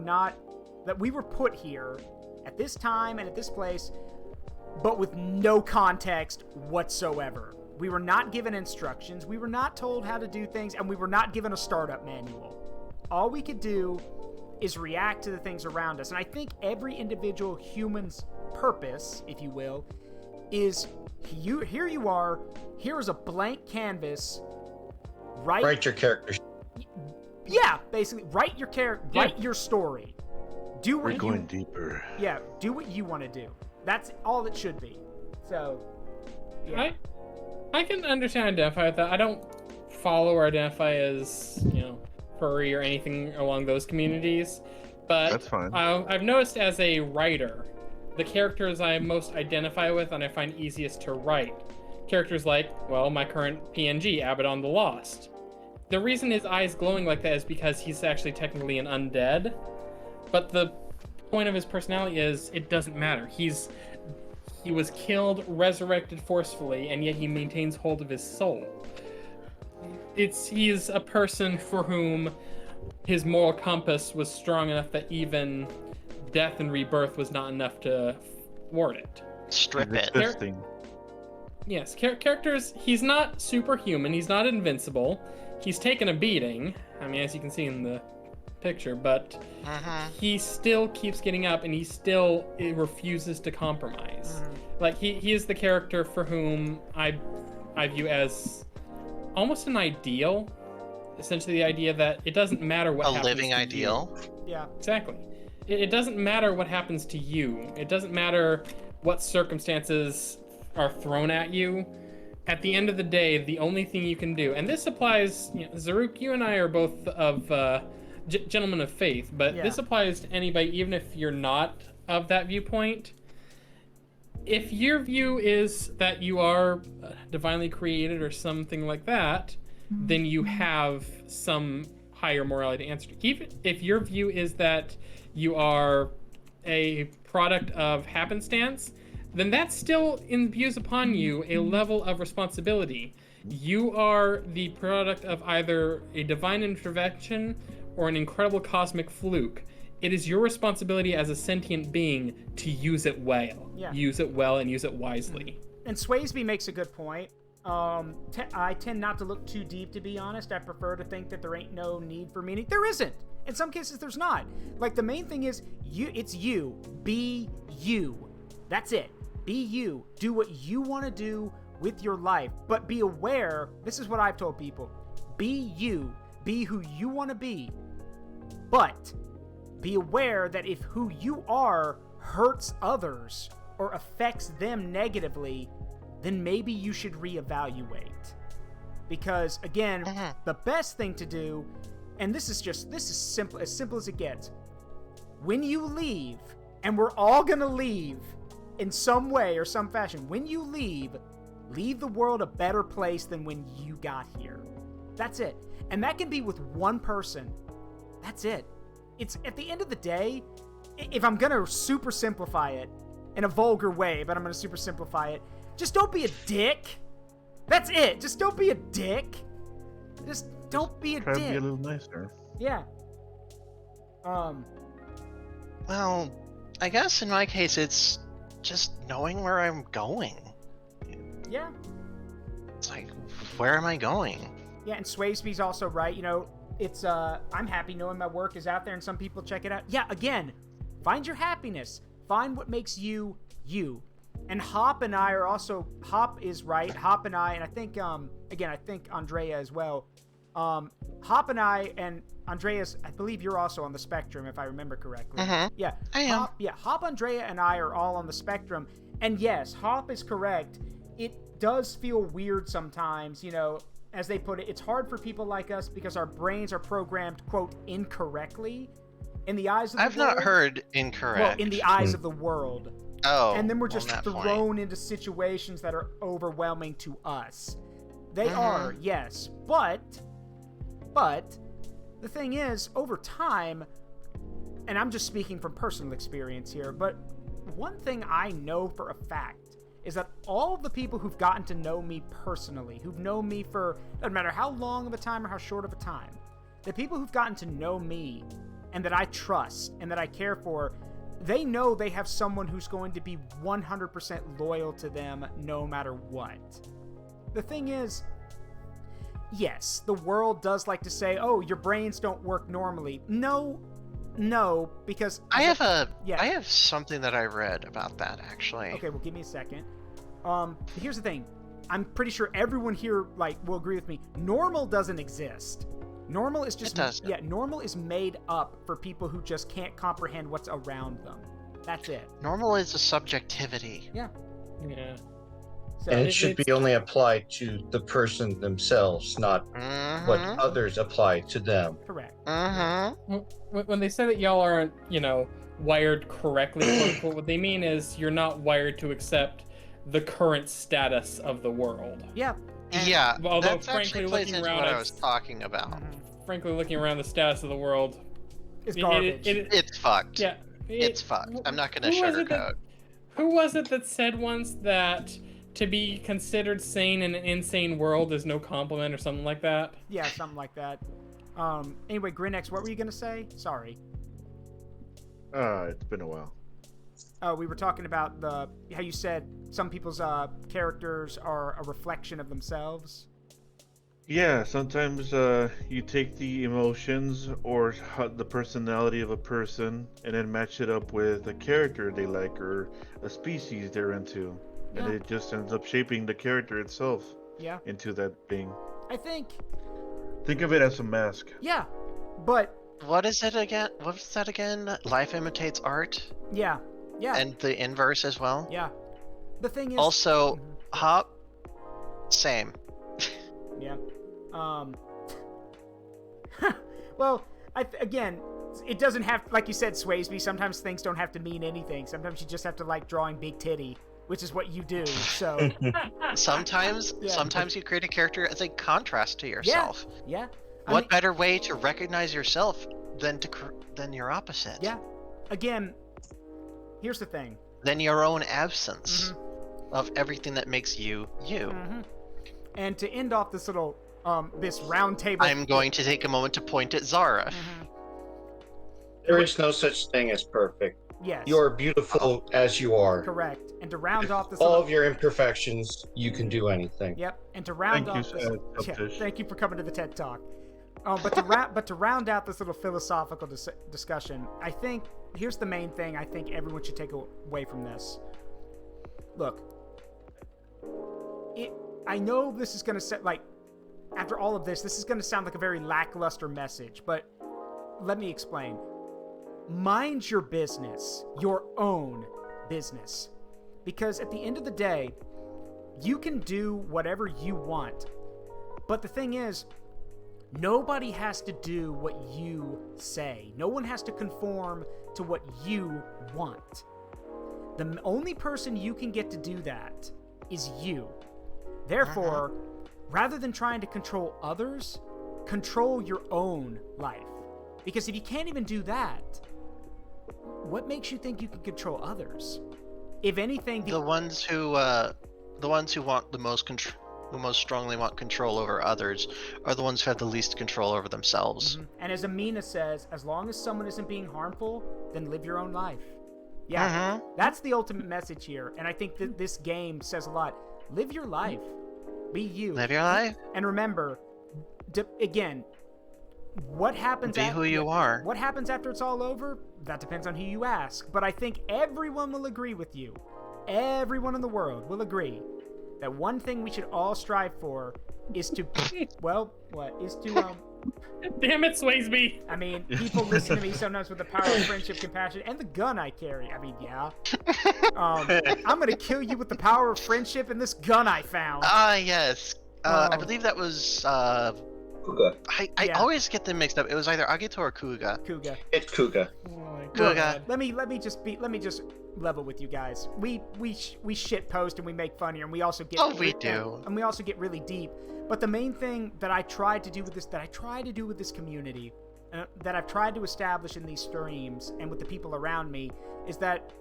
put here at this time and at this place, but with no context whatsoever. We were not given instructions, we were not told how to do things, and we were not given a startup manual. All we could do is react to the things around us. And I think every individual human's purpose, if you will, is here you are, here is a blank canvas. Write your character. Yeah, basically, write your write your story. Do what We're going deeper. Yeah, do what you want to do. That's all it should be. So, yeah. I can understand and identify with that. I don't follow or identify as, furry or anything along those communities. But That's fine. I've noticed as a writer, the characters I most identify with and I find easiest to write. Characters like, well, my current PNG, Abaddon the Lost. The reason his eye is glowing like that is because he's actually technically an undead. But the point of his personality is it doesn't matter. He was killed, resurrected forcefully, and yet he maintains hold of his soul. He's a person for whom his moral compass was strong enough that even death and rebirth was not enough to thwart it. Strip It's it. existing. Yes, characters, he's not superhuman, he's not invincible, he's taken a beating, I mean, as you can see in the picture, but he still keeps getting up and he still refuses to compromise. Like, he is the character for whom I view as almost an ideal. Essentially the idea that it doesn't matter what happens living to ideal. you. Yeah. Exactly. It doesn't matter what happens to you. It doesn't matter what circumstances are thrown at you. At the end of the day, the only thing you can do, and this applies, Zaruk, you and I are both of gentlemen of faith, but Yeah. this applies to anybody, even if you're not of that viewpoint. If your view is that you are divinely created or something like that, then you have some higher morality to answer to. Even if your view is that you are a product of happenstance, then that still imbues upon you a level of responsibility. You are the product of either a divine intervention or an incredible cosmic fluke. It is your responsibility as a sentient being to use it well. Yeah. Use it well and use it wisely. And Swayze makes a good point. I tend not to look too deep, to be honest. I prefer to think that there ain't no need for meaning. There isn't. In some cases, there's not. Like, the main thing is, it's you. Be you. That's it. Be you. Do what you want to do with your life. But be aware, this is what I've told people. Be you. Be who you want to be. But be aware that if who you are hurts others or affects them negatively, then maybe you should reevaluate. Because, again, the best thing to do, and this is simple as it gets, when you leave, and we're all gonna leave in some way or some fashion, when you leave the world a better place than when you got here. That's it. And that can be with one person. That's it. It's, at the end of the day, if I'm gonna super simplify it in a vulgar way, but I'm gonna super simplify it, Just don't be a dick. That's it. Just don't be a dick. Just don't be a Try to dick. be a little nicer. Yeah. Well, I guess in my case, it's just knowing where I'm going. Yeah. It's like, where am I going? Yeah, and Swayze's also right. You know, it's I'm happy knowing my work is out there and some people check it out. Yeah, again, find your happiness. Find what makes you you. And Hop and I are also, Hop is right. Hop and I think again, I think Andrea as well. Hop and I and Andreas, I believe you're also on the spectrum if I remember correctly. Yeah. I am. Hop, Andrea and I are all on the spectrum. And yes, Hop is correct. It does feel weird sometimes, you know, as they put it. It's hard for people like us because our brains are programmed, quote, incorrectly in the eyes of the world. I've not heard incorrect. Well, in the eyes of the world. Oh. And then we're on just that point. thrown into situations that are overwhelming to us. They are, yes. But the thing is, over time, and I'm just speaking from personal experience here, but one thing I know for a fact is that all of the people who've gotten to know me personally, who've known me for, doesn't matter how long of a time or how short of a time, the people who've gotten to know me and that I trust and that I care for, they know they have someone who's going to be 100% loyal to them no matter what. The thing is, yes, the world does like to say, oh, your brains don't work normally. No, because... I have something that I read about that, actually. Okay, well, give me a second. Here's the thing. I'm pretty sure everyone here, will agree with me. Normal doesn't exist. Normal is just... It doesn't. Yeah, normal is made up for people who just can't comprehend what's around them. That's it. Normal is a subjectivity. Yeah. Yeah. So And it should be only applied to the person themselves, not what others apply to them. correct. When they say that y'all aren't, wired correctly, quote unquote, what they mean is you're not wired to accept the current status of the world. Yeah. Yeah, Although, that's frankly, actually plays looking into around what I us- was talking about. Frankly, looking around the status of the world, It's garbage. It's fucked. yeah, It's fucked. I'm not gonna who was it sugarcoat. Who was it that said once that to be considered sane in an insane world is no compliment or something like that? Yeah, something like that. Anyway, Grinex, what were you gonna say? Sorry. It's been a while. Oh, we were talking about how you said some people's characters are a reflection of themselves. Yeah, sometimes you take the emotions or the personality of a person and then match it up with a character they like or a species they're into. Yeah. And it just ends up shaping the character itself Yeah. into that being. I think. Think of it as a mask. Yeah, but What is it again? What's that again? Life imitates art? yeah, And the inverse as well? yeah. The thing is. Also, Hop, same. Yeah. Well, again, it doesn't have, like you said, Swayze. Sometimes things don't have to mean anything. Sometimes you just have to like drawing big titty, which is what you do. So. Sometimes Yeah. you create a character as a contrast to yourself. Yeah. What better way to recognize yourself than your opposite? Yeah. Again, here's the thing. Than your own absence of everything that makes you you. And to end off this little this round table. I'm going to take a moment to point at Zara. There is no such thing as perfect. Yes. You are beautiful as you are. Correct. And to round off this All little, of your imperfections, you can do anything. Yep. And to round Thank you, off this, Tuptish. thank you for coming to the TED Talk. But to round out this little philosophical discussion, I think here's the main thing I think everyone should take away from this. Look, I know this is gonna after all of this is gonna sound like a very lackluster message, but let me explain. Mind your business, your own business, because at the end of the day, you can do whatever you want. But the thing is, nobody has to do what you say. No one has to conform to what you want. The only person you can get to do that is you. Therefore, rather than trying to control others, control your own life. Because if you can't even do that, what makes you think you can control others? If anything, The ones who the ones who want the most who most strongly want control over others are the ones who have the least control over themselves. And as Amina says, as long as someone isn't being harmful, then live your own life. Yeah, that's the ultimate message here, and I think that this game says a lot. Live your life. Be you. Live your life. And remember, again, what happens? Be who you are. What happens after it's all over? That depends on who you ask. But I think everyone will agree with you. Everyone in the world will agree that one thing we should all strive for is to, Damn it, Swayze. I mean, people listen to me sometimes with the power of friendship, compassion, and the gun I carry. I mean, yeah. I'm gonna kill you with the power of friendship and this gun I found. Yes. I believe that was, Kuga. I always get them mixed up. It was either Agito or Kuga. Kuga. It's Kuga. Oh my Kuga. God. Let me just level with you guys. We shit post and we make fun here, and we also get we do. and we also get really deep. But the main thing that I try to do with this community, that I've tried to establish in these streams and with the people around me, is that,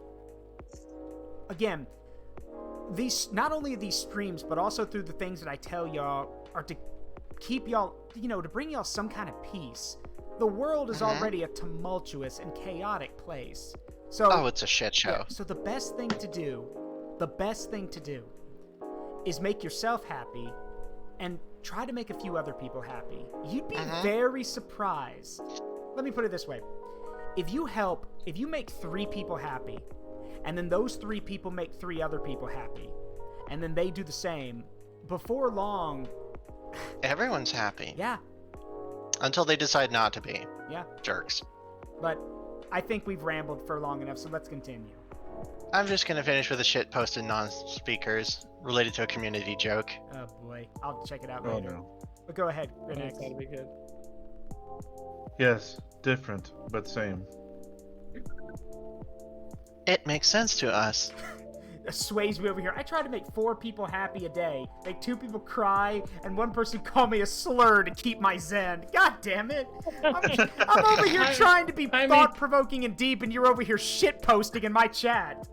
again, these, not only these streams, but also through the things that I tell y'all, are to keep y'all, to bring y'all some kind of peace. The world is already a tumultuous and chaotic place. So, it's a shit show. yeah, so the best thing to do is make yourself happy and try to make a few other people happy. You'd be very surprised. Let me put it this way. If you make 3 people happy, and then those 3 people make 3 other people happy, and then they do the same, before long... Everyone's happy. Yeah. Until they decide not to be. Yeah. Jerks. But I think we've rambled for long enough, so let's continue. I'm just gonna finish with a shit posted non-speakers related to a community joke. Oh boy, I'll check it out Oh later. no. But go ahead, Renex. That'll be good. Yes, different, but same. It makes sense to us. Sways me over here. I try to make 4 people happy a day. Make 2 people cry, and 1 person call me a slur to keep my zen. God damn it! I'm over here trying to be thought-provoking and deep, and you're over here shit-posting in my chat.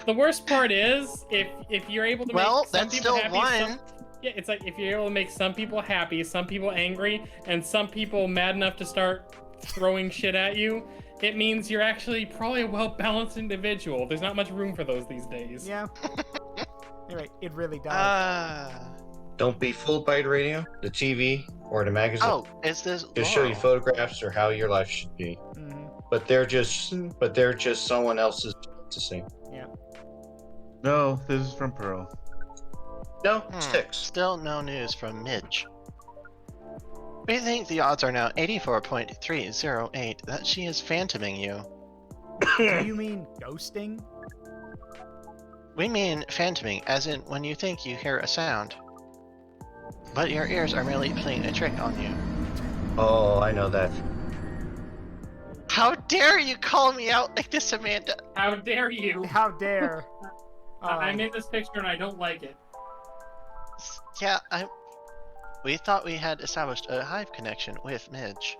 The worst part is, if you're able to make some people happy, it's like if you're able to make some people happy, some people angry, and some people mad enough to start throwing shit at you, it means you're actually probably a well-balanced individual. There's not much room for those these days. Yeah. Anyway, it really does. Don't be fooled by the radio, the TV, or the magazine. Oh, is this Just show you photographs or how your life should be. But they're just someone else's to see. Yeah. No, this is from Pearl. No, sticks. Still no news from Midge. We think the odds are now 84.308 that she is phantoming you. Do you mean ghosting? We mean phantoming, as in when you think you hear a sound. But your ears are merely playing a trick on you. Oh, I know that. How dare you call me out like this, Amanda? How dare you? How dare? I'm in this picture and I don't like it. Yeah, we thought we had established a hive connection with Midge.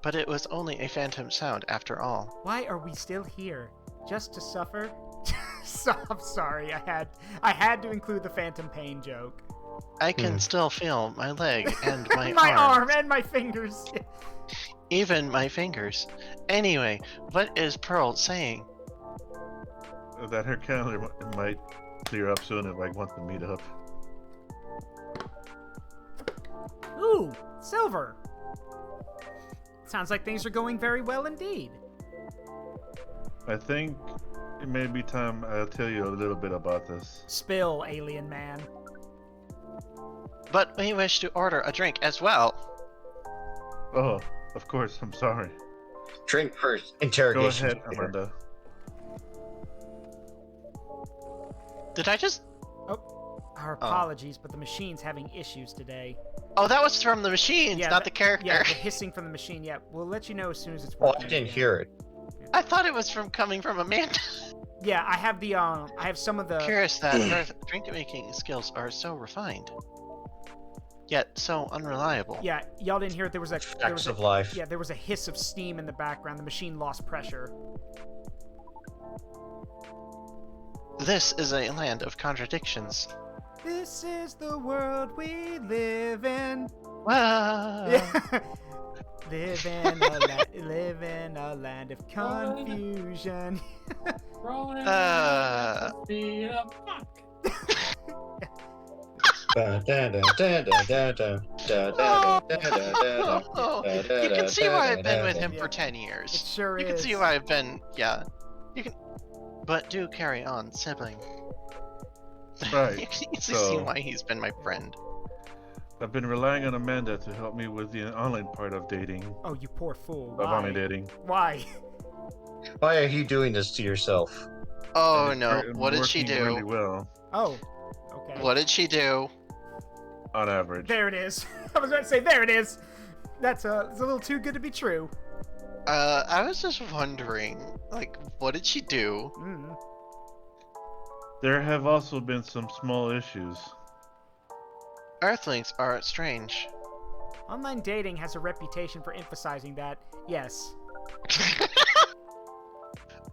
But it was only a phantom sound after all. Why are we still here? Just to suffer? I'm sorry, I had to include the phantom pain joke. I can still feel my leg and my my arm and my fingers. Even my fingers. Anyway, what is Pearl saying? That her calendar might clear up soon if wants to meet up. Ooh, silver. Sounds like things are going very well indeed. I think it may be time I'll tell you a little bit about this. Spill, alien man. But we wish to order a drink as well. Oh, of course, I'm sorry. Drink first. Go Interrogation. ahead, Amanda. Did I just... Our apologies, but the machine's having issues today. Oh, that was from the machines, not the character. Yeah, the hissing from the machine. Yeah, we'll let you know as soon as it's Oh, working. I didn't again. hear it. I thought it was coming from Amanda. Yeah, I have the I have some of the. Curious that her drink making skills are so refined, yet so unreliable. Yeah, y'all didn't hear it. There was Facts of life. Yeah, there was a hiss of steam in the background. The machine lost pressure. This is a land of contradictions. This is the world we live in. Wow. Yeah. Live in a land of confusion. Rolling speed up. Fuck. Oh, you can see why I've been with him for 10 It years. sure You is. can see why I've been, yeah. You can, but do carry on, sibling. Right. You can easily see So- why he's been my friend. I've been relying on Amanda to help me with the online part of dating. Oh, you poor fool. Of Why? online dating. Why? Why are you doing this to yourself? Oh And no, it's what did she working do? Really well, Oh, okay. What did she do? on average. There it is. I was about to say, there it is. It's a little too good to be true. I was just wondering, like, what did she do? Mm. There have also been some small issues. Earthlings are strange. Online dating has a reputation for emphasizing that, yes.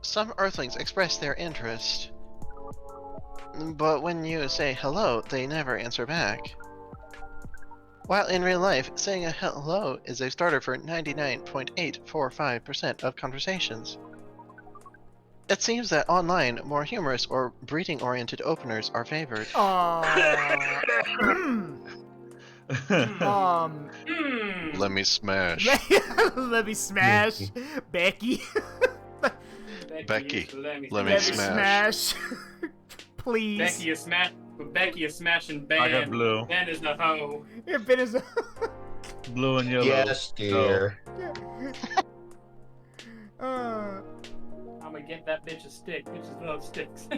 Some Earthlings express their interest, but when you say hello, they never answer back. While in real life, saying a hello is a starter for 99.845% of conversations. It seems that online, more humorous or breeding-oriented openers are favored. Let me smash. Let me smash. Becky. Becky, let me Let me smash. smash. Please. Becky is smashing Ben. I got blue. Ben is the hoe. If it is a... Blue and yellow. Yes, dear. I'm gonna get that bitch a stick. Bitches love sticks.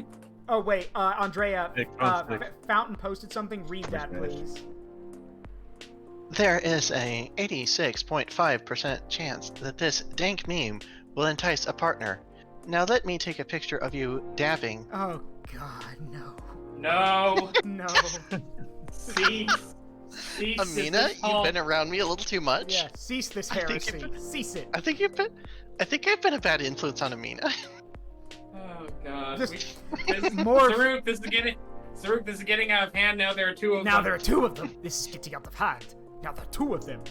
Oh wait, Andrea, Stick on stick. Fountain posted something. Read that, Smash. please. There is a 86.5% chance that this dank meme will entice a partner. Now let me take a picture of you dabbing. Oh God, no, No. no. Cease. Amina, you've been around me a little too much. Yeah, cease this I think heresy. Cease it. I think I've been a bad influence on Amina. Oh God. Just This, more- Zaruk, this is getting out of hand. Now there are two of Now them. there are two of them. This is getting out of hand. Now there are two of them.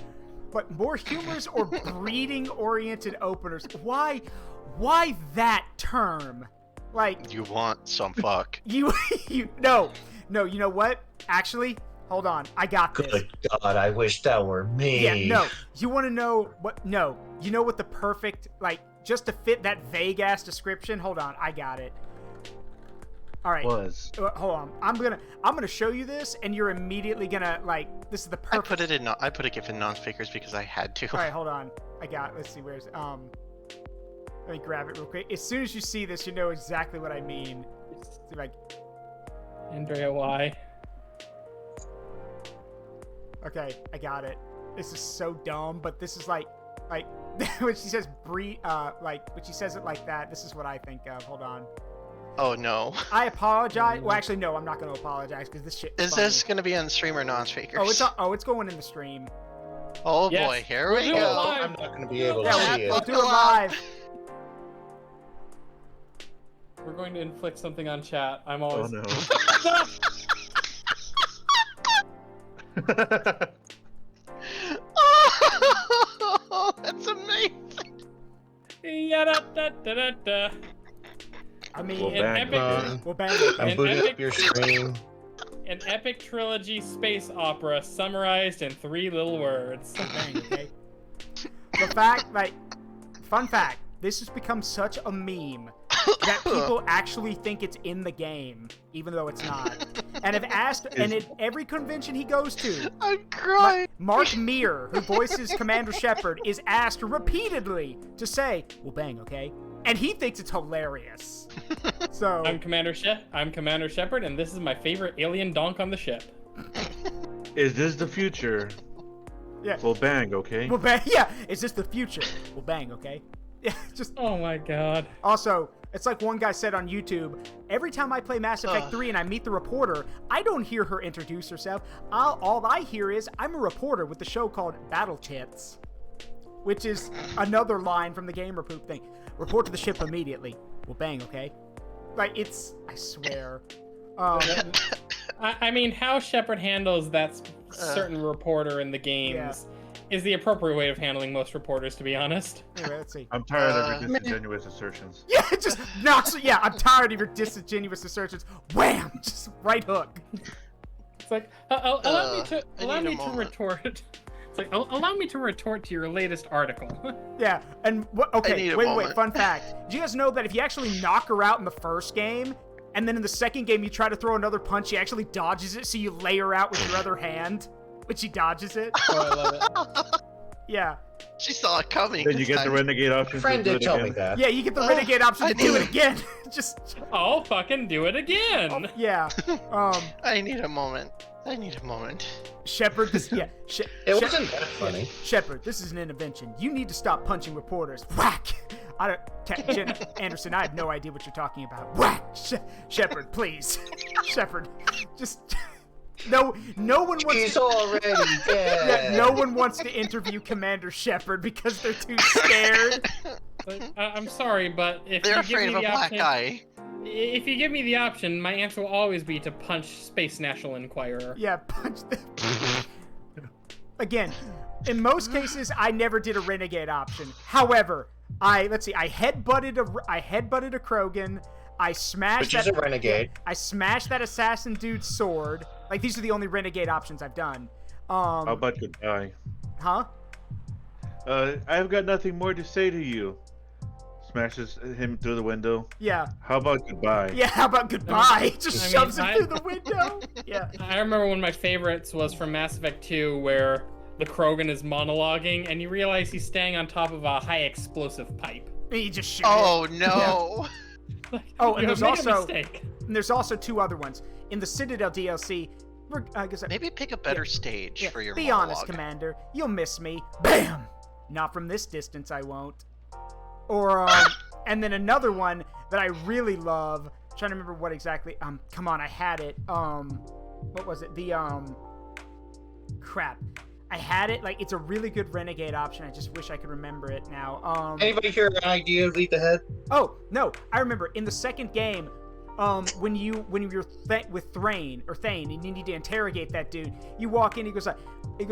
But more humorous or breeding-oriented openers. Why that term? Like You want some fuck. you no. You know what? Actually, hold on. I got this. Good God, I wish that were me. Yeah, no. You want to know what? No. You know what the perfect, like, just to fit that vague ass description? Hold on, I got it. All right. Was. Hold on. I'm gonna show you this, and you're immediately gonna like. This is the I perfect. put a GIF in non-speakers because I had to. All right, hold on. Let's see. Where's Let me grab it real quick. As soon as you see this, you know exactly what I mean. See if I... Andrea, why? Okay, I got it. This is so dumb, but this is like when she says when she says it like that, this is what I think of. Hold on. Oh no. I apologize. Well, actually, no, I'm not going to apologize because this shit. Is funny. this gonna be on stream or non-speakers? It's going in the stream. Oh Yes. boy, here We'll we do it go. live. I'm not going to be able to Yeah, see we'll it. do it live. We're going to inflict something on chat. I'm Oh always. no. Oh, that's amazing. Yada-da-da-da-da. I mean, Well, An bang. epic, we'll bang I'm it. booting epic- up your stream. an epic trilogy space opera summarized in 3 little words. Bang, okay? The fact, fun fact, this has become such a meme that people actually think it's in the game, even though it's not. And have asked, and at every convention he goes to, I'm crying. Mark Meir, who voices Commander Shepard, is asked repeatedly to say, "Well, bang, okay?" And he thinks it's hilarious. So I'm Commander Shepard, and this is my favorite alien donk on the ship. Is this the future? yeah, Well, bang, okay? well, bang, yeah. Is this the future? Well, bang, okay? Yeah, just Oh my god. also, it's like one guy said on YouTube, every time I play Mass Effect 3 and I meet the reporter, I don't hear her introduce herself. All I hear is, I'm a reporter with the show called Battle Tits, which is another line from the Gamer Poop thing. Report to the ship immediately. Well, bang, okay? Like, it's... I swear. I mean, how Shepard handles that certain reporter in the games is the appropriate way of handling most reporters, to be honest. Anyway, let's see. I'm tired of your disingenuous assertions. Yeah, it just knocks... Yeah, I'm tired of your disingenuous assertions. Wham! Just right hook. It's like, allow me to retort. It's like, allow me to retort to your latest article. Yeah, and okay, wait, fun fact. Do you guys know that if you actually knock her out in the first game, and then in the second game you try to throw another punch, she actually dodges it, so you lay her out with your other hand, but she dodges it? Oh, I love it. Yeah. She saw it coming. Then you get the renegade option. My friend did tell me that. Yeah, you get the renegade option to do it again. Just... I'll fucking do it again. Yeah. I need a moment. Shepard, this... Yeah. It wasn't that funny. Shepard, this is an intervention. You need to stop punching reporters. Whack! Jen Anderson, I have no idea what you're talking about. Whack! Shepard, please. Shepard, just... No one wants He's already dead. Yeah, no one wants to interview Commander Shepard because they're too scared. I'm sorry, but if They're you give afraid me of a the black option, eye. if you give me the option, my answer will always be to punch Space National Enquirer. Yeah, punch them. Again, in most cases, I never did a renegade option. However, I headbutted a Krogan. I smashed Which is a renegade. I smashed that assassin dude's sword. Like, these are the only renegade options I've done. How about goodbye? Huh? I've got nothing more to say to you. Smashes him through the window. Yeah. How about goodbye? Yeah, how about goodbye? Just shoves him through the window. Yeah. I remember one of my favorites was from Mass Effect 2, where the Krogan is monologuing, and you realize he's standing on top of a high explosive pipe. And you just shoot Oh, it. no. Yeah. Oh, and there's also two other ones. In the Citadel DLC, Maybe pick a better stage for your Be monologue. honest, Commander. You'll miss me. Bam! Not from this distance, I won't. Or, and then another one that I really love. I'm trying to remember what exactly. Come on, I had it. What was it? Crap. I had it. Like, it's a really good renegade option. I just wish I could remember it now. Anybody hear an idea of Leap Ahead? Oh, no. I remember. In the second game, when you're with Thane, and you need to interrogate that dude, you walk in, he goes like, he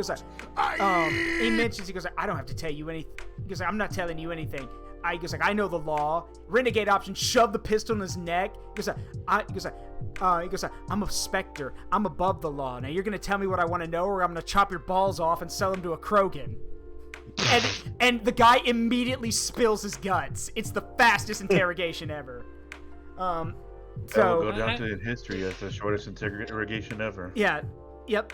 mentions, he goes like, I don't have to tell you anything. He goes like, I'm not telling you anything. He goes like, I know the law. Renegade option, shove the pistol in his neck. He goes like, I'm a Spectre. I'm above the law. Now you're gonna tell me what I want to know, or I'm gonna chop your balls off and sell them to a Krogan. And the guy immediately spills his guts. It's the fastest interrogation ever. That So will go down to history as the shortest interrogation ever. yeah, yep,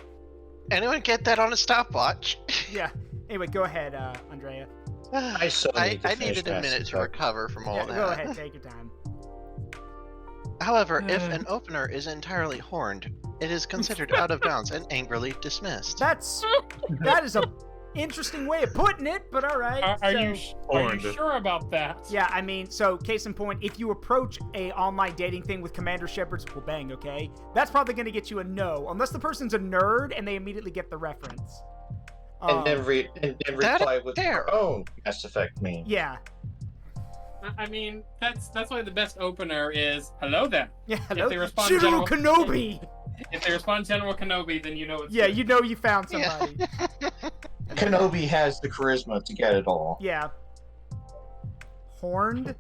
Anyone get that on a stopwatch? yeah. Anyway, go ahead, Andrea. I needed a minute to recover from all Yeah, that. go ahead, take your time. However, if an opener is entirely horned, it is considered out of bounds and angrily dismissed. That is a interesting way of putting it, but all right. Are So- you sure about that? Yeah, I mean, so case in point, if you approach a online dating thing with Commander Shepard's, well, bang, okay, that's probably going to get you a no, unless the person's a nerd and they immediately get the reference. And then reply with fair. your own Mass Effect meme. Yeah, I mean, that's why the best opener is hello there. yeah. Hello, If they respond General General- Kenobi. If they respond General Kenobi, then you know it's Yeah, good. you know you found somebody. Kenobi has the charisma to get it all. Yeah. Horned?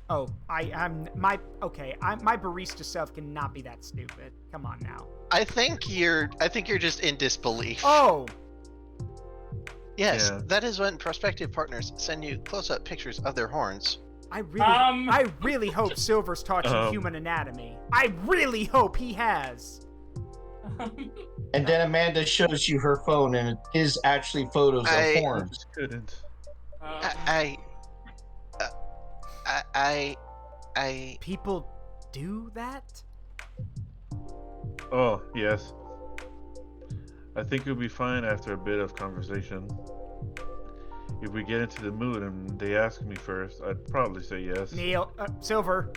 Oh, my barista self cannot be that stupid. Come on now. I think you're just in disbelief. Oh, Yes, Yeah. that is when prospective partners send you close-up pictures of their horns. I really hope Silver's taught you human anatomy. I really hope he has. And then Amanda shows you her phone, and it is actually photos of horns. Couldn't. People do that? Oh, yes. I think it'll be fine after a bit of conversation. If we get into the mood and they ask me first, I'd probably say yes. Neil, Silver,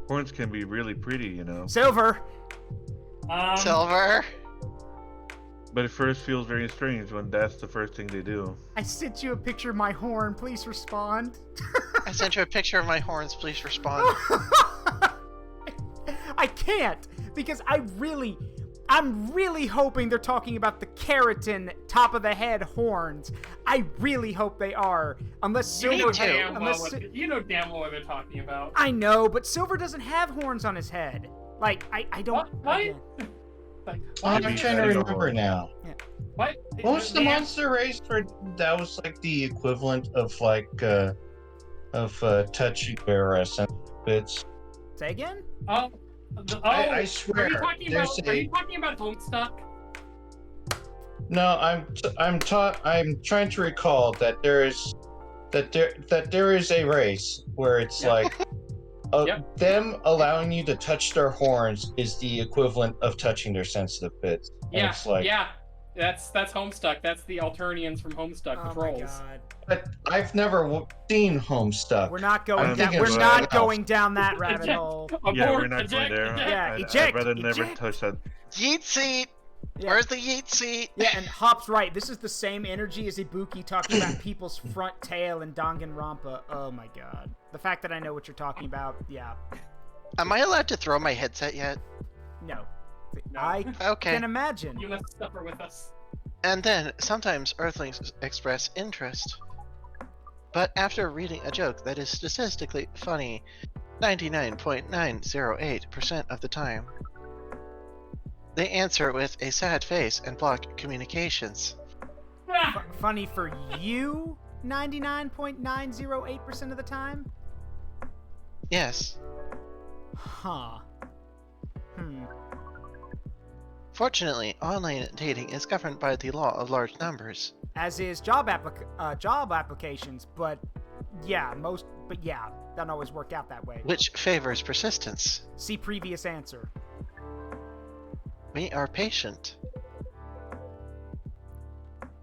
Horns can be really pretty, you know. Silver. Silver? But it first feels very strange when that's the first thing they do. I sent you a picture of my horn. Please respond. I sent you a picture of my horns. Please respond. I can't because I'm really hoping they're talking about the keratin top of the head horns. I really hope they are. Unless You Silver know damn well unless what, you know damn well what they're talking about. I know, but Silver doesn't have horns on his head. Like I don't. What? again. Like, I'm Maybe trying to adding a remember horn. now. what? What was the Man, monster race for that was like the equivalent of like touching their sensitive bits? Say again? I I swear, Are you talking there's about? Are you talking about Homestuck? No, I'm trying to recall that there is a race where it's Yep. like Yep. them allowing you to touch their horns is the equivalent of touching their sensitive bits. And Yeah, it's like, yeah. That's Homestuck. That's the Alternians from Homestuck, the Oh my trolls. god. but I've never seen Homestuck. We're not going I'm down. thinking We're of not something going down that rabbit Eject. hole. Yeah, we're Abort, not eject, going there. eject. Yeah, I'd eject, rather never eject. touch that. Yeet seat. Yeah. Where's the yeet seat? Yeah, and Hop's right. This is the same energy as Ibuki talking about people's front tail in Danganronpa. Oh my god. The fact that I know what you're talking about, yeah. Am I allowed to throw my headset yet? No. No. I Okay. can imagine. You must suffer with us. And then, sometimes Earthlings express interest. But after reading a joke that is statistically funny 99.908% of the time, they answer with a sad face and block communications. Ah! Funny for you 99.908% of the time? Yes. Huh. Fortunately, online dating is governed by the law of large numbers. As is job applications, but yeah, doesn't always work out that way. Which favors persistence. See previous answer. We are patient.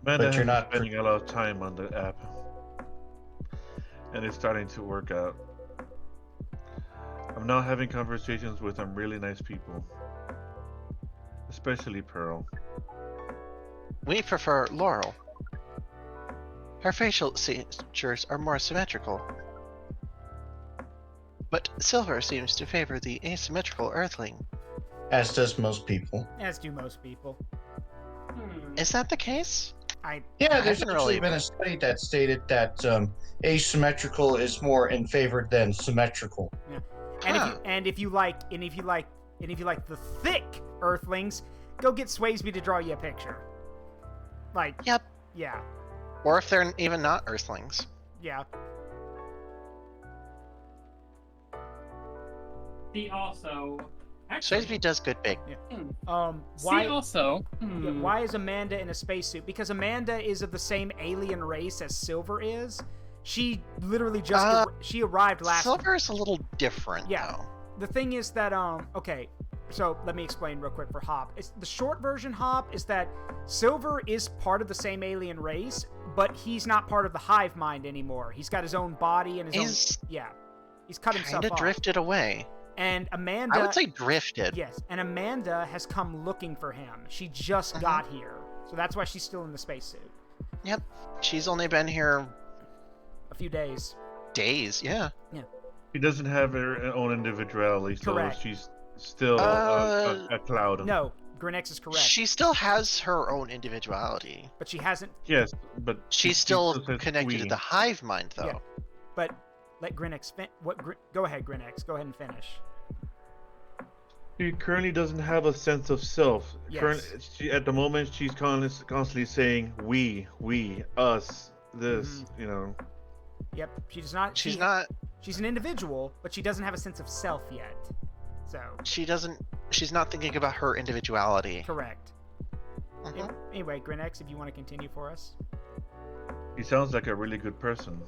Amanda But you're has not- been spending a lot of time on the app, and it's starting to work out. I'm now having conversations with some really nice people, especially Pearl. We prefer Laurel. Her facial features are more symmetrical. But Silver seems to favor the asymmetrical Earthling. As does most people. As do most people. Is that the case? Yeah, there's haven't actually really been a study that stated that asymmetrical is more in favor than symmetrical. And Huh. if you like the thick Earthlings, go get Swayzeby to draw you a picture. Like, Yep. yeah, Or if they're even not Earthlings. yeah. See also. Swayzeby does good big. Why? See also. Yeah, why is Amanda in a spacesuit? Because Amanda is of the same alien race as Silver is. She literally just she arrived last. Silver's a little different, Yeah. though. The thing is that okay, so let me explain real quick for Hop. The short version, Hop, is that Silver is part of the same alien race, but he's not part of the hive mind anymore. He's got his own body and his own. Yeah, he's cut himself Kinda off. drifted away. And Amanda. I would say drifted. Yes, and Amanda has come looking for him. She just got here, so that's why she's still in the spacesuit. Yep. She's only been here A few days. days, yeah. She doesn't have her own individuality, so Correct. she's still a cloud. No, Grinex is correct, She still has her own individuality. but she hasn't. Yes, but She's she still says connected to we. the hive mind, though. Yeah. But let Grinex go ahead, Grinex. Go ahead and finish. She currently doesn't have a sense of self. Yes. At the moment, she's constantly saying we, us, this, Mhm. you know. Yep, she does not. She's not. She's an individual, but she doesn't have a sense of self yet. So She doesn't. She's not thinking about her individuality. correct. Mhm. Anyway, Grinex, if you want to continue for us. She sounds like a really good person.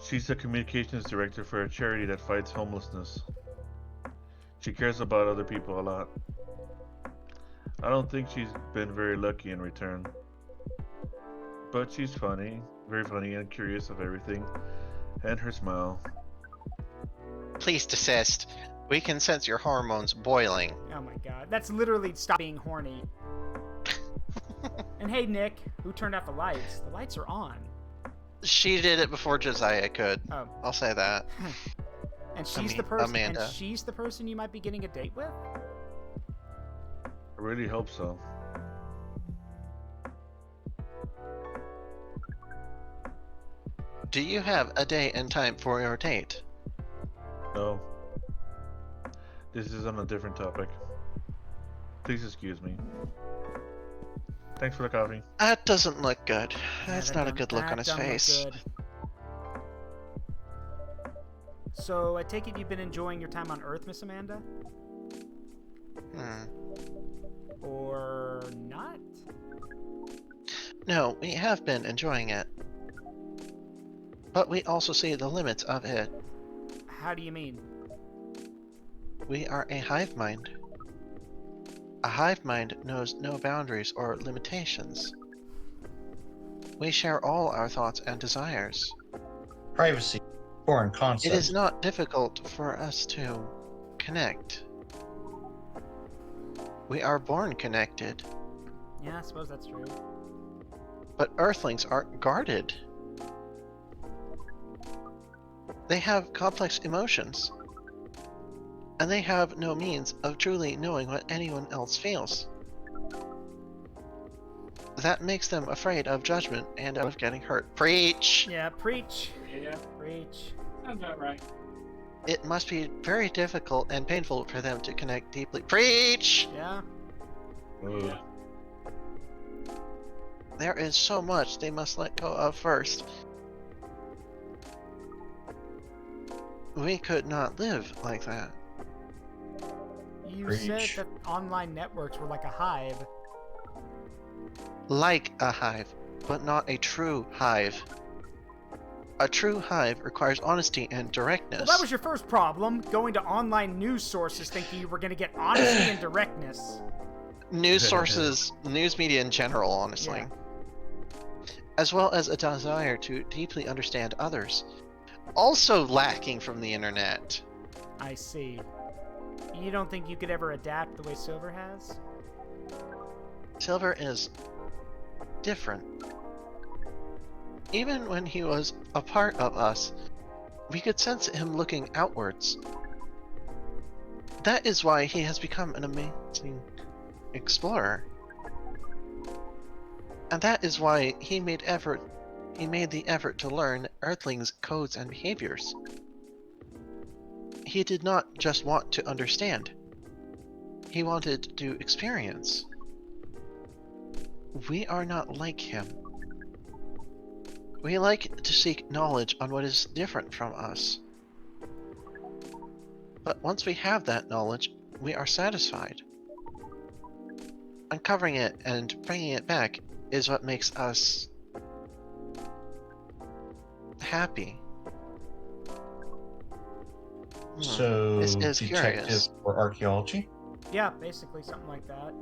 She's the communications director for a charity that fights homelessness. She cares about other people a lot. I don't think she's been very lucky in return. But she's funny, very funny and curious of everything. And her smile. Please desist. We can sense your hormones boiling. Oh my god, that's literally stop being horny. And hey, Nick, who turned out the lights? The lights are on. She did it before Josiah could. Oh, I'll say that. and she's the mean, person. Amanda. And she's the person you might be getting a date with. I really hope so. Do you have a day and time for your date? No. This is on a different topic. Please excuse me. Thanks for the coffee. That doesn't look good. Yeah, That's that not a don't- good look that on his don't look face. good. So I take it you've been enjoying your time on Earth, Miss Amanda, Hmm. or not? No, we have been enjoying it. But we also see the limits of it. How do you mean? We are a hive mind. A hive mind knows no boundaries or limitations. We share all our thoughts and desires. Privacy, foreign It concept. is not difficult for us to connect. We are born connected, Yeah, I suppose that's true. but Earthlings aren't guarded. They have complex emotions, and they have no means of truly knowing what anyone else feels. That makes them afraid of judgment and of getting hurt. Preach! Yeah, preach, Yeah, preach. sounds about right. It must be very difficult and painful for them to connect deeply. Preach! Yeah. Ugh. There is so much they must let go of first. We could not live like that. You said Preach. that online networks were like a hive. Like a hive, but not a true hive. A true hive requires honesty and directness. Well, that was your first problem, going to online news sources thinking you were going to get honesty and directness. News sources, news media in general, honestly. As well as a desire to deeply understand others. Also lacking from the internet. I see. You don't think you could ever adapt the way Silver has? Silver is different. Even when he was a part of us, we could sense him looking outwards. That is why he has become an amazing explorer. And that is why he made the effort to learn Earthlings' codes and behaviors. He did not just want to understand. He wanted to experience. We are not like him. We like to seek knowledge on what is different from us. But once we have that knowledge, we are satisfied. Uncovering it and bringing it back is what makes us happy. So, This is detective curious. or archaeology? Yeah, basically something like that.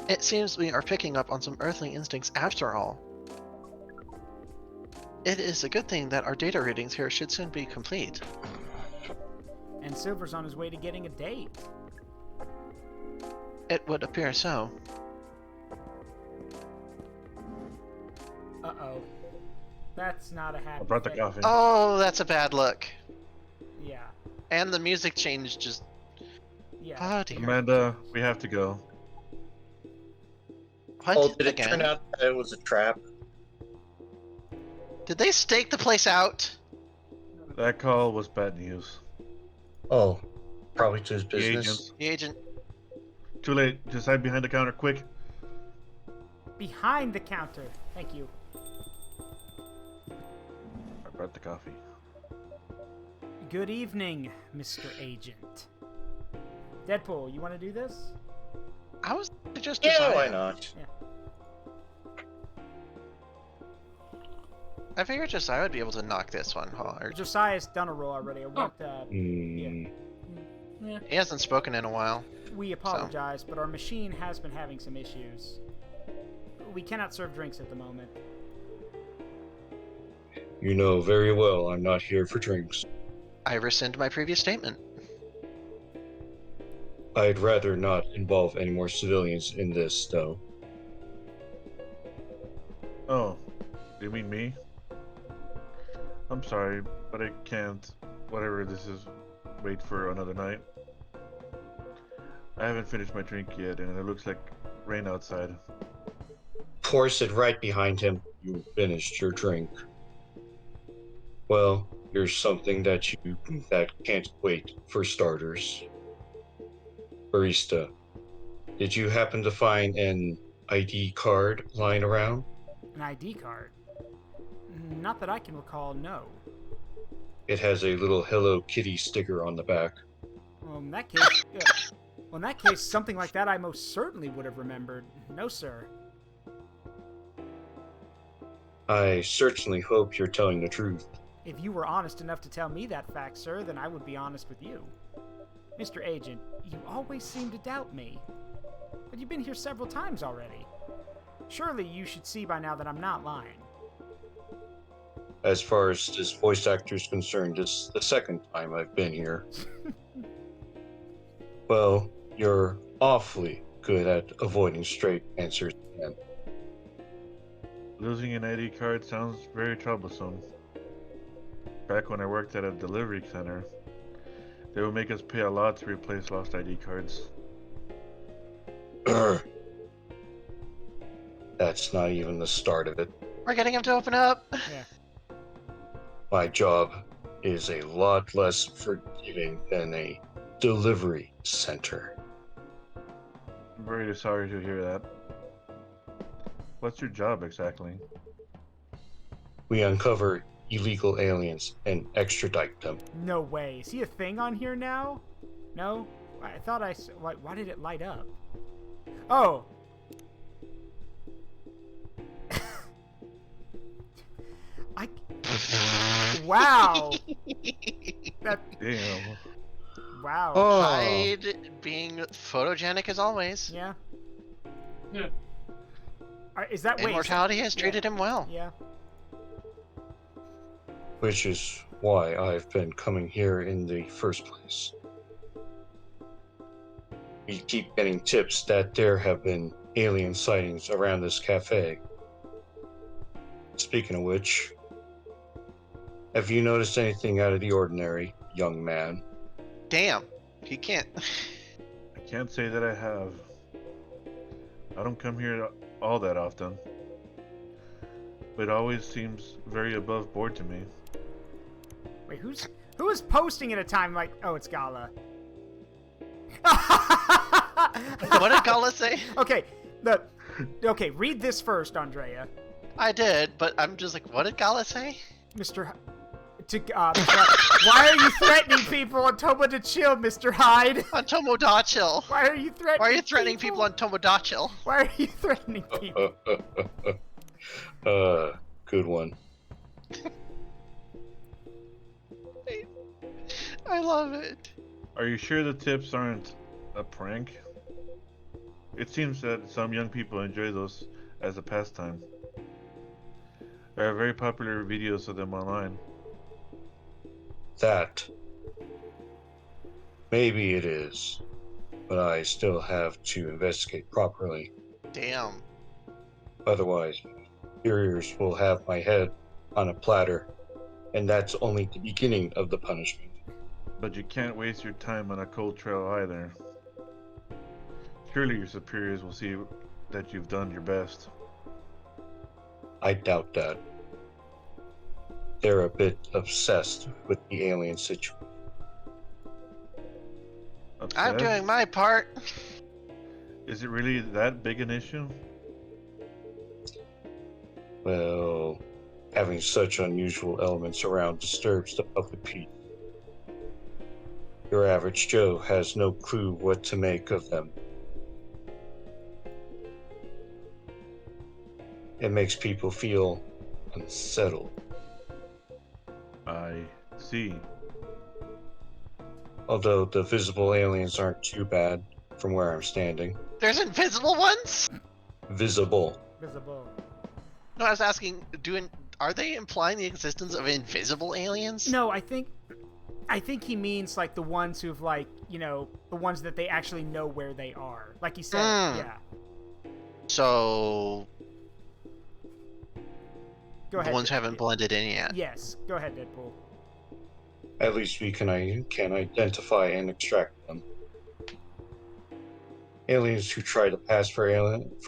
It seems we are picking up on some earthling instincts after all. It is a good thing that our data readings here should soon be complete. And Silver's on his way to getting a date. It would appear so. Uh-oh. That's not a happy I brought the thing. coffee. Oh, that's a bad look. Yeah, And the music change just... yeah. Oh dear. Amanda, we have to go. What? Oh, did it Again? turn out that it was a trap? Did they stake the place out? That call was bad news. Oh, probably to his The business. agents. The agent... Too late. Just hide behind the counter, quick. Behind the counter. Thank you. I brought the coffee. Good evening, Mr. Agent. Deadpool, you want to do this? I was just Yeah, Josiah. why not? I figured Josiah would be able to knock this one hard. Josiah's done a roll already. I want, Hmm. He hasn't spoken in a while. we apologize, but our machine has been having some issues. We cannot serve drinks at the moment. You know very well I'm not here for drinks. I rescind my previous statement. I'd rather not involve any more civilians in this, though. Oh, you mean me? I'm sorry, but I can't. Whatever this is, wait for another night. I haven't finished my drink yet, and it looks like rain outside. Pours it right behind him. You finished your drink. Well, here's something that can't wait for starters. Barista, did you happen to find an ID card lying around? An ID card? Not that I can recall, no. It has a little Hello Kitty sticker on the back. Well, in that case, something like that I most certainly would have remembered. No, sir. I certainly hope you're telling the truth. If you were honest enough to tell me that fact, sir, then I would be honest with you. Mr. Agent, you always seem to doubt me. But you've been here several times already. Surely you should see by now that I'm not lying. As far as this voice actor is concerned, it's the second time I've been here. Well, you're awfully good at avoiding straight answers, man. Losing an ID card sounds very troublesome. Back when I worked at a delivery center, they would make us pay a lot to replace lost ID cards. That's not even the start of it. We're getting him to open up. Yeah. My job is a lot less forgiving than a delivery center. I'm very sorry to hear that. What's your job exactly? We uncover illegal aliens and extradite them. No way. Is he a thing on here now? No? I thought why did it light up? Oh! Wow! Damn. Wow. Hyde being photogenic as always. Yeah. Yeah. Is that wait? Immortality has treated him well. Yeah. Which is why I've been coming here in the first place. We keep getting tips that there have been alien sightings around this cafe. Speaking of which, have you noticed anything out of the ordinary, young man? Damn, he can't. I can't say that I have. I don't come here all that often. But it always seems very above board to me. Wait, who is posting at a time like? Oh, it's Gala. What did Gala say? Okay, read this first, Andrea. I did, but I'm just like, what did Gala say? Mr. Why are you threatening people on Tomo to chill, Mr. Hyde? On Tomodachil. Why are you threatening? Why are you threatening people on Tomodachil? Why are you threatening people? Good one. I love it. Are you sure the tips aren't a prank? It seems that some young people enjoy those as a pastime. There are very popular videos of them online. That. Maybe it is. But I still have to investigate properly. Damn. Otherwise, superiors will have my head on a platter. And that's only the beginning of the punishment. But you can't waste your time on a cold trail either. Surely your superiors will see that you've done your best. I doubt that. They're a bit obsessed with the alien situation. I'm Upset? doing my part. Is it really that big an issue? Well, having such unusual elements around disturbs the public peace. Your average Joe has no clue what to make of them. It makes people feel unsettled. I see. Although the visible aliens aren't too bad from where I'm standing. There's invisible ones? Visible. Visible. No, I was asking, are they implying the existence of invisible aliens? No, I think he means like the ones who've like, the ones that they actually know where they are. Like he said, yeah. So Go The ahead. ones haven't blended in yet. Yes. Go ahead, Deadpool. At least we can identify and extract them. Aliens who try to pass for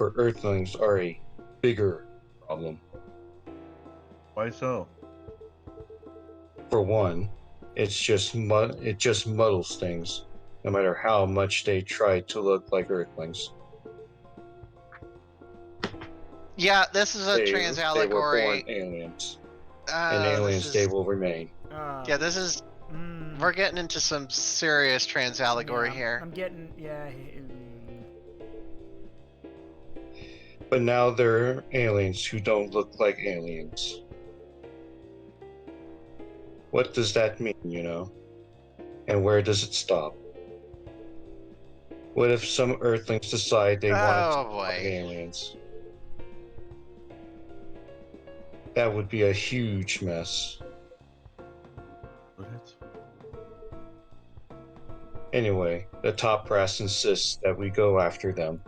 Earthlings are a bigger problem. Why so? For one, it just muddles things, no matter how much they try to look like Earthlings. Yeah, this is a trans They were allegory. born aliens, and aliens they will remain. Yeah, this is. We're getting into some serious trans allegory yeah, here. I'm getting. Yeah. But now they're aliens who don't look like aliens. What does that mean, you know? And where does it stop? What if some Earthlings decide they want to Oh look like boy. aliens? That would be a huge mess. What? Anyway, the top brass insists that we go after them.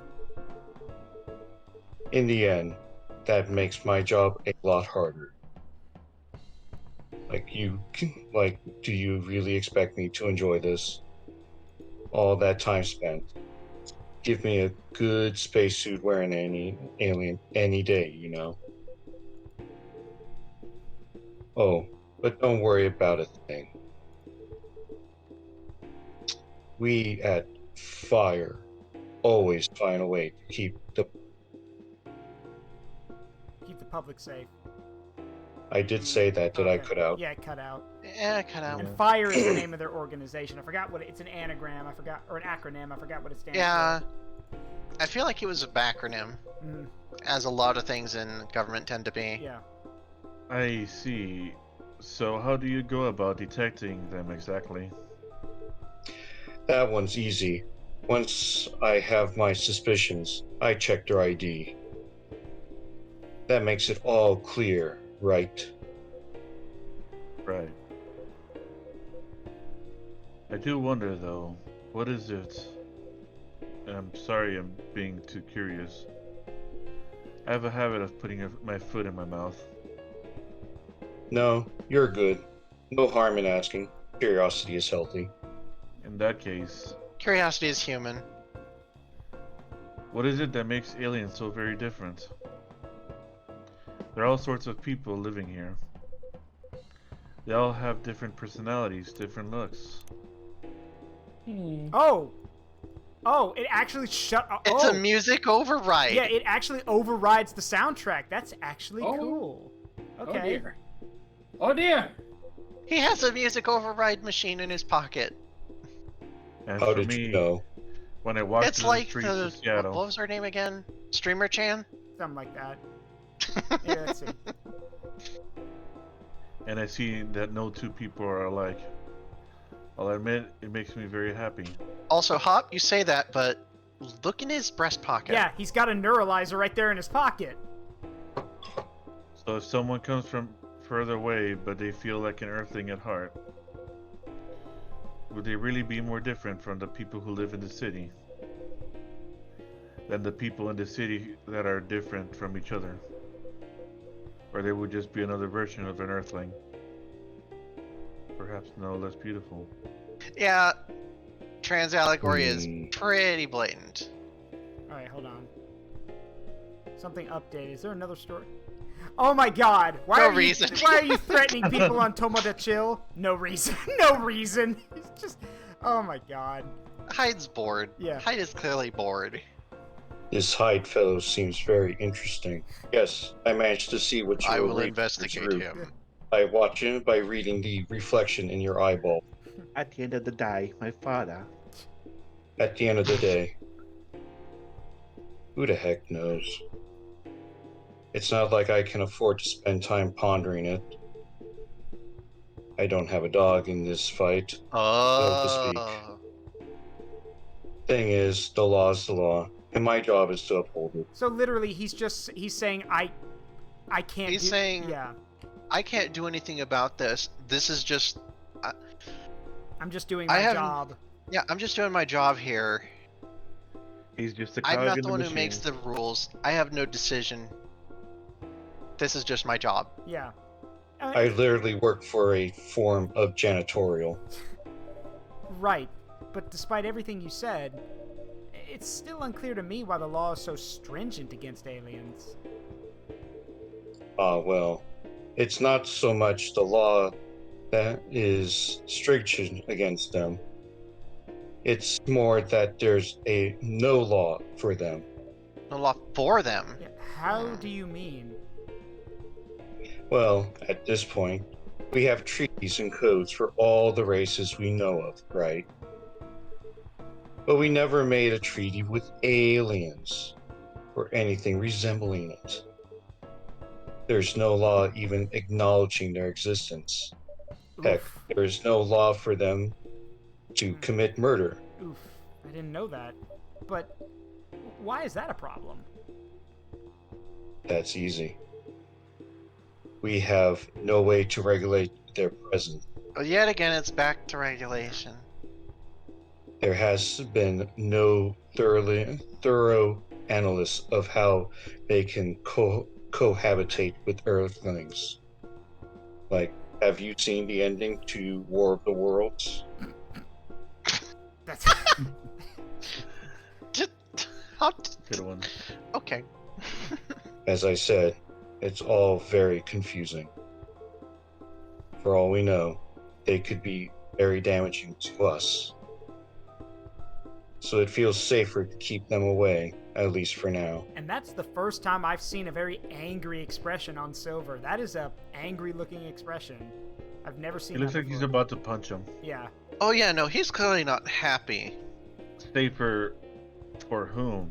In the end, that makes my job a lot harder. Do you really expect me to enjoy this? All that time spent. Give me a good spacesuit wearing any alien any day, you know? Oh, but don't worry about a thing. We at Fire always find a way to keep the public safe. I did say that. Did I Okay. cut out? Yeah, it cut out. Yeah, cut out. And Fire is the name of their organization. I forgot what it's an anagram. I forgot, or an acronym. I forgot what it stands Yeah. for. I feel like it was a backronym, Mm, as a lot of things in government tend to be. yeah. I see. So how do you go about detecting them exactly? That one's easy. Once I have my suspicions, I check their ID. That makes it all clear, right? Right. I do wonder though, what is it? And I'm sorry I'm being too curious. I have a habit of putting my foot in my mouth. No, you're good. No harm in asking. Curiosity is healthy. In that case, Curiosity is human. what is it that makes aliens so very different? There are all sorts of people living here. They all have different personalities, different looks. Oh! Oh, it actually It's a music override. Yeah, it actually overrides the soundtrack. That's actually Oh. cool. Oh Okay. dear. Oh dear. He has a music override machine in his pocket. And How for did me, you know? when I walk It's through like the streets the of Seattle, what was her name again? Streamer Chan. Something like that. Yeah, let's see. and I see that no two people are alike, I'll admit it makes me very happy. Also, Hop, you say that, but look in his breast pocket. Yeah, he's got a neuralizer right there in his pocket. So if someone comes from further away but they feel like an earthling at heart, would they really be more different from the people who live in the city than the people in the city that are different from each other? Or they would just be another version of an earthling, perhaps no less beautiful. Yeah. Trans allegory is Hmm. pretty blatant. Alright, hold on. Something updated. Is there another story? Oh my god! No reason. Why are you threatening people on Tomoda Chill? No reason. No reason. It's just... Oh my god. Hyde's bored. Yeah. Hyde is clearly bored. This Hyde fellow seems very interesting. Yes, I managed to see what you I were will reading, investigate Zaruk. him. By reading the reflection in your eyeball. At the end of the day, my father. At the end of the day, who the heck knows? It's not like I can afford to spend time pondering it. I don't have a dog in this fight. Oh. Thing is, the law's the law, and my job is to uphold it. So literally, he's saying, I can't He's do... saying- Yeah. I can't do anything about this. This is just... I'm just doing I my haven't- job. Yeah, I'm just doing my job here. He's just a I'm cog not in the the one machine. who makes the rules. I have no decision. This is just my job. Yeah. I literally work for a form of janitorial. Right. But despite everything you said, it's still unclear to me why the law is so stringent against aliens. Well, it's not so much the law that is stringent against them. It's more that there's no law for them. No law for them. Yeah, how do you mean? Well, at this point, we have treaties and codes for all the races we know of, right? But we never made a treaty with aliens or anything resembling it. There's no law even acknowledging their existence. Heck, Oof. there's no law for them to commit murder. Oof. I didn't know that. But why is that a problem? That's easy. We have no way to regulate their presence. But yet again, it's back to regulation. There has been no thorough analysis of how they can cohabitate with Earthlings. Like, have you seen the ending to War of the Worlds? That's Good one. Okay. As I said, it's all very confusing. For all we know, they could be very damaging to us. So it feels safer to keep them away, at least for now. And that's the first time I've seen a very angry expression on Silver. That is a angry-looking expression. I've never seen. It looks that like he's before. about to punch him. Yeah. Oh yeah, no, he's clearly not happy. Safer for whom?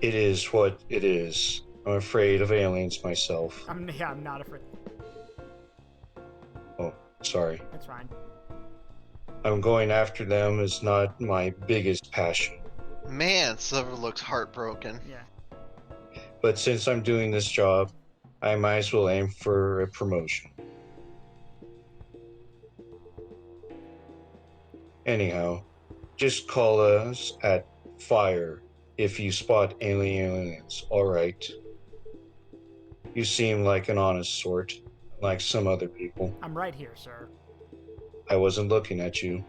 It is what it is. I'm afraid of aliens myself. I'm not afraid. Oh, sorry. That's fine. I'm going after them is not my biggest passion. Man, Silver looks heartbroken. Yeah. But since I'm doing this job, I might as well aim for a promotion. Anyhow, just call us at fire if you spot aliens, alright? You seem like an honest sort, like some other people. I'm right here, sir. I wasn't looking at you.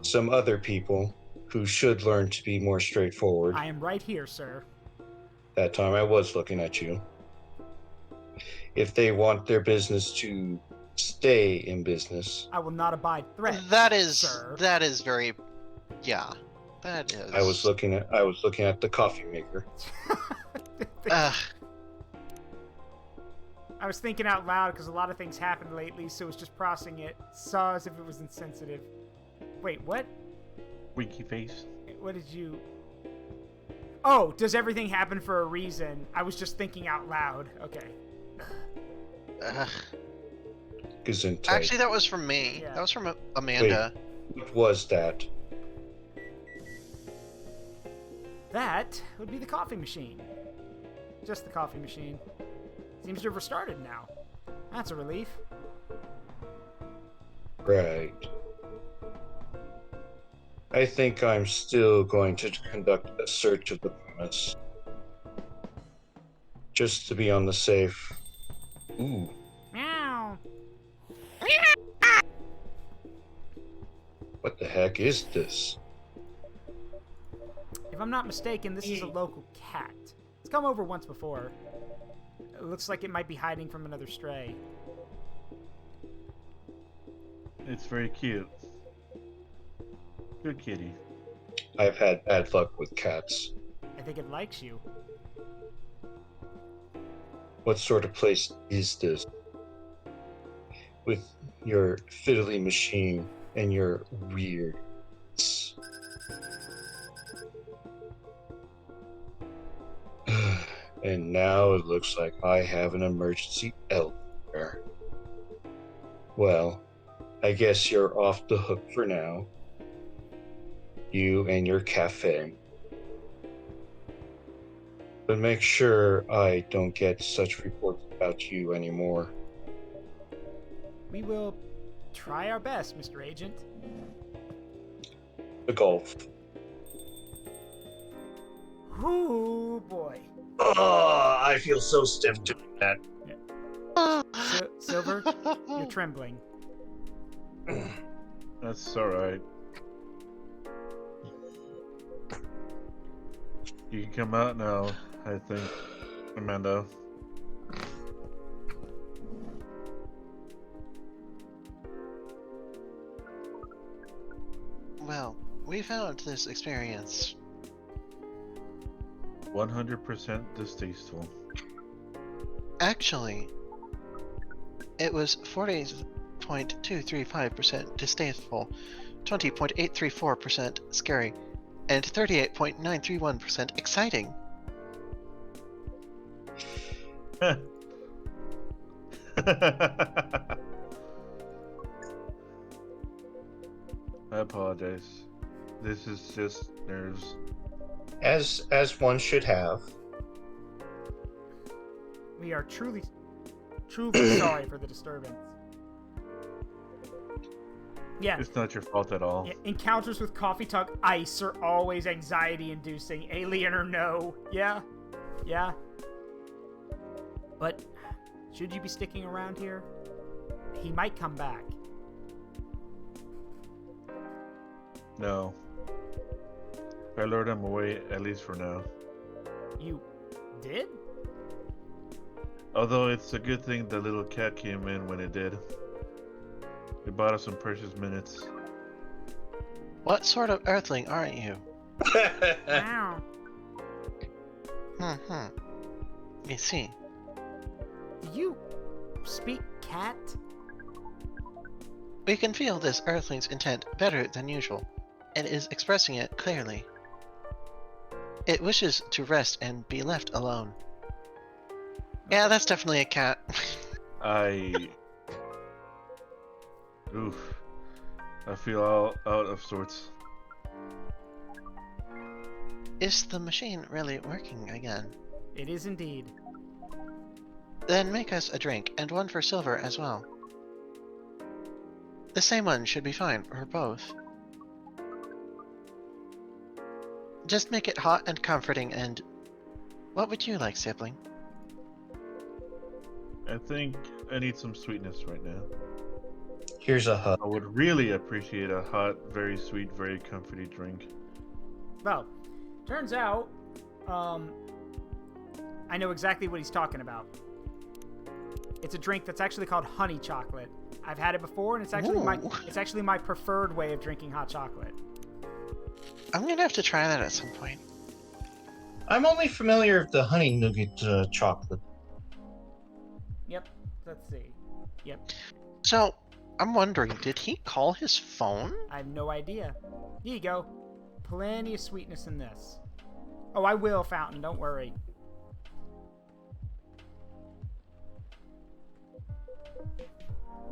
Some other people who should learn to be more straightforward. I am right here, sir. That time I was looking at you. If they want their business to stay in business, I will not abide threats. That is sir. very, yeah, that is. I was looking at the coffee maker. Ugh. I was thinking out loud because a lot of things happened lately, so it was just processing it. Saw as if it was insensitive. Wait, what? Winky face. What did you... Oh, does everything happen for a reason? I was just thinking out loud. Okay. Ugh. Gesundheit. Actually, that was from me. Yeah. That was from Amanda. What was that? That would be the coffee machine. Just the coffee machine. Seems to have restarted now. That's a relief. Right. I think I'm still going to conduct a search of the premise. Just to be on the safe. Ooh. Meow. What the heck is this? If I'm not mistaken, this is a local cat. It's come over once before. It looks like it might be hiding from another stray. It's very cute. Good kitty. I've had bad luck with cats. I think it likes you. What sort of place is this? With your fiddly machine and your weird. And now it looks like I have an emergency elsewhere. Well, I guess you're off the hook for now. You and your cafe. But make sure I don't get such reports about you anymore. We will try our best, Mr. Agent. The golf. Ooh, boy. Oh, I feel so stiff doing that. Silver, you're trembling. That's alright. You can come out now, I think, Amanda. Well, we found this experience 100% distasteful. actually, it was 40.235% distasteful, 20.834% scary, and 38.931% exciting. I apologize. This is just nerves. As one should have. We are truly sorry for the disturbance. Yeah. It's not your fault at all. Yeah, encounters with Coffee Talk Ice are always anxiety-inducing, alien or no. Yeah. Yeah. But should you be sticking around here? He might come back. No. I lured him away, at least for now. You did? Although it's a good thing the little cat came in when it did. It bought us some precious minutes. What sort of earthling aren't you? Wow. You see, Do you speak cat? we can feel this earthling's intent better than usual, and is expressing it clearly. It wishes to rest and be left alone. Yeah, that's definitely a cat. Oof. I feel all out of sorts. Is the machine really working again? It is indeed. Then make us a drink, and one for Silver as well. The same one should be fine for both. Just make it hot and comforting, and... What would you like, sibling? I think I need some sweetness right now. Here's a hug. I would really appreciate a hot, very sweet, very comforting drink. Well, turns out, I know exactly what he's talking about. It's a drink that's actually called honey chocolate. I've had it before, and it's actually my preferred way of drinking hot chocolate. I'm gonna have to try that at some point. I'm only familiar with the honey nougat chocolate. Yep. Let's see. Yep. So, I'm wondering, did he call his phone? I have no idea. Here you go. Plenty of sweetness in this. Oh, I will, Fountain. Don't worry.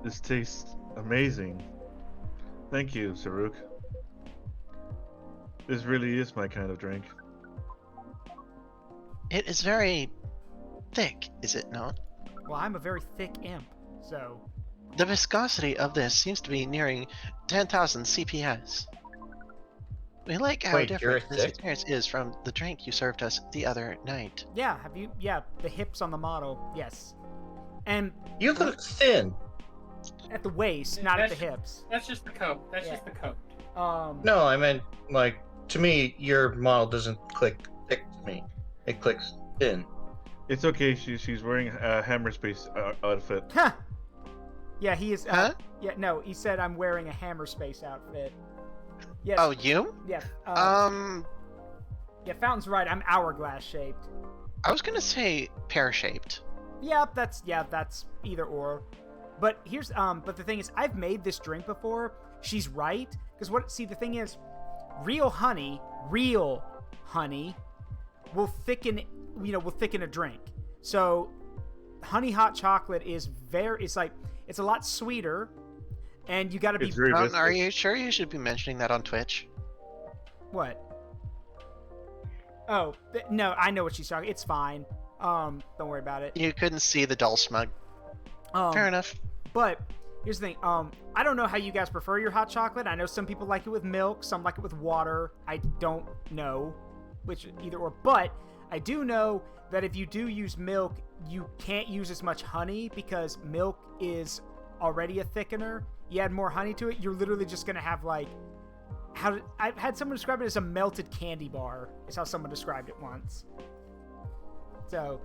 This tastes amazing. Thank you, Zaruk. This really is my kind of drink. It is very thick, is it not? Well, I'm a very thick imp, so... The viscosity of this seems to be nearing 10,000 CPS. We like how Wait, you're different this thick? experience is from the drink you served us the other night. Yeah, yeah, the hips on the model, yes. And You look thin. at the waist, not at the hips. That's just the coat. That's Yeah. just the coat. No, I meant, like, to me, your model doesn't click thick to me. It clicks thin. It's okay. She's wearing a hammer space outfit. Huh! Yeah, he is, Huh? yeah, no, he said I'm wearing a hammer space outfit. Yes. Oh, you? Yeah, yeah, Fountain's right, I'm hourglass shaped. I was gonna say pear-shaped. Yeah, that's either or. But here's but the thing is, I've made this drink before. She's right, because the thing is, real honey will thicken a drink. So honey hot chocolate is it's a lot sweeter, and you got to be It's very Mountain, are viscous. you sure you should be mentioning that on Twitch? what? Oh, no, I know what she's talking. It's fine. Don't worry about it. You couldn't see the dull smug. Fair enough. But here's the thing. I don't know how you guys prefer your hot chocolate. I know some people like it with milk, some like it with water. I don't know. which either or. But I do know that if you do use milk, you can't use as much honey because milk is already a thickener. You add more honey to it, you're literally just gonna have like I've had someone describe it as a melted candy bar. Is how someone described it once. So.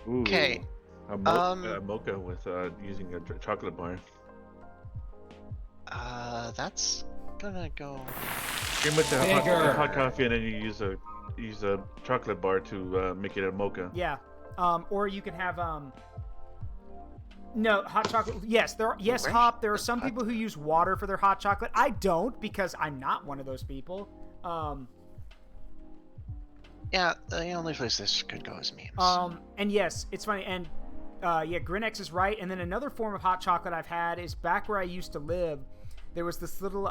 Ooh, Okay. a mocha with using a chocolate bar. That's gonna go. Pretty much a Bigger. hot coffee, and then you use a chocolate bar to make it a mocha. Yeah. Or you can have no hot chocolate. Yes, Hop. There are some people who use water for their hot chocolate. I don't because I'm not one of those people. Yeah, the only place this could go is memes. And yes, it's funny. And yeah, Grinex is right. And then another form of hot chocolate I've had is back where I used to live. There was this little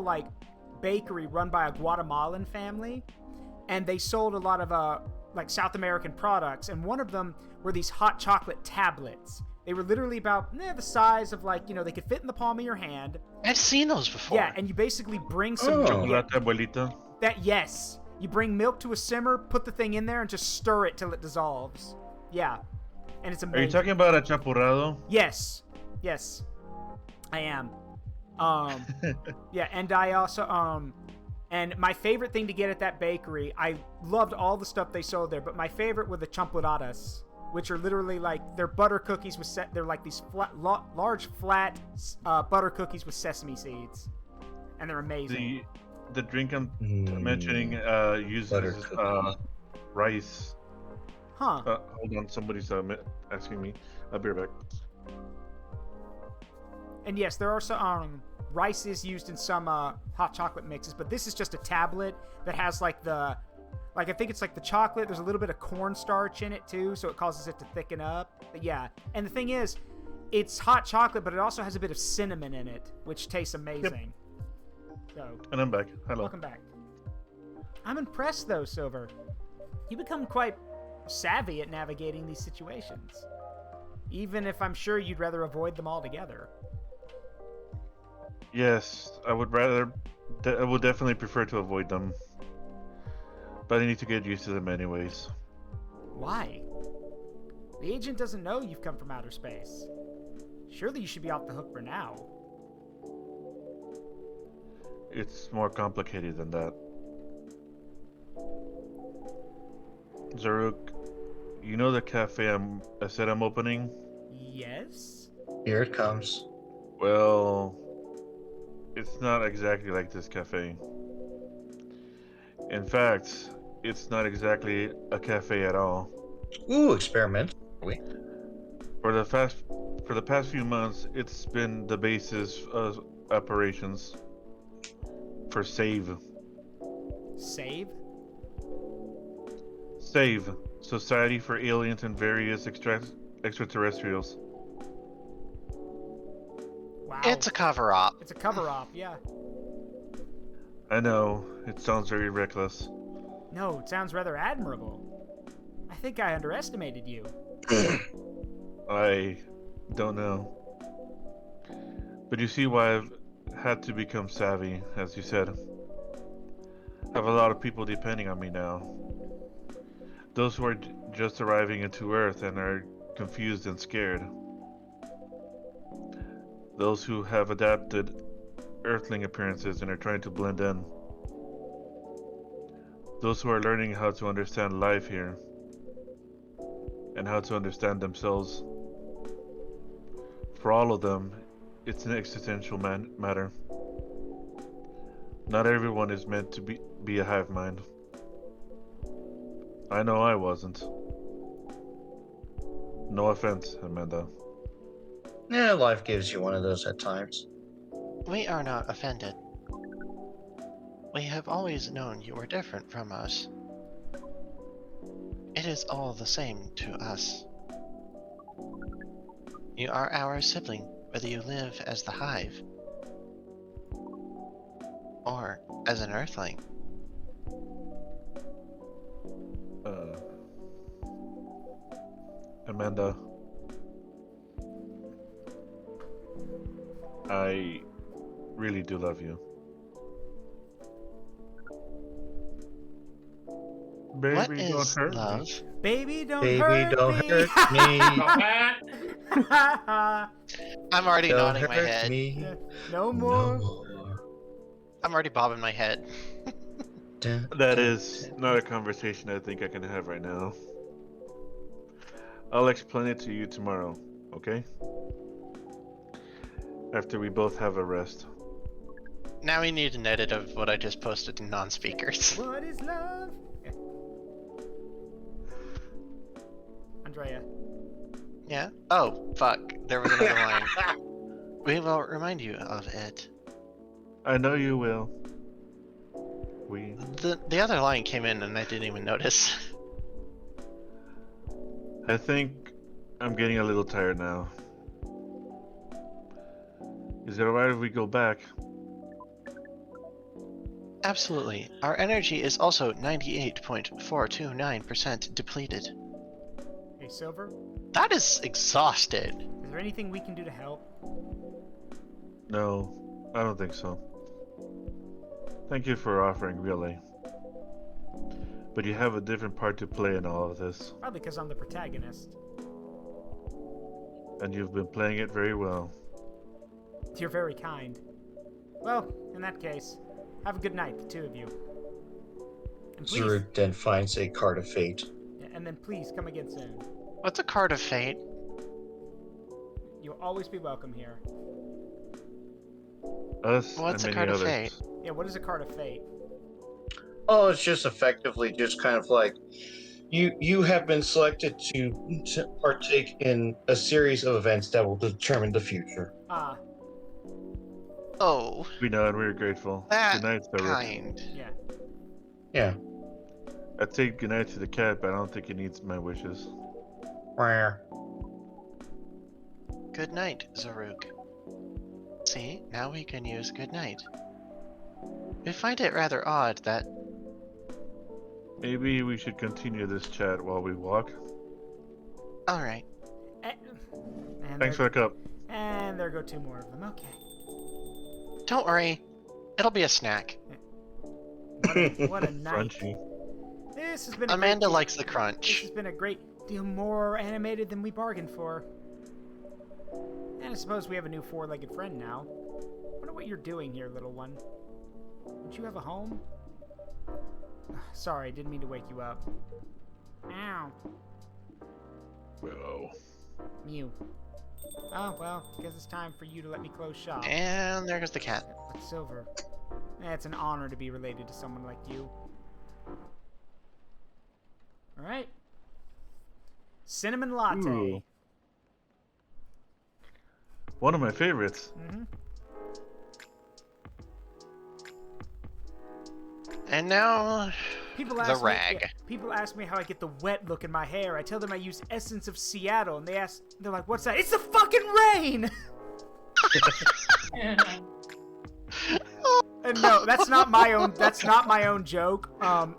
like bakery run by a Guatemalan family, and they sold a lot of like South American products. And one of them were these hot chocolate tablets. They were literally about the size of like they could fit in the palm of your hand. I've seen those before. Yeah, and you basically bring some Chocolate abuelita. Yes. You bring milk to a simmer, put the thing in there, and just stir it till it dissolves. Yeah. And it's amazing. Are you talking about a chapurrado? Yes. Yes. I am. Yeah, and I also, and my favorite thing to get at that bakery, I loved all the stuff they sold there, but my favorite were the champuradas, which are literally like, they're butter cookies they're like these large, flat, butter cookies with sesame seeds. And they're amazing. The drink I'm mentioning uses rice. Huh. Hold on, somebody's asking me. I'll be right back. And yes, there are some rice is used in some hot chocolate mixes, but this is just a tablet that has like I think it's like the chocolate. There's a little bit of cornstarch in it too, so it causes it to thicken up. But yeah, and the thing is, it's hot chocolate, but it also has a bit of cinnamon in it, which tastes amazing. So, and I'm back. Hello. Welcome back. I'm impressed though, Silver. You become quite savvy at navigating these situations, even if I'm sure you'd rather avoid them altogether. Yes, I would definitely prefer to avoid them. But I need to get used to them anyways. Why? The agent doesn't know you've come from outer space. Surely you should be off the hook for now. It's more complicated than that. Zaruk, you know the cafe I said I'm opening? Yes? Here it comes. Well, it's not exactly like this cafe. In fact, it's not exactly a cafe at all. Ooh, experiment. For the past few months, it's been the basis of operations for SAVE. Save? SAVE, Society for Aliens and Various Extraterrestrials. Wow. It's a cover-up. It's a cover-up, yeah. I know, it sounds very reckless. No, it sounds rather admirable. I think I underestimated you. I don't know. But you see why I've had to become savvy, as you said. I have a lot of people depending on me now. Those who are just arriving into Earth and are confused and scared. Those who have adapted Earthling appearances and are trying to blend in. Those who are learning how to understand life here. And how to understand themselves. For all of them, it's an existential matter. Not everyone is meant to be a hive mind. I know I wasn't. No offense, Amanda. Yeah, life gives you one of those at times. We are not offended. We have always known you were different from us. It is all the same to us. You are our sibling, whether you live as the Hive or as an Earthling. Amanda, I really do love you. Baby, What don't is hurt love? me. Baby, don't Baby, hurt don't me. hurt me. I'm already Don't nodding my hurt head. me. No No more. more. I'm already bobbing my head. That is not a conversation I think I can have right now. I'll explain it to you tomorrow, okay? After we both have a rest. Now we need an edit of what I just posted in non-speakers. What is love? Yeah. Andrea. Yeah? Oh, fuck. There was another line. We will remind you of it. I know you will. The other line came in and I didn't even notice. I think I'm getting a little tired now. Is it alright if we go back? Absolutely. Our energy is also 98.429% depleted. Hey, Silver. That is exhausted. Is there anything we can do to help? No, I don't think so. Thank you for offering, really. But you have a different part to play in all of this. Probably because I'm the protagonist. And you've been playing it very well. You're very kind. Well, in that case, have a good night, the two of you. And please, Zaruk then finds a card of fate. and then please come again soon. What's a card of fate? You'll always be welcome here. Us What's a and card many of others. fate? Yeah, what is a card of fate? Oh, it's just effectively just kind of like you have been selected to partake in a series of events that will determine the future. Ah, Oh, We know and we're grateful. that Good night, Zaruk. kind. yeah. Yeah. I'd say good night to the cat, but I don't think he needs my wishes. Rare. Good night, Zaruk. See, now we can use good night. We find it rather odd that... Maybe we should continue this chat while we walk. Alright. And Thanks for the cup. And there go two more of them. Okay. Don't worry. It'll be a snack. What a night. Crunchy. This has been a Amanda great likes the This crunch. has been a great deal more animated than we bargained for. And I suppose we have a new four-legged friend now. Wonder what you're doing here, little one. Don't you have a home? Sorry, didn't mean to wake you up. Ow. Well, Mew. Oh, well, guess it's time for you to let me close shop. And there goes the cat. But Silver, it's an honor to be related to someone like you. Alright. Cinnamon latte. Ooh. One of my favorites. Mm-hmm. And now... People The ask rag. Me, people ask me how I get the wet look in my hair. I tell them I use Essence of Seattle, and they're like, "What's that?" It's the fucking rain. And no, that's not my own. That's not my own joke.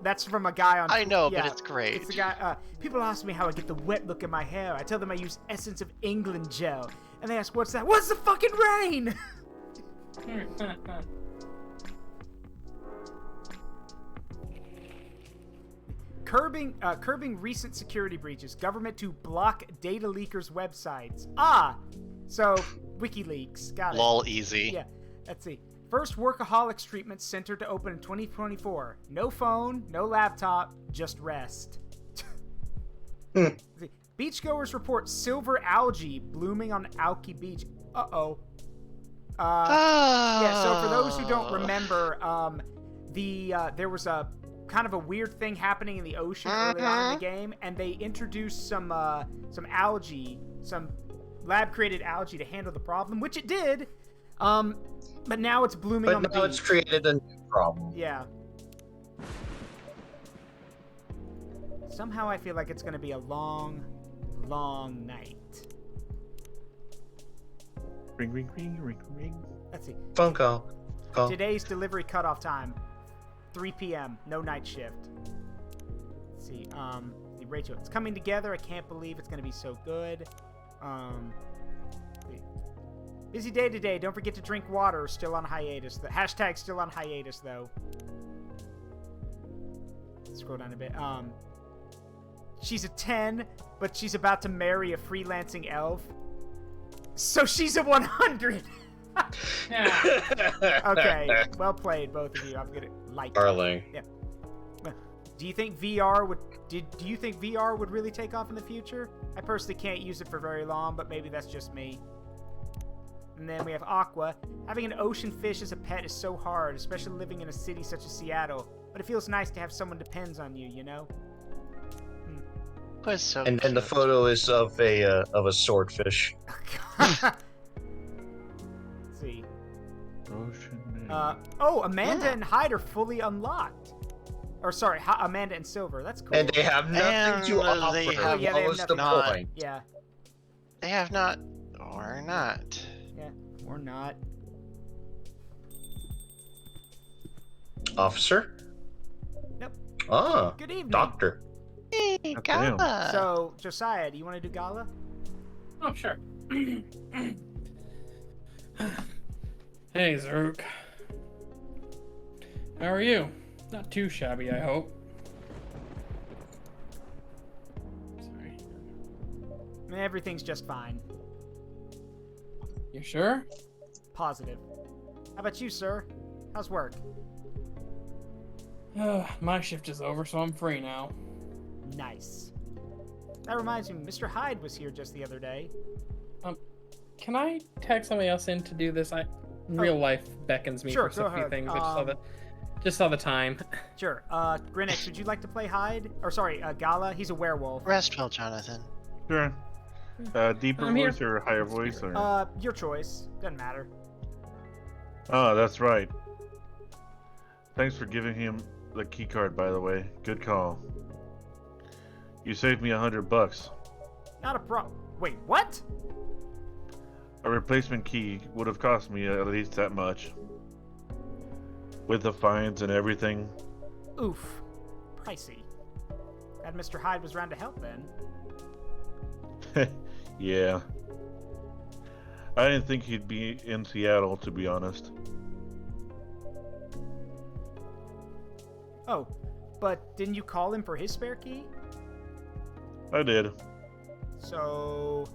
That's from a guy on. I know, yeah, but it's great. It's a guy. People ask me how I get the wet look in my hair. I tell them I use Essence of England gel, and they ask, "What's that?" What's the fucking rain? Curbing recent security breaches. Government to block data leakers' websites. Ah, so WikiLeaks. Got it. Lol easy. Yeah, let's see. First workaholics treatment center to open in 2024. No phone, no laptop, just rest. See. Beachgoers report silver algae blooming on Alki Beach. Uh-oh. Yeah, so for those who don't remember, there was a kind of a weird thing happening in the ocean early on in the game, and they introduced some algae, some lab-created algae to handle the problem, which it did. But now it's blooming on the beach. But now it's created a new problem. Yeah. Somehow I feel like it's going to be a long, long night. Ring, ring, ring, ring, ring. Let's see. Phone call. Today's delivery cutoff time, 3 p.m. No night shift. Let's see. Rachel, it's coming together. I can't believe it's going to be so good. See. Busy day today. Don't forget to drink water. Still on hiatus. The hashtag still on hiatus, though. scroll down a bit. She's a 10, but she's about to marry a freelancing elf. So she's a 100. Okay, well played, both of you. I'm gonna like. Darling. Yeah. Do you think VR would? Do you think VR would really take off in the future? I personally can't use it for very long, but maybe that's just me. And then we have Aqua. Having an ocean fish as a pet is so hard, especially living in a city such as Seattle. But it feels nice to have someone depends on you, you know? Was so And then the cute. photo is of a swordfish. Let's see. Ocean Man. Oh, Amanda Yeah. and Hyde are fully unlocked. Or sorry, Amanda and Silver. That's cool. And they have nothing to And offer. they Oh, have yeah, they What have was the nothing. point? Yeah, They have not, or not. yeah, or not. Officer? Nope. Ah, Good evening. doctor. Hey, damn. Gala. So, Josiah, do you want to do Gala? Oh, sure. Hey, Zaruk. How are you? Not too shabby, I hope. Sorry. Everything's just fine. You sure? Positive. How about you, sir? How's work? My shift is over, so I'm free now. Nice. That reminds me, Mr. Hyde was here just the other day. Can I tag somebody else in to do this? Real life beckons me Sure, for go a few ahead. things. I just saw the time. Sure. Greenwich, would you like to play Hyde? Or sorry, Gala? He's a werewolf. Rest well, Jonathan. Sure. Deeper I'm here. voice or higher voice? Or... Your choice. Doesn't matter. Oh, that's right. Thanks for giving him the key card, by the way. Good call. You saved me $100. Not a pro. Wait, what? A replacement key would have cost me at least that much. With the fines and everything. Oof. Pricey. Glad Mr. Hyde was around to help then. Yeah. I didn't think he'd be in Seattle, to be honest. Oh, but didn't you call him for his spare key? I did. So...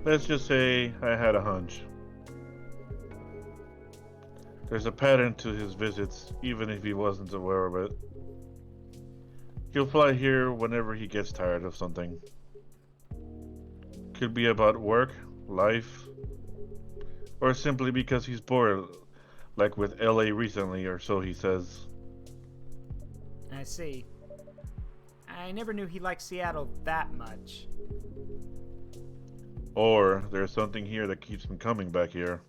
Let's just say I had a hunch. There's a pattern to his visits, even if he wasn't aware of it. He'll fly here whenever he gets tired of something. Could be about work, life, or simply because he's bored, like with LA recently, or so he says. I see. I never knew he liked Seattle that much. Or there's something here that keeps him coming back here.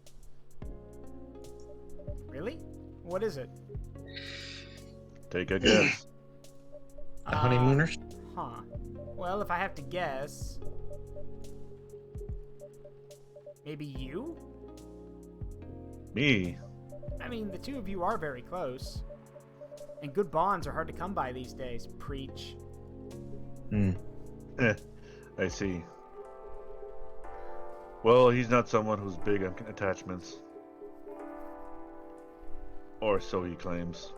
Really? What is it? Take a guess. The honeymooners? Huh. Well, if I have to guess... Maybe you? Me? I mean, the two of you are very close. And good bonds are hard to come by these days. Preach. I see. Well, he's not someone who's big on attachments. Or so he claims.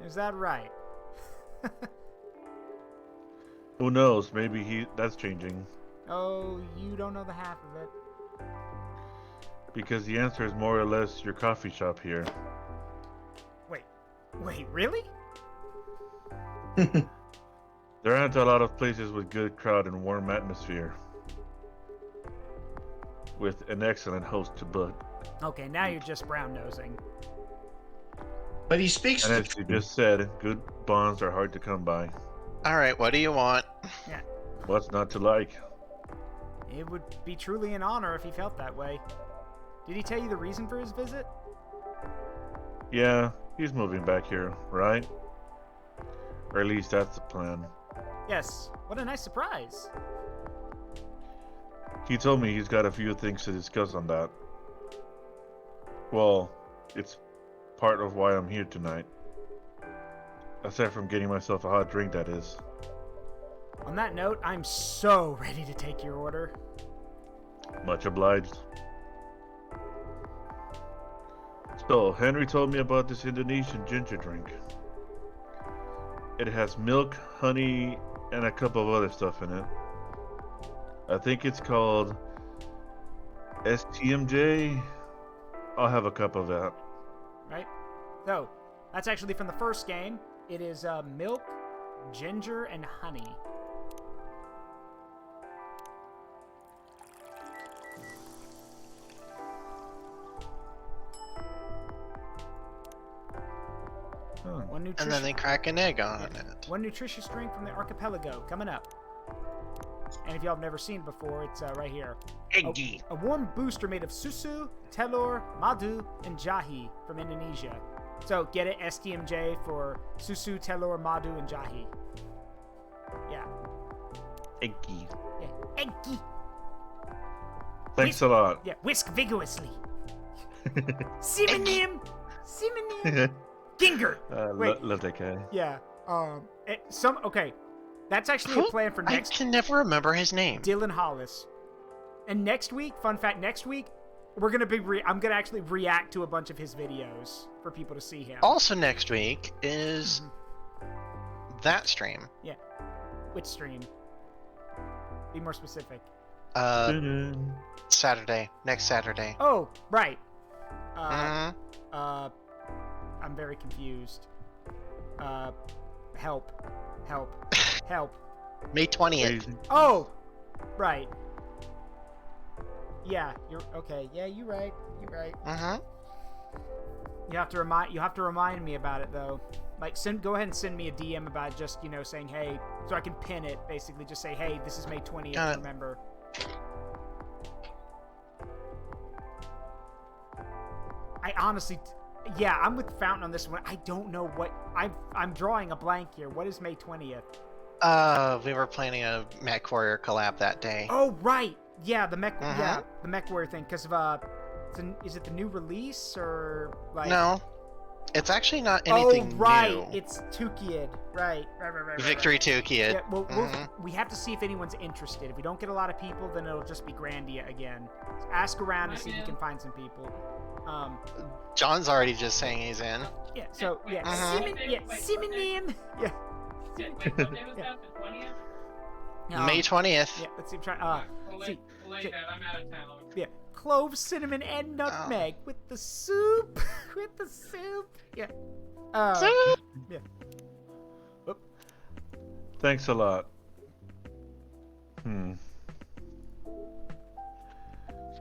Is that right? Who knows? Maybe that's changing. Oh, you don't know the half of it. Because the answer is more or less your coffee shop here. Wait, really? There aren't a lot of places with good crowd and warm atmosphere. With an excellent host to book. Okay, now you're just brown-nosing. But he speaks And the as you truth. just said, good bonds are hard to come by. Alright, what do you want? What's not to like? It would be truly an honor if he felt that way. Did he tell you the reason for his visit? Yeah, he's moving back here, right? Or at least that's the plan. Yes. What a nice surprise. He told me he's got a few things to discuss on that. Well, it's part of why I'm here tonight. Aside from getting myself a hot drink, that is. On that note, I'm so ready to take your order. Much obliged. So, Henry told me about this Indonesian ginger drink. It has milk, honey, and a couple of other stuff in it. I think it's called STMJ. I'll have a cup of that. Right? So, that's actually from the first game. It is milk, ginger, and honey. One And nutritious, then they crack an egg on it. one nutritious drink from the archipelago coming up. And if y'all have never seen it before, it's right here. Eggy. A warm booster made of susu, telur, madu, and jahi from Indonesia. So get it, STMJ for susu, telur, madu, and jahi. Yeah. Eggy. Yeah. Eggy. Thanks a lot. Yeah. Whisk vigorously. Synonym. Synonym. Ginger. Wait. Love that guy. Yeah. Okay. That's actually a plan for I next. can never remember his name. Dylan Hollis. And next week, fun fact, next week we're gonna be. I'm gonna actually react to a bunch of his videos for people to see him. Also next week is that stream. Yeah. Which stream? Be more specific. Dun-dun. Saturday. Next Saturday. Oh, right. Mhm. I'm very confused. Help. May 20th. Crazy. Oh, right. Yeah, you're okay. Yeah, you're right. You're right. Mhm. You have to remind me about it though. Like, go ahead and send me a DM about it, just saying hey, so I can pin it. Basically, just say hey, this is May 20th. Remember. I honestly, yeah, I'm with Fountain on this one. I don't know what I'm drawing a blank here. What is May 20th? We were planning a Mech Warrior collab that day. Oh right, yeah, the Mech, yeah, the Mech Warrior thing. Because of is it the new release or like? No, it's actually not anything Oh right, new. it's Tukid. Right. Victory 2 Kid. Yeah, well, we have to see if anyone's interested. If we don't get a lot of people, then it'll just be Grandia again. So ask around and see if you can find some people. John's already just saying he's in. Yeah. So yeah, Simonim. Yeah. Wait, what day was that? The 20th? May 20th. Yeah. Let's see. We'll See. lay that. I'm out of town. Yeah. Clove, cinnamon, and nutmeg with the soup. With the soup. Yeah. Yeah. Oop. Thanks a lot.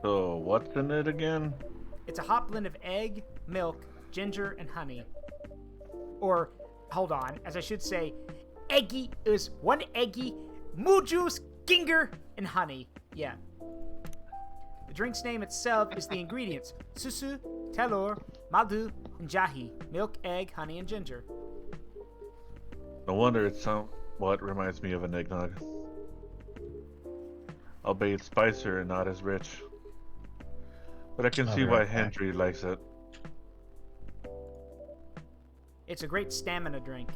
So, what's in it again? It's a hot blend of egg, milk, ginger, and honey. Or, hold on, as I should say, eggy is one eggy, mujus, ginger, and honey. Yeah. The drink's name itself is the ingredients: susu, telur, madu, and jahi. Milk, egg, honey, and ginger. No wonder it somewhat reminds me of an eggnog. I'll bet it's spicier and not as rich. But I can I'll see be why right back. Hendry likes it. It's a great stamina drink.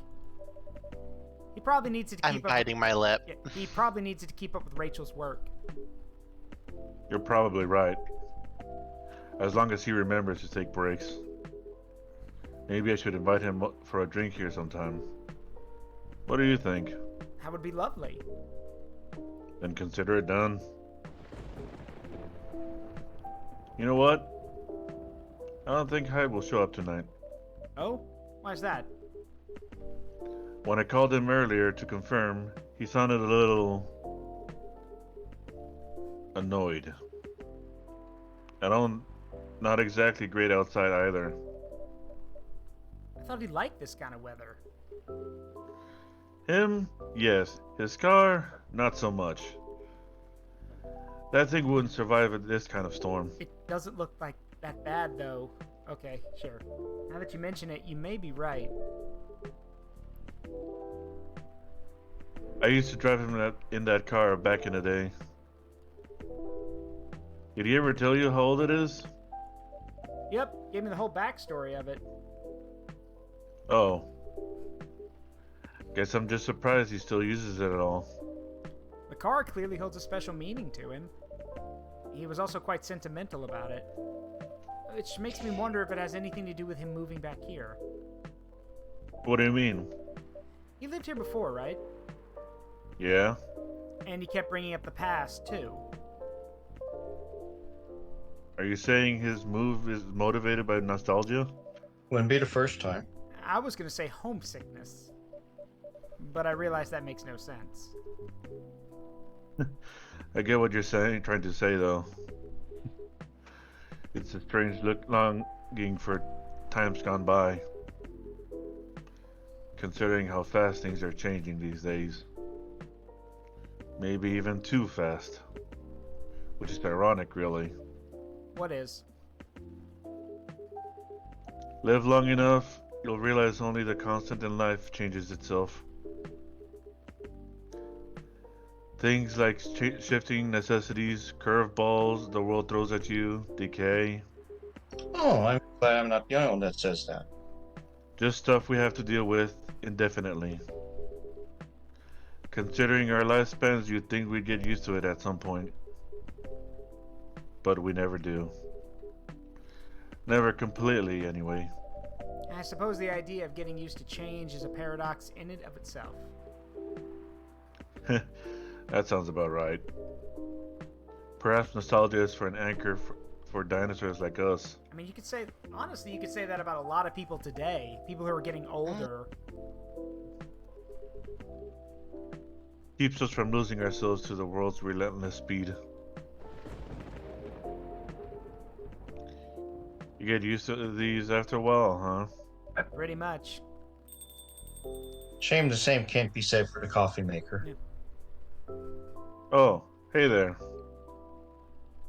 He probably needs it to I'm keep up. biting my lip. Yeah, he probably needs it to keep up with Rachel's work. You're probably right. As long as he remembers to take breaks. Maybe I should invite him for a drink here sometime. What do you think? That would be lovely. Then consider it done. You know what? I don't think Hyde will show up tonight. Oh? Why's that? When I called him earlier to confirm, he sounded a little annoyed. Not exactly great outside either. I thought he liked this kind of weather. Him, yes. His car, not so much. That thing wouldn't survive this kind of storm. It doesn't look like that bad, though. Okay, sure. Now that you mention it, you may be right. I used to drive him in that car back in the day. Did he ever tell you how old it is? Yep, gave me the whole backstory of it. Oh. Guess I'm just surprised he still uses it at all. The car clearly holds a special meaning to him. He was also quite sentimental about it. Which makes me wonder if it has anything to do with him moving back here. What do you mean? You lived here before, right? Yeah. And he kept bringing up the past, too. Are you saying his move is motivated by nostalgia? Wouldn't be the first time. I was going to say homesickness. But I realize that makes no sense. I get what you're trying to say, though. It's a strange longing for times gone by, considering how fast things are changing these days. Maybe even too fast. Which is ironic, really. What is? Live long enough, you'll realize only the constant in life changes itself. Things like shifting necessities, curveballs the world throws at you, decay. Oh, I'm glad I'm not the only one that says that. Just stuff we have to deal with indefinitely. Considering our lifespans, you'd think we'd get used to it at some point. But we never do. Never completely, anyway. I suppose the idea of getting used to change is a paradox in and of itself. That sounds about right. Perhaps nostalgia is for an anchor for dinosaurs like us. I mean, you could say, honestly, you could say that about a lot of people today. People who are getting older. Keeps us from losing ourselves to the world's relentless speed. You get used to these after a while, huh? Pretty much. Shame the same can't be said for the coffee maker. Yeah. Oh, hey there.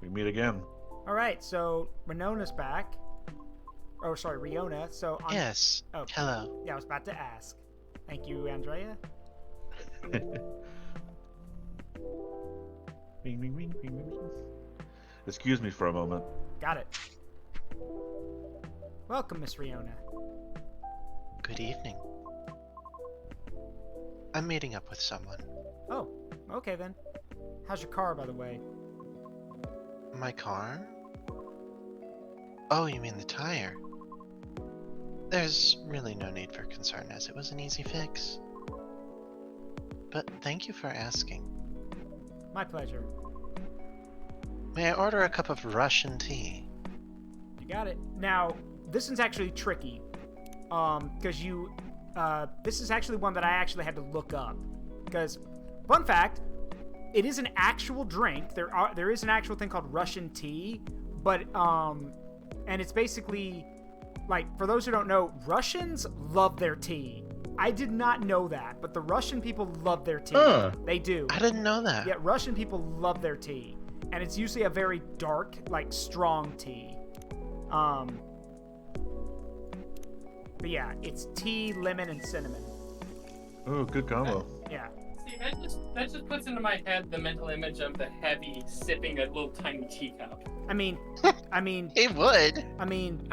We meet again. All right, so Renona's back. Oh, sorry, Riona. So Yes. Oh, Hello. yeah, I was about to ask. Thank you, Andrea. Excuse me for a moment. Got it. Welcome, Miss Riona. Good evening. I'm meeting up with someone. Oh, okay then. How's your car, by the way? My car? Oh, you mean the tire? There's really no need for concern, as it was an easy fix. But thank you for asking. My pleasure. May I order a cup of Russian tea? You got it. Now, this one's actually tricky. Because this is actually one that I actually had to look up. Because, fun fact, it is an actual drink. There is an actual thing called Russian tea, but, and it's basically, like, for those who don't know, Russians love their tea. I did not know that, but the Russian people love their tea. They do. I didn't know that. Yeah, Russian people love their tea. And it's usually a very dark, like, strong tea. But yeah, it's tea, lemon, and cinnamon. Oh, good combo. Yeah. See, that just puts into my head the mental image of the heavy sipping a little tiny teacup. I mean, It would. I mean,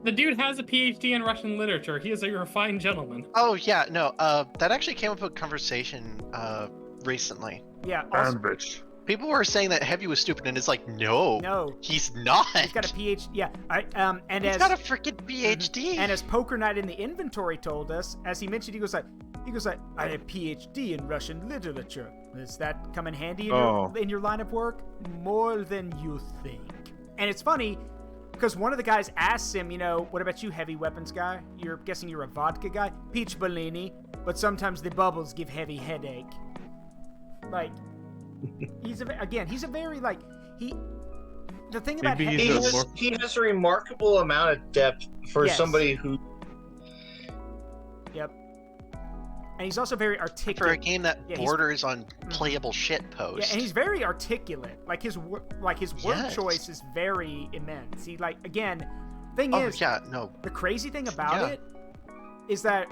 the dude has a PhD in Russian literature. He is a refined gentleman. Oh yeah, no. That actually came up in conversation recently. yeah. Also, Sandwich. People were saying that Heavy was stupid, and it's like, no, no, he's not. he's got a PhD. Yeah. And He's as got a freaking PhD. and as Poker Knight in the inventory told us, as he mentioned, he goes like, I have a PhD in Russian literature. Does that come in handy in your line of work? More than you think. And it's funny, because one of the guys asks him, what about you, heavy weapons guy? You're guessing you're a vodka guy? Peach Bellini, but sometimes the bubbles give heavy headache. Like, he's a very, like, the thing about Maybe He has a remarkable amount of depth for Yes. somebody who. Yep. And he's also very For a articulate. game that Yeah, borders on playable shit Yeah, post. and he's very articulate. Like his word Yes. choice is very immense. He thing Oh is, yeah, no. the crazy thing about Yeah. it is that,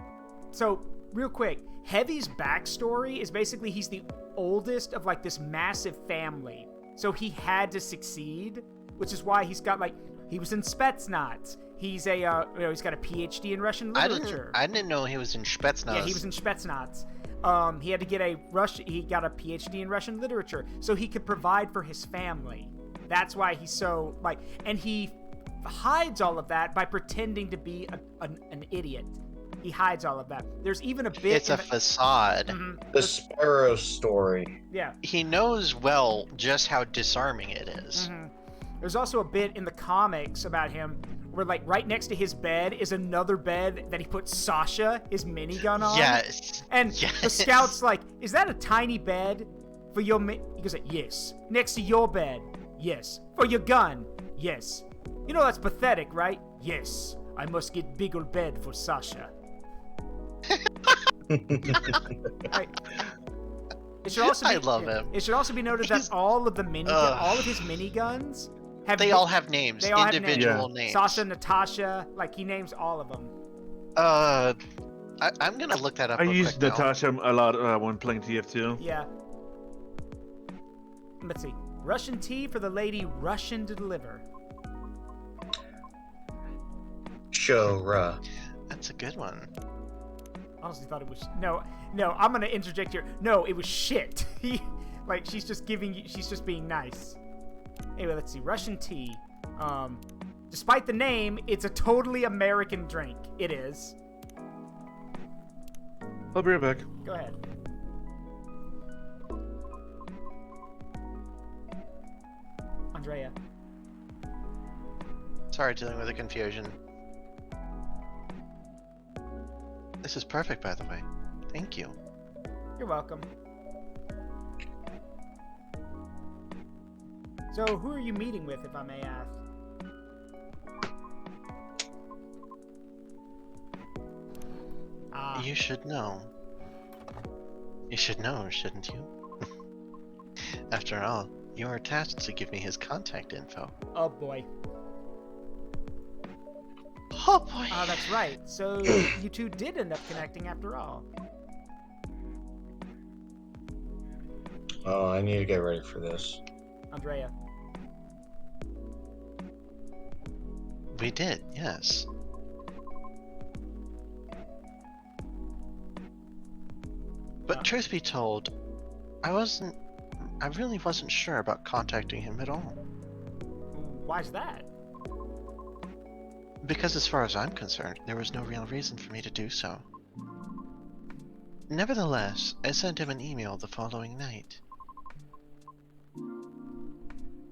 so real quick, Heavy's backstory is basically he's the oldest of like this massive family, so he had to succeed, which is why he's got he was in Spetsnaz. He's he's got a PhD in Russian literature. I didn't know he was in Spetsnaz. Yeah, he was in Spetsnaz. He had to get he got a PhD in Russian literature so he could provide for his family. That's why he's so and he hides all of that by pretending to be an idiot. He hides all of that. There's even a bit. It's a facade. Mhm. The Sparrow story. Yeah. He knows well just how disarming it is. Mhm. There's also a bit in the comics about him where, like, right next to his bed is another bed that he put Sasha, his minigun on. Yes. And Yes. the scout's like, "Is that a tiny bed for your?" He goes like, "Yes." Next to your bed, yes. For your gun, yes. You know that's pathetic, right? Yes. I must get bigger bed for Sasha. Right. It should also be, I love him. It should also be noted that He's- all of his miniguns have They all have names, they all have individual names. names. Sasha, Natasha, like he names all of them. I'm gonna look that up. I real use quick now. Natasha a lot when playing TF2. Yeah. Let's see. Russian tea for the lady Russian to deliver. Shora. That's a good one. Honestly thought it was no. I'm gonna interject here. No, it was shit. She's just being nice. Anyway, let's see. Russian tea. Despite the name, it's a totally American drink. It is. I'll be right back. Go ahead. Andrea. Sorry, dealing with the confusion. This is perfect, by the way. Thank you. You're welcome. So, who are you meeting with, if I may ask? Ah, You should know. You should know, shouldn't you? After all, you are tasked to give me his contact info. oh boy. Oh boy! Ah, that's right. So, you two did end up connecting after all. Oh, I need to get ready for this. Andrea. We did, yes. But truth be told, I really wasn't sure about contacting him at all. Why's that? Because as far as I'm concerned, there was no real reason for me to do so. Nevertheless, I sent him an email the following night.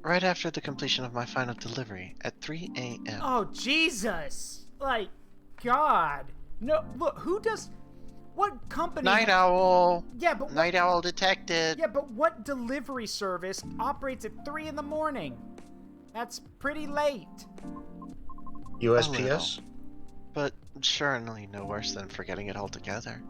Right after the completion of my final delivery at 3 a.m. Oh, Jesus! Like, God. No, look, who does... What company... Night Owl! Yeah, but Night Owl detected! Yeah, but what delivery service operates at 3 in the morning? That's pretty late. USPS? But certainly no worse than forgetting it altogether.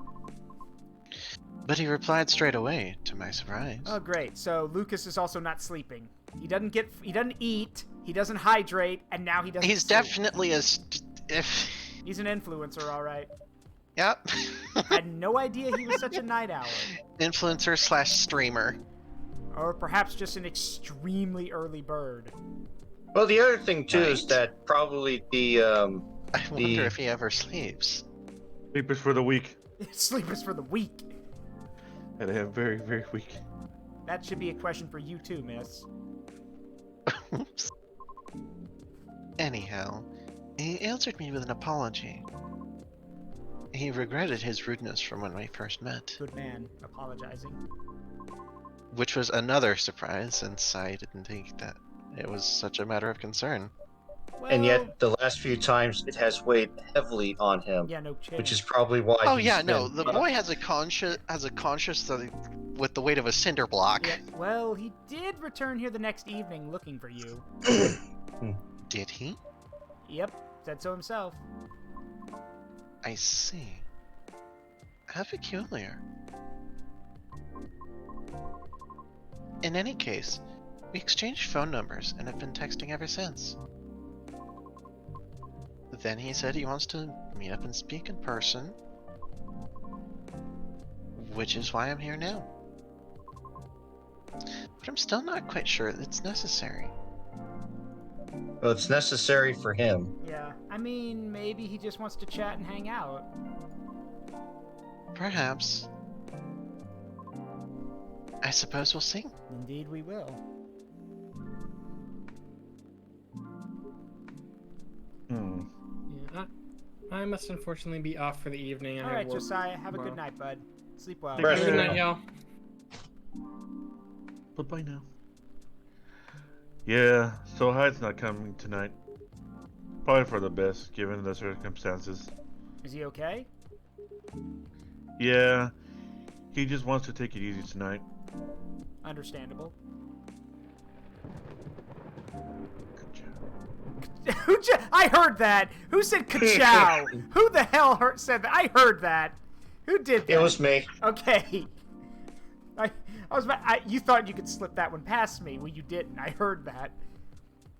But he replied straight away, to my surprise. Oh, great. So Lucas is also not sleeping. He doesn't eat, he doesn't hydrate, and now he doesn't He's sleep. definitely He's an influencer, all right. Yep. Had no idea he was such a night owl. Influencer slash streamer. Or perhaps just an extremely early bird. Well, the other thing too is Right. that probably the I wonder if he ever sleeps. Sleepers for the week. Sleepers for the week. And I have very, very weak. That should be a question for you too, miss. Oops. Anyhow, he answered me with an apology. He regretted his rudeness from when we first met, Good man, apologizing. which was another surprise since I didn't think that it was such a matter of concern. Well, and yet the last few times it has weighed heavily on him, yeah, no kidding. which is probably why. Oh he's yeah, no, been- the boy has a conscience with the weight of a cinder block. Yeah, well, he did return here the next evening looking for you. Did he? Yep, said so himself. I see. How peculiar. In any case, we exchanged phone numbers and have been texting ever since. Then he said he wants to meet up and speak in person, which is why I'm here now. But I'm still not quite sure it's necessary. Well, it's necessary for him. Yeah, I mean, maybe he just wants to chat and hang out. Perhaps. I suppose we'll see. Indeed we will. Hmm. Yeah, I must unfortunately be off for the evening. I All have right, work Josiah, have a tomorrow. good night, bud. Sleep well. Take care. Good night, y'all. Bye now. Yeah, so Hyde's not coming tonight. Probably for the best, given the circumstances. Is he okay? Yeah, he just wants to take it easy tonight. Understandable. Good job. I heard that. Who said ka-chow? Who the hell said that? I heard that. Who did that? It was me. Okay. You thought you could slip that one past me. Well, you didn't. I heard that.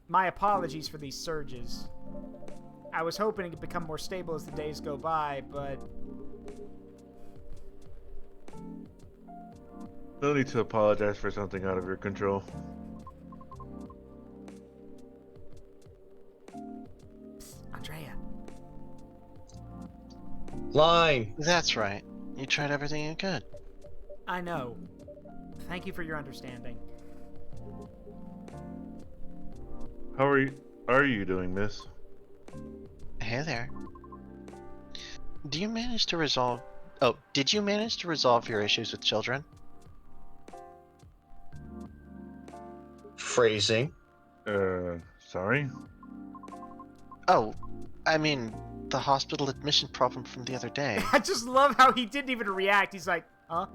My apologies for these surges. I was hoping it could become more stable as the days go by, but... No need to apologize for something out of your control. Psst, Andrea. Line. That's right. You tried everything you could. I know. Thank you for your understanding. How are you doing, miss? Hey there. Do you manage to resolve... Oh, did you manage to resolve your issues with children? Phrasing. Sorry? Oh, I mean, the hospital admission problem from the other day. I just love how he didn't even react. He's like, huh?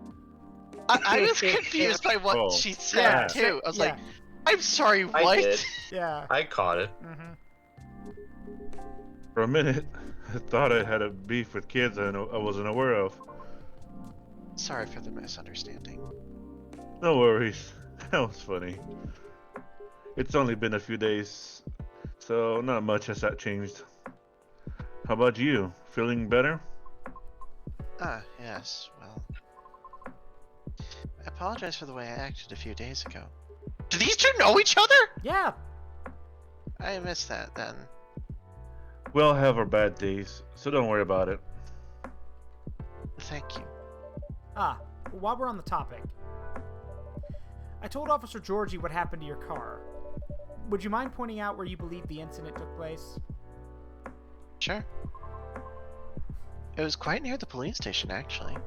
I was confused by what Oh. she said, Yeah, too. I was yeah. like, I'm sorry, I what? did. Yeah. I caught it. Mm-hmm. For a minute, I thought I had a beef with kids I wasn't aware of. Sorry for the misunderstanding. No worries. That was funny. It's only been a few days, so not much has that changed. How about you? Feeling better? Ah, yes, well... I apologize for the way I acted a few days ago. Do these two know each other? Yeah. I missed that, then. We all have our bad days, so don't worry about it. Thank you. Ah, while we're on the topic, I told Officer Georgie what happened to your car. Would you mind pointing out where you believe the incident took place? Sure. It was quite near the police station, actually.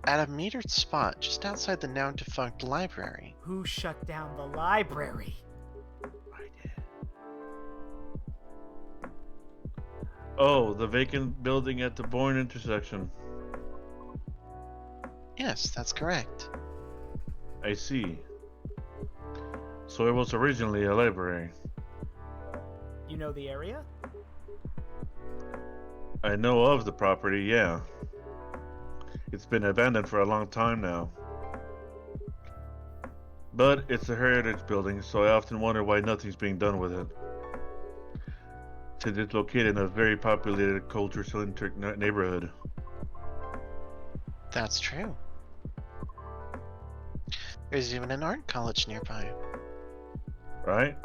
At a metered spot just outside the now defunct library. Who shut down the library? I did. Oh, the vacant building at the Bourne intersection. Yes, that's correct. I see. So it was originally a library. You know the area? I know of the property, yeah. It's been abandoned for a long time now. But it's a heritage building, so I often wonder why nothing's being done with it. Since it's located in a very populated culture-centric neighborhood. That's true. There's even an art college nearby. Right?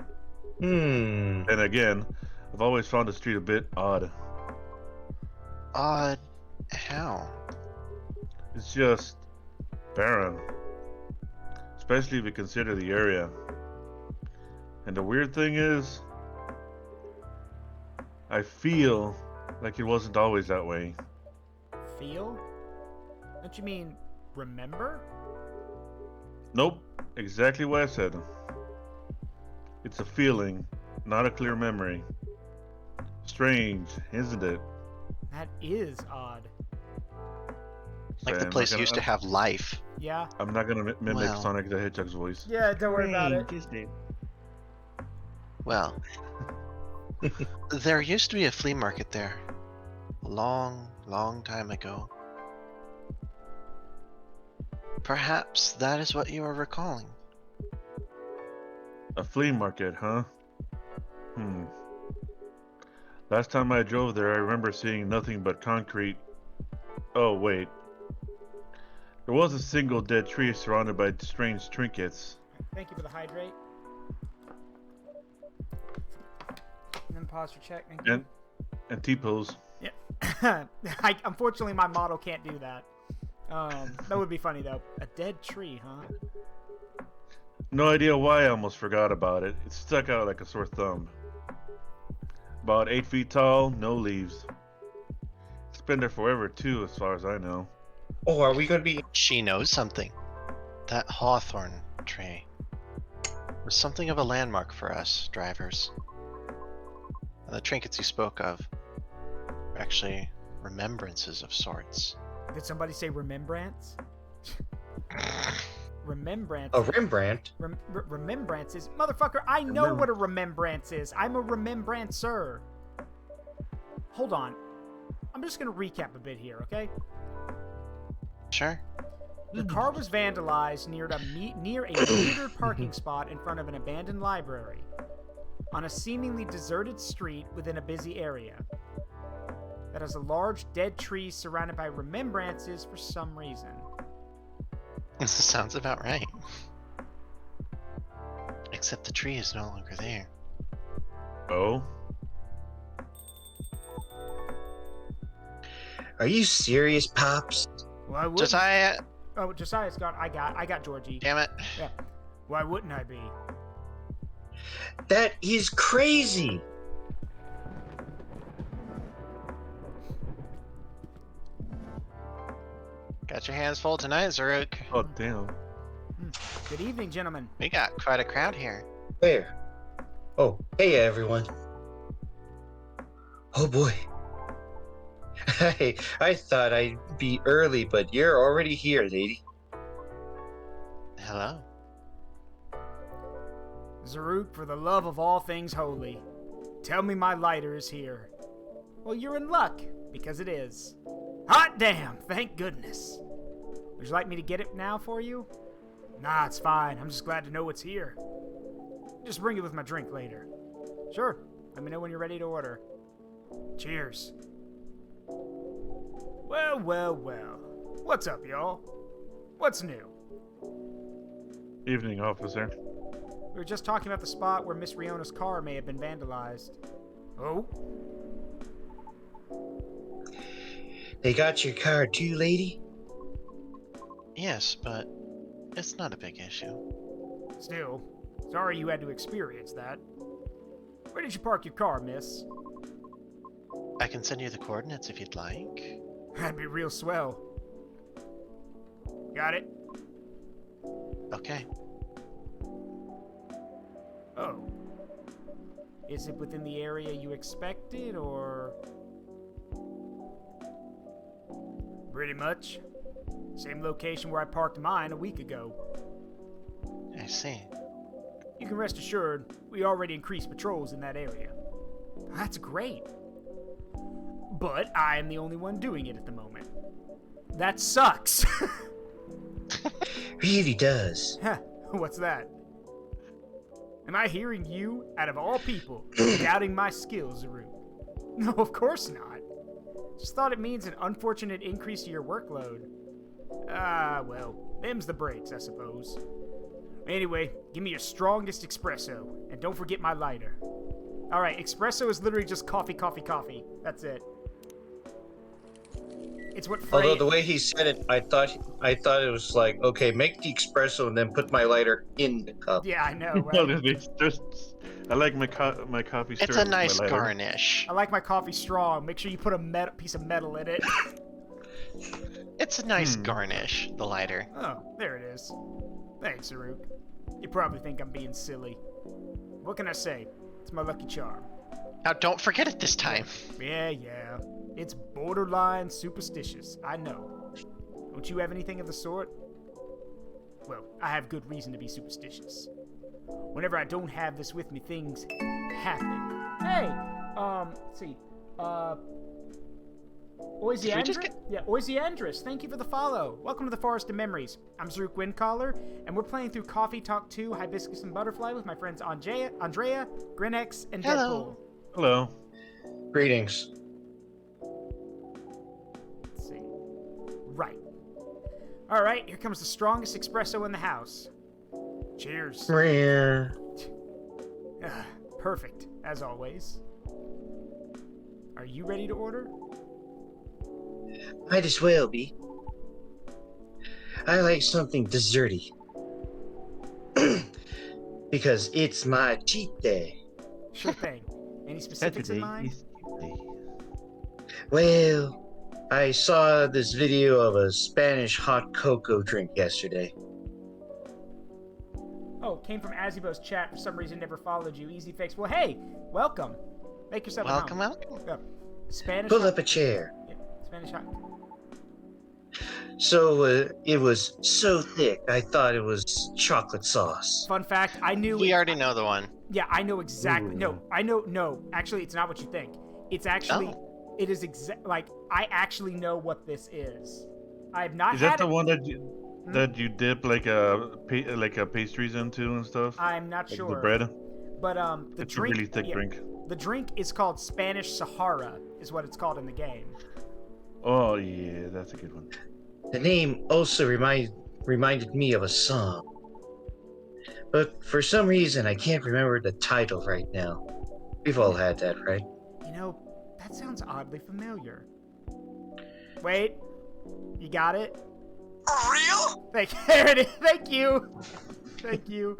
Hmm. And again, I've always found the street a bit odd. Odd. How? It's just barren. Especially if you consider the area. And the weird thing is, I feel like it wasn't always that way. Feel? Don't you mean remember? Nope, exactly what I said. It's a feeling, not a clear memory. Strange, isn't it? That is odd. Like Say, the I'm place not gonna- used to have life. Yeah. I'm not gonna mimic Well. Sonic the Hedgehog's voice. Yeah, don't worry about it. Disney. Well, there used to be a flea market there. A long, long time ago. Perhaps that is what you are recalling. A flea market, huh? Last time I drove there, I remember seeing nothing but concrete. Oh, wait. There was a single dead tree surrounded by strange trinkets. Thank you for the hydrate. And then pause for check. Thank you. And T-pose. Yeah. Unfortunately, my model can't do that. That would be funny, though. A dead tree, huh? No idea why I almost forgot about it. It stuck out like a sore thumb. About 8 feet tall, no leaves. It's been there forever too, as far as I know. Oh, are we gonna be? She knows something. That hawthorn tree was something of a landmark for us drivers. And the trinkets you spoke of are actually remembrances of sorts. Did somebody say remembrance? Remembrance. A Rembrandt? Remembrances? Motherfucker, I know what a remembrance is. I'm a remembrancer. Hold on. I'm just gonna recap a bit here, okay? Sure. Your car was vandalized near a metered parking spot in front of an abandoned library on a seemingly deserted street within a busy area that has a large dead tree surrounded by remembrances for some reason. This sounds about right. Except the tree is no longer there. Oh? Are you serious, Pops? Why wouldn't? Josiah! Oh, Josiah's gone. I got Georgie. Damn it. Yeah. Why wouldn't I be? That is crazy. Got your hands full tonight, Zaruk. Oh, damn. Good evening, gentlemen. We got quite a crowd here. Where? Oh, hey everyone. Oh boy. I thought I'd be early, but you're already here, lady. Hello. Zaruk, for the love of all things holy, tell me my lighter is here. Well, you're in luck, because it is. Hot damn, thank goodness. Would you like me to get it now for you? Nah, it's fine. I'm just glad to know it's here. Just bring it with my drink later. Sure. Let me know when you're ready to order. Cheers. Well, well, well. What's up, y'all? What's new? Evening, officer. We were just talking about the spot where Miss Riona's car may have been vandalized. Oh? They got your car too, lady? Yes, but it's not a big issue. Still, sorry you had to experience that. Where did you park your car, miss? I can send you the coordinates if you'd like. That'd be real swell. Got it? Okay. Oh. Is it within the area you expected, or...? Pretty much. Same location where I parked mine a week ago. I see. You can rest assured, we already increased patrols in that area. That's great. But I am the only one doing it at the moment. That sucks. Really does. Huh, what's that? Am I hearing you, out of all people, doubting my skills, Zaruk? No, of course not. Just thought it means an unfortunate increase to your workload. Ah, well, them's the breaks, I suppose. Anyway, give me your strongest espresso, and don't forget my lighter. Alright, espresso is literally just coffee, coffee, coffee. That's it. It's what Frey... Although the way he said it, I thought it was like, okay, make the espresso and then put my lighter in the cup. Yeah, I know, No, right? I like my coffee stirred It's a with my nice lighter. garnish. I like my coffee strong. Make sure you put a piece of metal in it. It's a nice garnish, the lighter. Oh, there it is. Thanks, Zaruk. You probably think I'm being silly. What can I say? It's my lucky charm. Now don't forget it this time. Yeah. It's borderline superstitious, I know. Don't you have anything of the sort? Well, I have good reason to be superstitious. Whenever I don't have this with me, things happen. Hey! Let's see. Oisiandris, thank you for the follow. Welcome to the Forest of Memories. I'm Zaruk Windcaller, and we're playing through Coffee Talk 2, Hibiscus and Butterfly with my friends Andrea, Grinex, and Hello. Deadpool. Hello. Greetings. Let's see. Right. Alright, here comes the strongest espresso in the house. Cheers. Perfect, as always. Are you ready to order? Might as well be. I like something desserty. Because it's my cheat day. Sure thing. Any specifics in Saturday mind? is Tuesday. Well, I saw this video of a Spanish hot cocoa drink yesterday. Oh, it came from Azibo's chat. For some reason, never followed you. Easy fix. Well, hey, welcome. Make yourself Welcome, at home. welcome. Spanish. Pull hot- up a chair. Yeah, Spanish hot. So it was so thick, I thought it was chocolate sauce. Fun fact: I knew. We already know the one. Yeah, I know exactly. Ooh. No, I know. No, actually, it's not what you think. It's actually. Oh. It is like I actually know what this is. I have not Is had that the it. one that you dip like a pastries into and stuff? I'm not Like sure. the bread. But the It's drink. a really thick yeah, drink. The drink is called Spanish Sahara, is what it's called in the game. Oh yeah, that's a good one. The name also reminded me of a song. But for some reason, I can't remember the title right now. We've all had that, right? You know, that sounds oddly familiar. Wait, you got it? For real? There it is. Thank you. Thank you.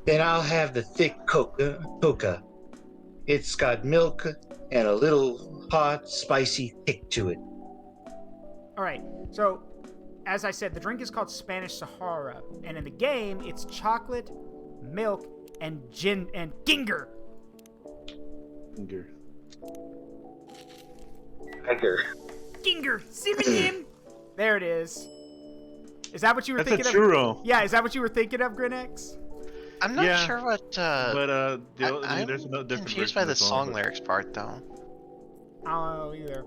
Then I'll have the thick coca. It's got milk and a little hot, spicy kick to it. All right. So, as I said, the drink is called Spanish Sahara, and in the game, it's chocolate, milk, and gin and ginger. Finger. Ginger. Simeon. There it is. Is that what you were That's a thinking of? churro. Yeah. Is that what you were thinking of, Grinex? I'm not Yeah. sure what. But I'm there's no different confused version by of the song but- lyrics part, though. I don't know either.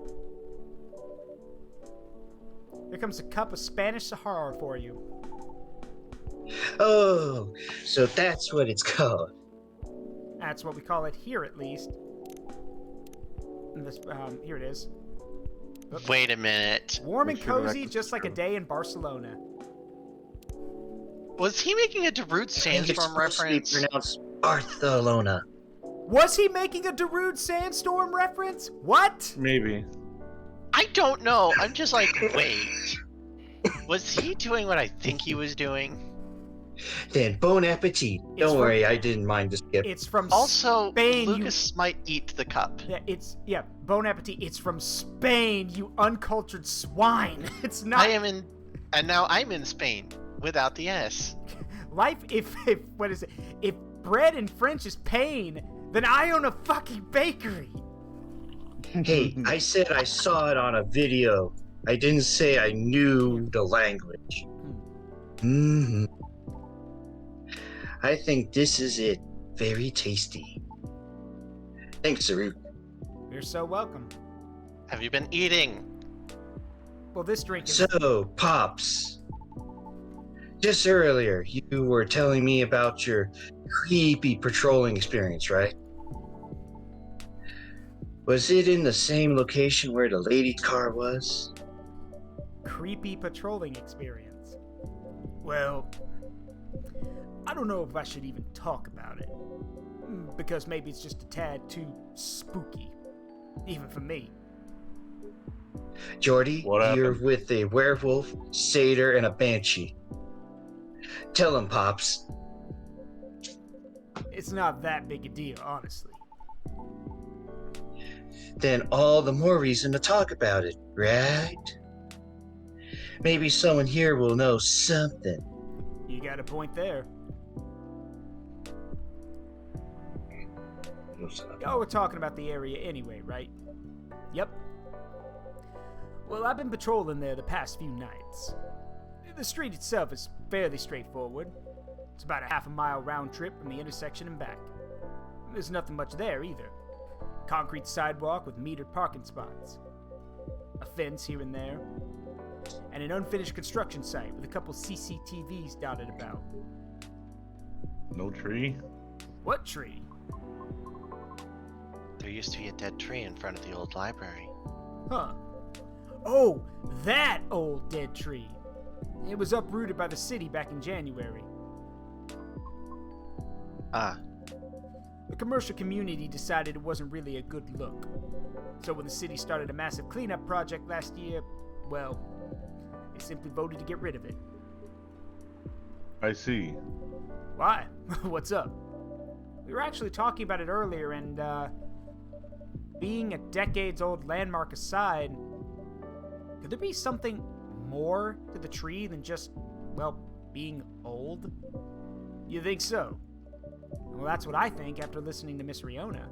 Here comes a cup of Spanish Sahara for you. Oh, so that's what it's called. That's what we call it here, at least. And this, here it is. Wait a minute. Warm and Make sure that cozy, is just like a true. day in Barcelona. Was he making a Darude I think it's Sandstorm supposed to be reference? pronounced Barcelona. Was he making a Darude Sandstorm reference? What? Maybe. I don't know. I'm just like, wait. Was he doing what I think he was doing? Then bon appetit. It's Don't from- worry, I didn't mind the skip. It's from Also, Spain. Lucas might eat the cup. Yeah, bon appetit. It's from Spain, you uncultured swine. It's not. I am in, and now I'm in Spain without the S. Life, if what is it? If bread in French is pain, then I own a fucking bakery. Hey, I said I saw it on a video. I didn't say I knew the language. Hmm. I think this is it. Very tasty. Thanks, Zaruk. You're so welcome. Have you been eating? Well, this drink is. So, Pops. Just earlier, you were telling me about your creepy patrolling experience, right? Was it in the same location where the lady's car was? Creepy patrolling experience. Well, I don't know if I should even talk about it. Because maybe it's just a tad too spooky. Even for me. Jordy, What you're happened? with a werewolf, satyr, and a banshee. Tell him, Pops. It's not that big a deal, honestly. Then all the more reason to talk about it, right? Maybe someone here will know something. You got a point there. Y'all were talking about the area anyway, right? Yep. Well, I've been patrolling there the past few nights. The street itself is fairly straightforward. It's about a half a mile round trip from the intersection and back. There's nothing much there either. Concrete sidewalk with metered parking spots. A fence here and there. And an unfinished construction site with a couple CCTVs dotted about. No tree. What tree? There used to be a dead tree in front of the old library. Huh. Oh, that old dead tree. It was uprooted by the city back in January. Ah, The commercial community decided it wasn't really a good look. So when the city started a massive cleanup project last year, well, they simply voted to get rid of it. I see. Why? What's up? We were actually talking about it earlier, and, being a decades-old landmark aside, could there be something more to the tree than just, well, being old? You think so? Well, that's what I think after listening to Miss Riona.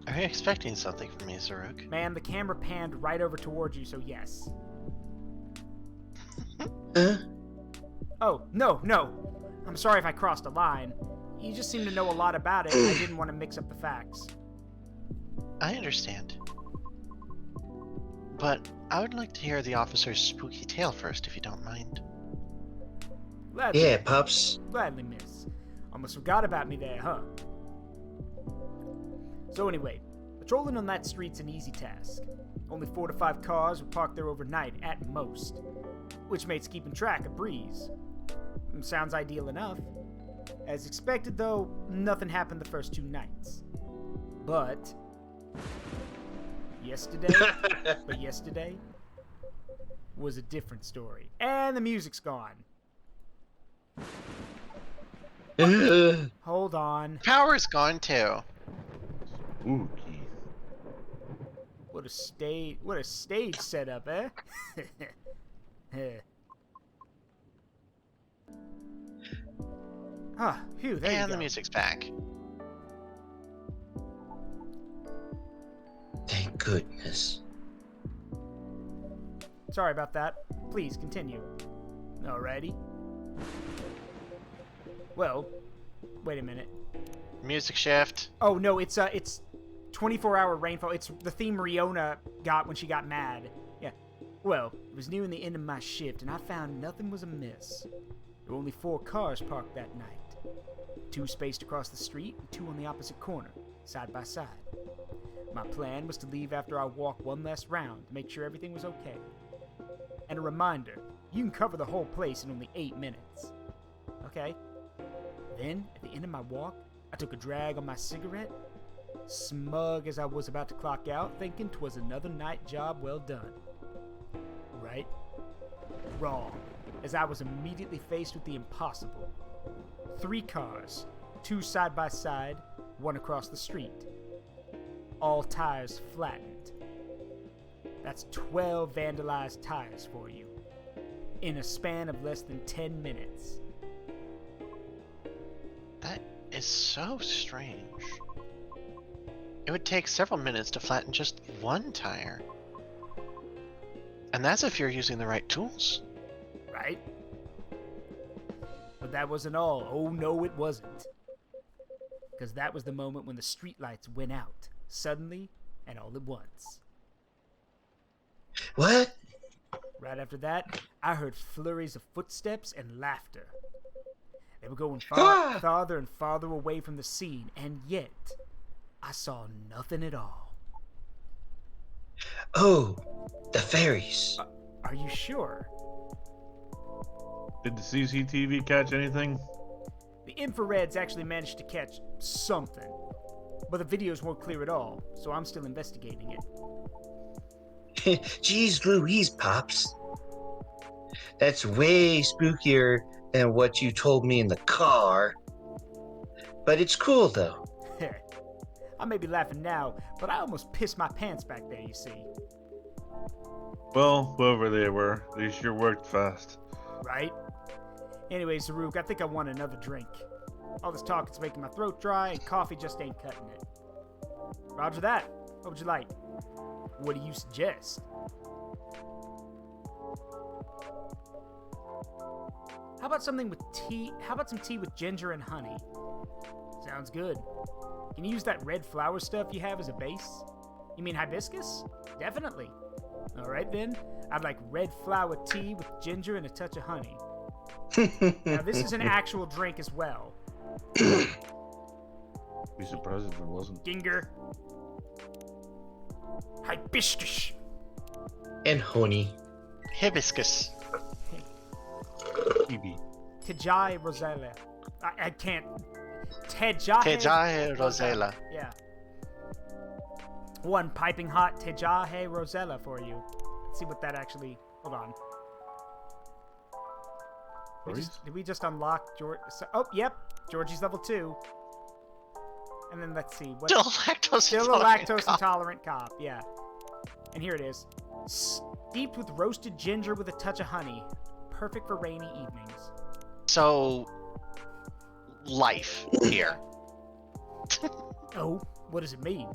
Are you expecting something from me, Zaruk? Ma'am, the camera panned right over towards you, so yes. Huh? Oh, no. I'm sorry if I crossed a line. You just seem to know a lot about it, and I didn't want to mix up the facts. I understand. But I would like to hear the officer's spooky tale first, if you don't mind. Gladly, Yeah, Pops. Gladly, miss. Almost forgot about me there, huh? So anyway, patrolling on that street's an easy task. Only 4 to 5 cars were parked there overnight at most, which makes keeping track a breeze. Sounds ideal enough. As expected, though, nothing happened the first 2 nights. But yesterday was a different story. And the music's gone. Hold on. Power's gone too. Spooky. What a stage setup, eh? Phew, there you And go. the music's back. Thank goodness. Sorry about that. Please continue. Alrighty. Well, wait a minute. Music shift. Oh no, it's 24-hour rainfall. It's the theme Riona got when she got mad. Yeah. Well, it was nearing the end of my shift, and I found nothing was amiss. There were only 4 cars parked that night. 2 spaced across the street, and 2 on the opposite corner, side by side. My plan was to leave after I walked one last round to make sure everything was okay. And a reminder, you can cover the whole place in only 8 minutes. Okay? Then, at the end of my walk, I took a drag on my cigarette, smug as I was about to clock out, thinking 'twas another night job well done. Right? Wrong, as I was immediately faced with the impossible. 3 cars, 2 side by side, 1 across the street. All tires flattened. That's 12 vandalized tires for you, in a span of less than 10 minutes. That is so strange. It would take several minutes to flatten just 1 tire. And that's if you're using the right tools. Right? But that wasn't all. Oh no, it wasn't. Because that was the moment when the streetlights went out, suddenly and all at once. What? Right after that, I heard flurries of footsteps and laughter. They were going farther and farther away from the scene, and yet, I saw nothing at all. Oh, the fairies. Are you sure? Did the CCTV catch anything? The infrareds actually managed to catch something, but the videos weren't clear at all, so I'm still investigating it. Jeez Louise, Pops. That's way spookier than what you told me in the car. But it's cool, though. I may be laughing now, but I almost pissed my pants back there, you see. Well, whoever they were, they sure worked fast. Right? Anyway, Zaruk, I think I want another drink. All this talk is making my throat dry, and coffee just ain't cutting it. Roger that. What would you like? What do you suggest? How about something with tea? How about some tea with ginger and honey? Sounds good. Can you use that red flower stuff you have as a base? You mean hibiscus? Definitely. Alright then, I'd like red flower tea with ginger and a touch of honey. Now this is an actual drink as well. Be surprised if it wasn't. Ginger. Hibiscus. And honey. Hibiscus. Kiwi. Tejai Rosella. I can't. Tejai Tejahe Rosella. Yeah. 1 piping hot Tejahe Rosella for you. Let's see what that actually. Hold on. Did we just unlock George? Oh, yep. Georgie's level 2. And then let's see. Still lactose Still a intolerant lactose cop. intolerant cop, yeah. And here it is. Steeped with roasted ginger with a touch of honey. Perfect for rainy evenings. So, life here. Oh, what does it mean?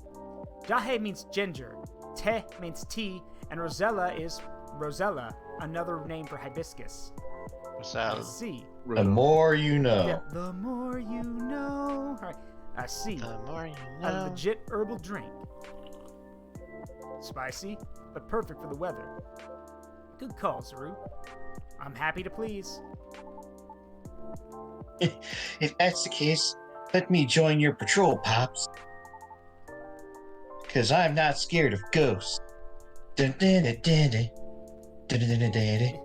Jahe means ginger. Te means tea. And Rosella is Rosella, another name for hibiscus. So, Let's see. The more you know. Yeah, the more you know. All right. I see. the more you A know. legit herbal drink. Spicy, but perfect for the weather. Good call, Zaruk. I'm happy to please. If that's the case, let me join your patrol, Pops. Because I'm not scared of ghosts. Dun-dun-dun-dun-dun. Dun-dun-dun-dun-dun.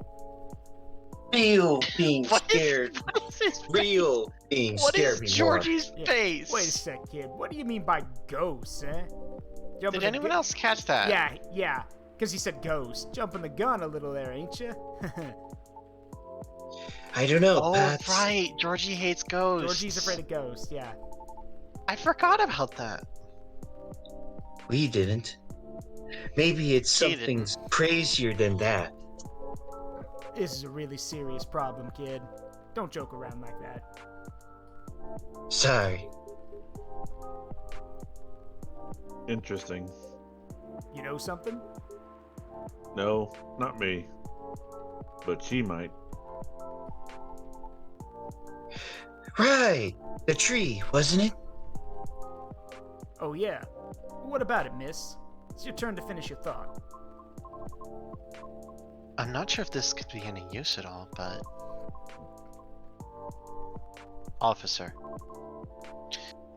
Real being What is- scared. what is this? Real being What scared is me Georgie's Yeah. face? Wait a sec, kid. What do you mean by ghosts, eh? Did anyone else catch that? Yeah. Because he said ghost. Jumping the gun a little there, ain't you? more. I don't know, Oh, Pops. right. Georgie hates ghosts. Georgie's afraid of ghosts, yeah. I forgot about that. We didn't. Maybe it's He something crazier than that. This is a really serious problem, kid. Don't joke around like that. Sorry. Interesting. You know something? No, not me. But she might. Right. The tree, wasn't it? Oh, yeah. What about it, miss? It's your turn to finish your thought. I'm not sure if this could be any use at all, but... Officer,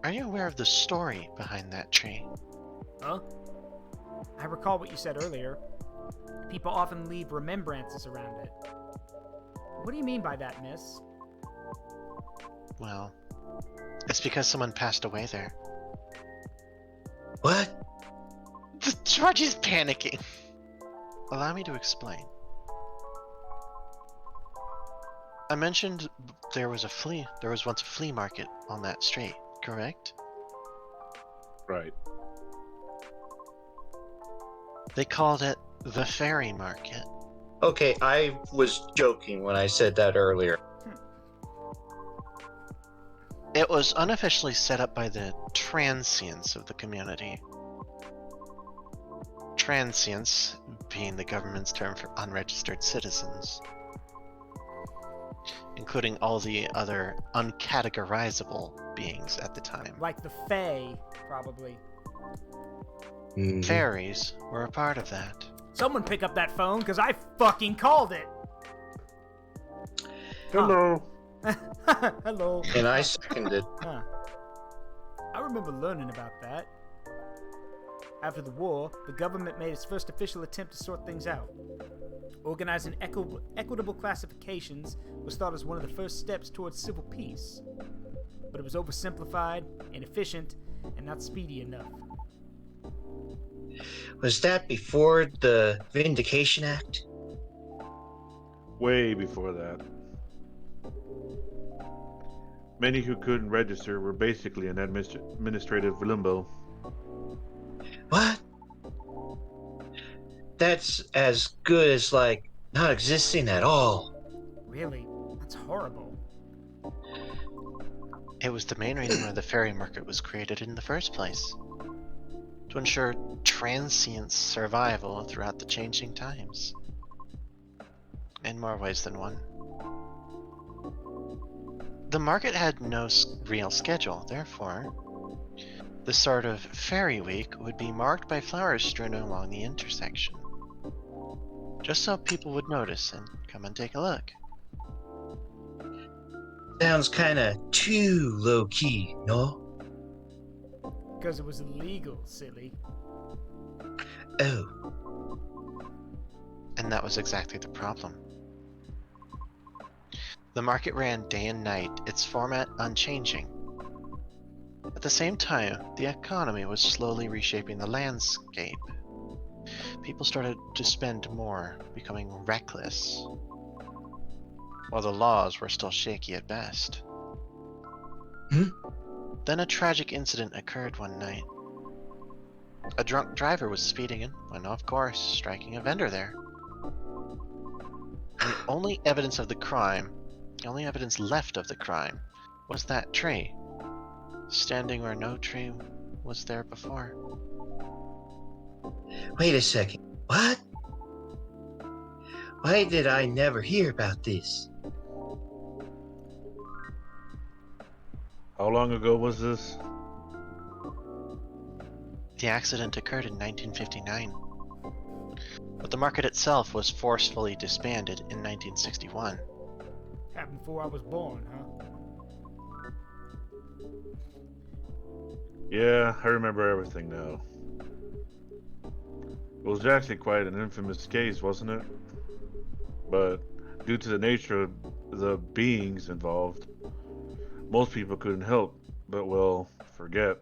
are you aware of the story behind that tree? Huh? I recall what you said earlier. People often leave remembrances around it. What do you mean by that, miss? Well, it's because someone passed away there. What? Georgie's panicking. Allow me to explain. I mentioned there was once a flea market on that street, correct? Right. They called it the fairy market. Okay, I was joking when I said that earlier. It was unofficially set up by the transients of the community. Transients being the government's term for unregistered citizens, including all the other uncategorizable beings at the time. Like the Fae, probably. Mhm. Fairies were a part of that. Someone pick up that phone, because I fucking called it! Hello. Hello. And I seconded. Huh. I remember learning about that. After the war, the government made its first official attempt to sort things out. Organizing equitable classifications was thought as one of the first steps towards civil peace. But it was oversimplified, inefficient, and not speedy enough. Was that before the Vindication Act? Way before that. Many who couldn't register were basically in administrative limbo. What? That's as good as, like, not existing at all. Really? That's horrible. It was the main reason why the fairy market was created in the first place. To ensure transient survival throughout the changing times. In more ways than one. The market had no real schedule, therefore, the start of Fairy Week would be marked by flowers strewn along the intersection. Just so people would notice and come and take a look. Sounds kinda too low-key, no? Because it was illegal, silly. Oh. And that was exactly the problem. The market ran day and night, its format unchanging. At the same time, the economy was slowly reshaping the landscape. People started to spend more, becoming reckless. while the laws were still shaky at best. Hmm? Then a tragic incident occurred one night. A drunk driver was speeding and went off course, striking a vendor there. And the only evidence left of the crime, was that tree, standing where no tree was there before. Wait a second. What? Why did I never hear about this? How long ago was this? The accident occurred in 1959, but the market itself was forcefully disbanded in 1961. Happened before I was born, huh? Yeah, I remember everything now. It was actually quite an infamous case, wasn't it? But due to the nature of the beings involved, most people couldn't help but, well, forget.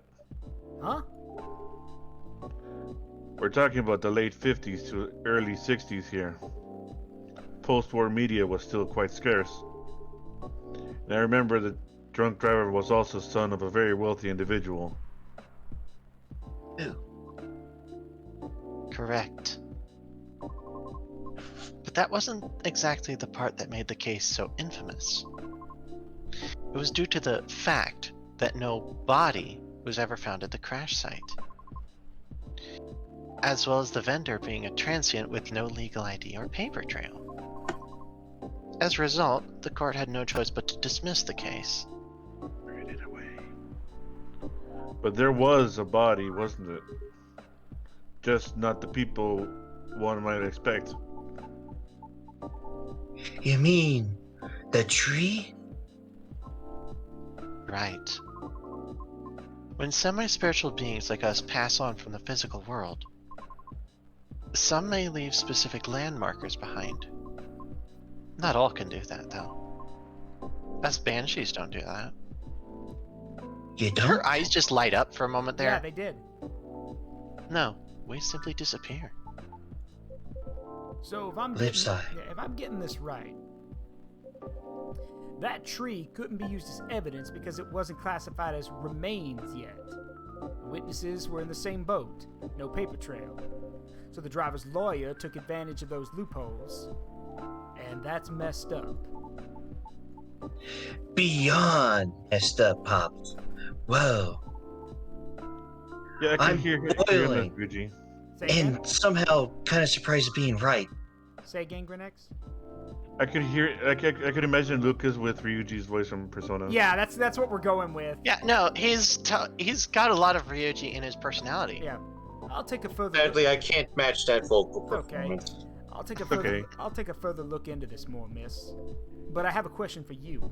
Huh? We're talking about the late 50s to early 60s here. Post-war media was still quite scarce. And I remember the drunk driver was also son of a very wealthy individual. Who? Correct. But that wasn't exactly the part that made the case so infamous. It was due to the fact that no body was ever found at the crash site, as well as the vendor being a transient with no legal ID or paper trail. As a result, the court had no choice but to dismiss the case. Buried it away. But there was a body, wasn't it? Just not the people one might expect. You mean the tree? Right. When semi-spiritual beings like us pass on from the physical world, some may leave specific landmarkers behind. Not all can do that, though. Us banshees don't do that. You Did don't? her eyes just light up for a moment there? Yeah, they did. No, we simply disappear. So if I'm Left getting, side. yeah, if I'm getting this right, that tree couldn't be used as evidence because it wasn't classified as remains yet. Witnesses were in the same boat, no paper trail. So the driver's lawyer took advantage of those loopholes, and that's messed up. Beyond messed up, Pops. Whoa. Yeah, I can I'm hear boiling. that, Ryuji. Say again? And somehow kind of surprised at being right. Say again, Grenex? I could hear. I could imagine Lucas with Ryuji's voice from Persona. Yeah, that's what we're going with. Yeah, no, he's got a lot of Ryuji in his personality. Yeah. I'll take a further Sadly, I can't match that vocal Okay. performance. I'll take a further Okay. I'll take a further look into this more, miss. But I have a question for you.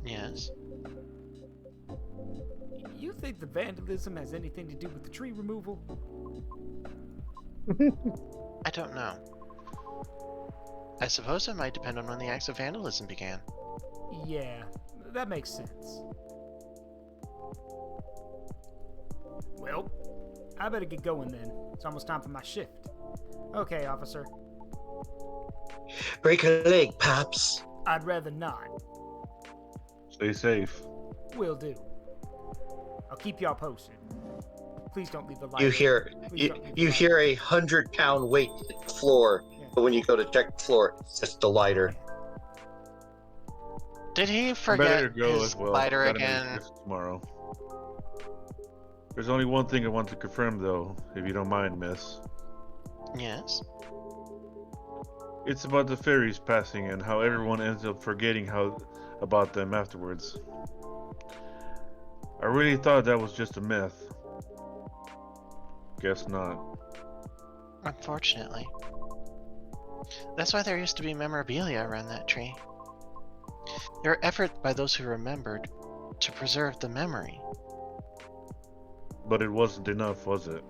Yes. You think the vandalism has anything to do with the tree removal? I don't know. I suppose it might depend on when the acts of vandalism began. Yeah, that makes sense. Well, I better get going then. It's almost time for my shift. Okay, officer. Break a leg, Pops. I'd rather not. Stay safe. Will do. I'll keep y'all posted. Please don't leave the light. You hear Please don't leave the you light. hear a 100-pound weight hit the floor, but when you go to check the floor, it's just the lighter. Did he I better forget go his as well. lighter Gotta make again? this tomorrow. There's only one thing I want to confirm, though, if you don't mind, miss. Yes. It's about the fairies passing and how everyone ends up forgetting about them afterwards. I really thought that was just a myth. Guess not. Unfortunately. That's why there used to be memorabilia around that tree. There were efforts by those who remembered to preserve the memory. But it wasn't enough, was it?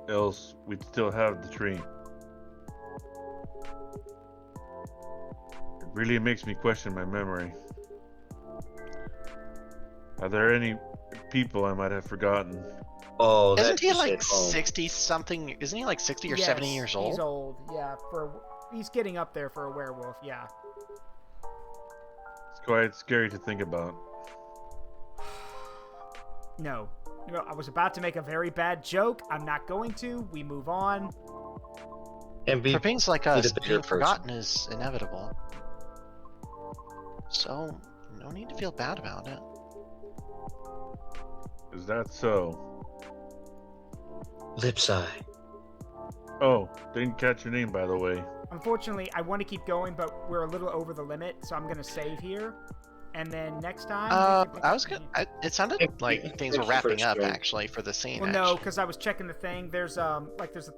Else, we'd still have the tree. It really makes me question my memory. Are there any people I might have forgotten? Oh, Isn't that's he just like at home. 60 something? Isn't he like 60 or 70 years He's old? old. Yeah, he's getting up there for a werewolf, yeah. It's quite scary to think about. No. I was about to make a very bad joke. I'm not going to. We move on. And For things like be us, the bigger being person. forgotten is inevitable. So, no need to feel bad about it. Is that so? Lipseye. Oh, didn't catch your name, by the way. Unfortunately, I want to keep going, but we're a little over the limit, so I'm going to save here. And then next time... I was gonna. It sounded like things were wrapping up, actually, for the scene. Well, no, because I was checking the thing. There's a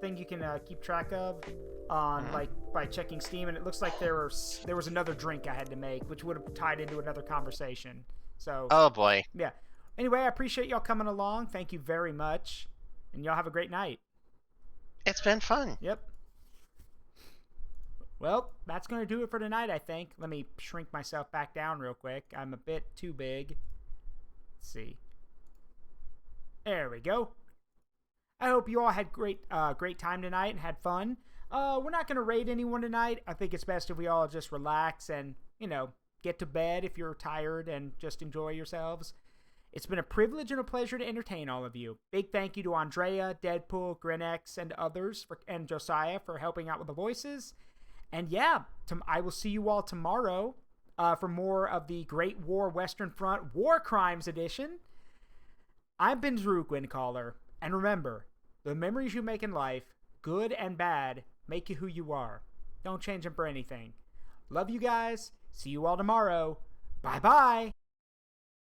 thing you can keep track of on by checking Steam, and it looks like there was another drink I had to make, which would have tied into another conversation. So. Oh boy. Yeah. Anyway, I appreciate y'all coming along. Thank you very much, and y'all have a great night. It's been fun. Yep. Well, that's going to do it for tonight, I think. Let me shrink myself back down real quick. I'm a bit too big. Let's see. There we go. I hope you all had great time tonight and had fun. We're not going to raid anyone tonight. I think it's best if we all just relax and, get to bed if you're tired and just enjoy yourselves. It's been a privilege and a pleasure to entertain all of you. Big thank you to Andrea, Deadpool, Grinex, and others, and Josiah for helping out with the voices. And yeah, I will see you all tomorrow for more of the Great War Western Front War Crimes Edition. I've been Zaruk Windcaller, and remember, the memories you make in life, good and bad, make you who you are. Don't change them for anything. Love you guys. See you all tomorrow. Bye-bye.